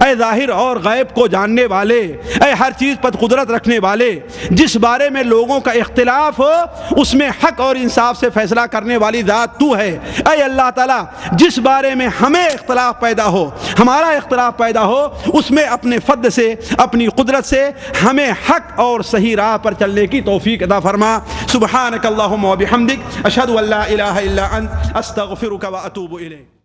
اے ظاہر اور غیب کو جاننے والے، اے ہر چیز پر قدرت رکھنے والے، جس بارے میں لوگوں کا اختلاف ہو اس میں حق اور انصاف سے فیصلہ کرنے والی ذات تو ہے۔ اے اللہ تعالیٰ، جس بارے میں ہمیں اختلاف پیدا ہو، ہمارا اختلاف پیدا ہو، اس میں اپنے فضل سے، اپنی قدرت سے ہمیں حق اور صحیح راہ پر چلنے کی توفیق عطا فرما۔ سبحانک اللہم و بحمدک اشہد ان لا الہ الا انت استغفرک و اتوب الیک۔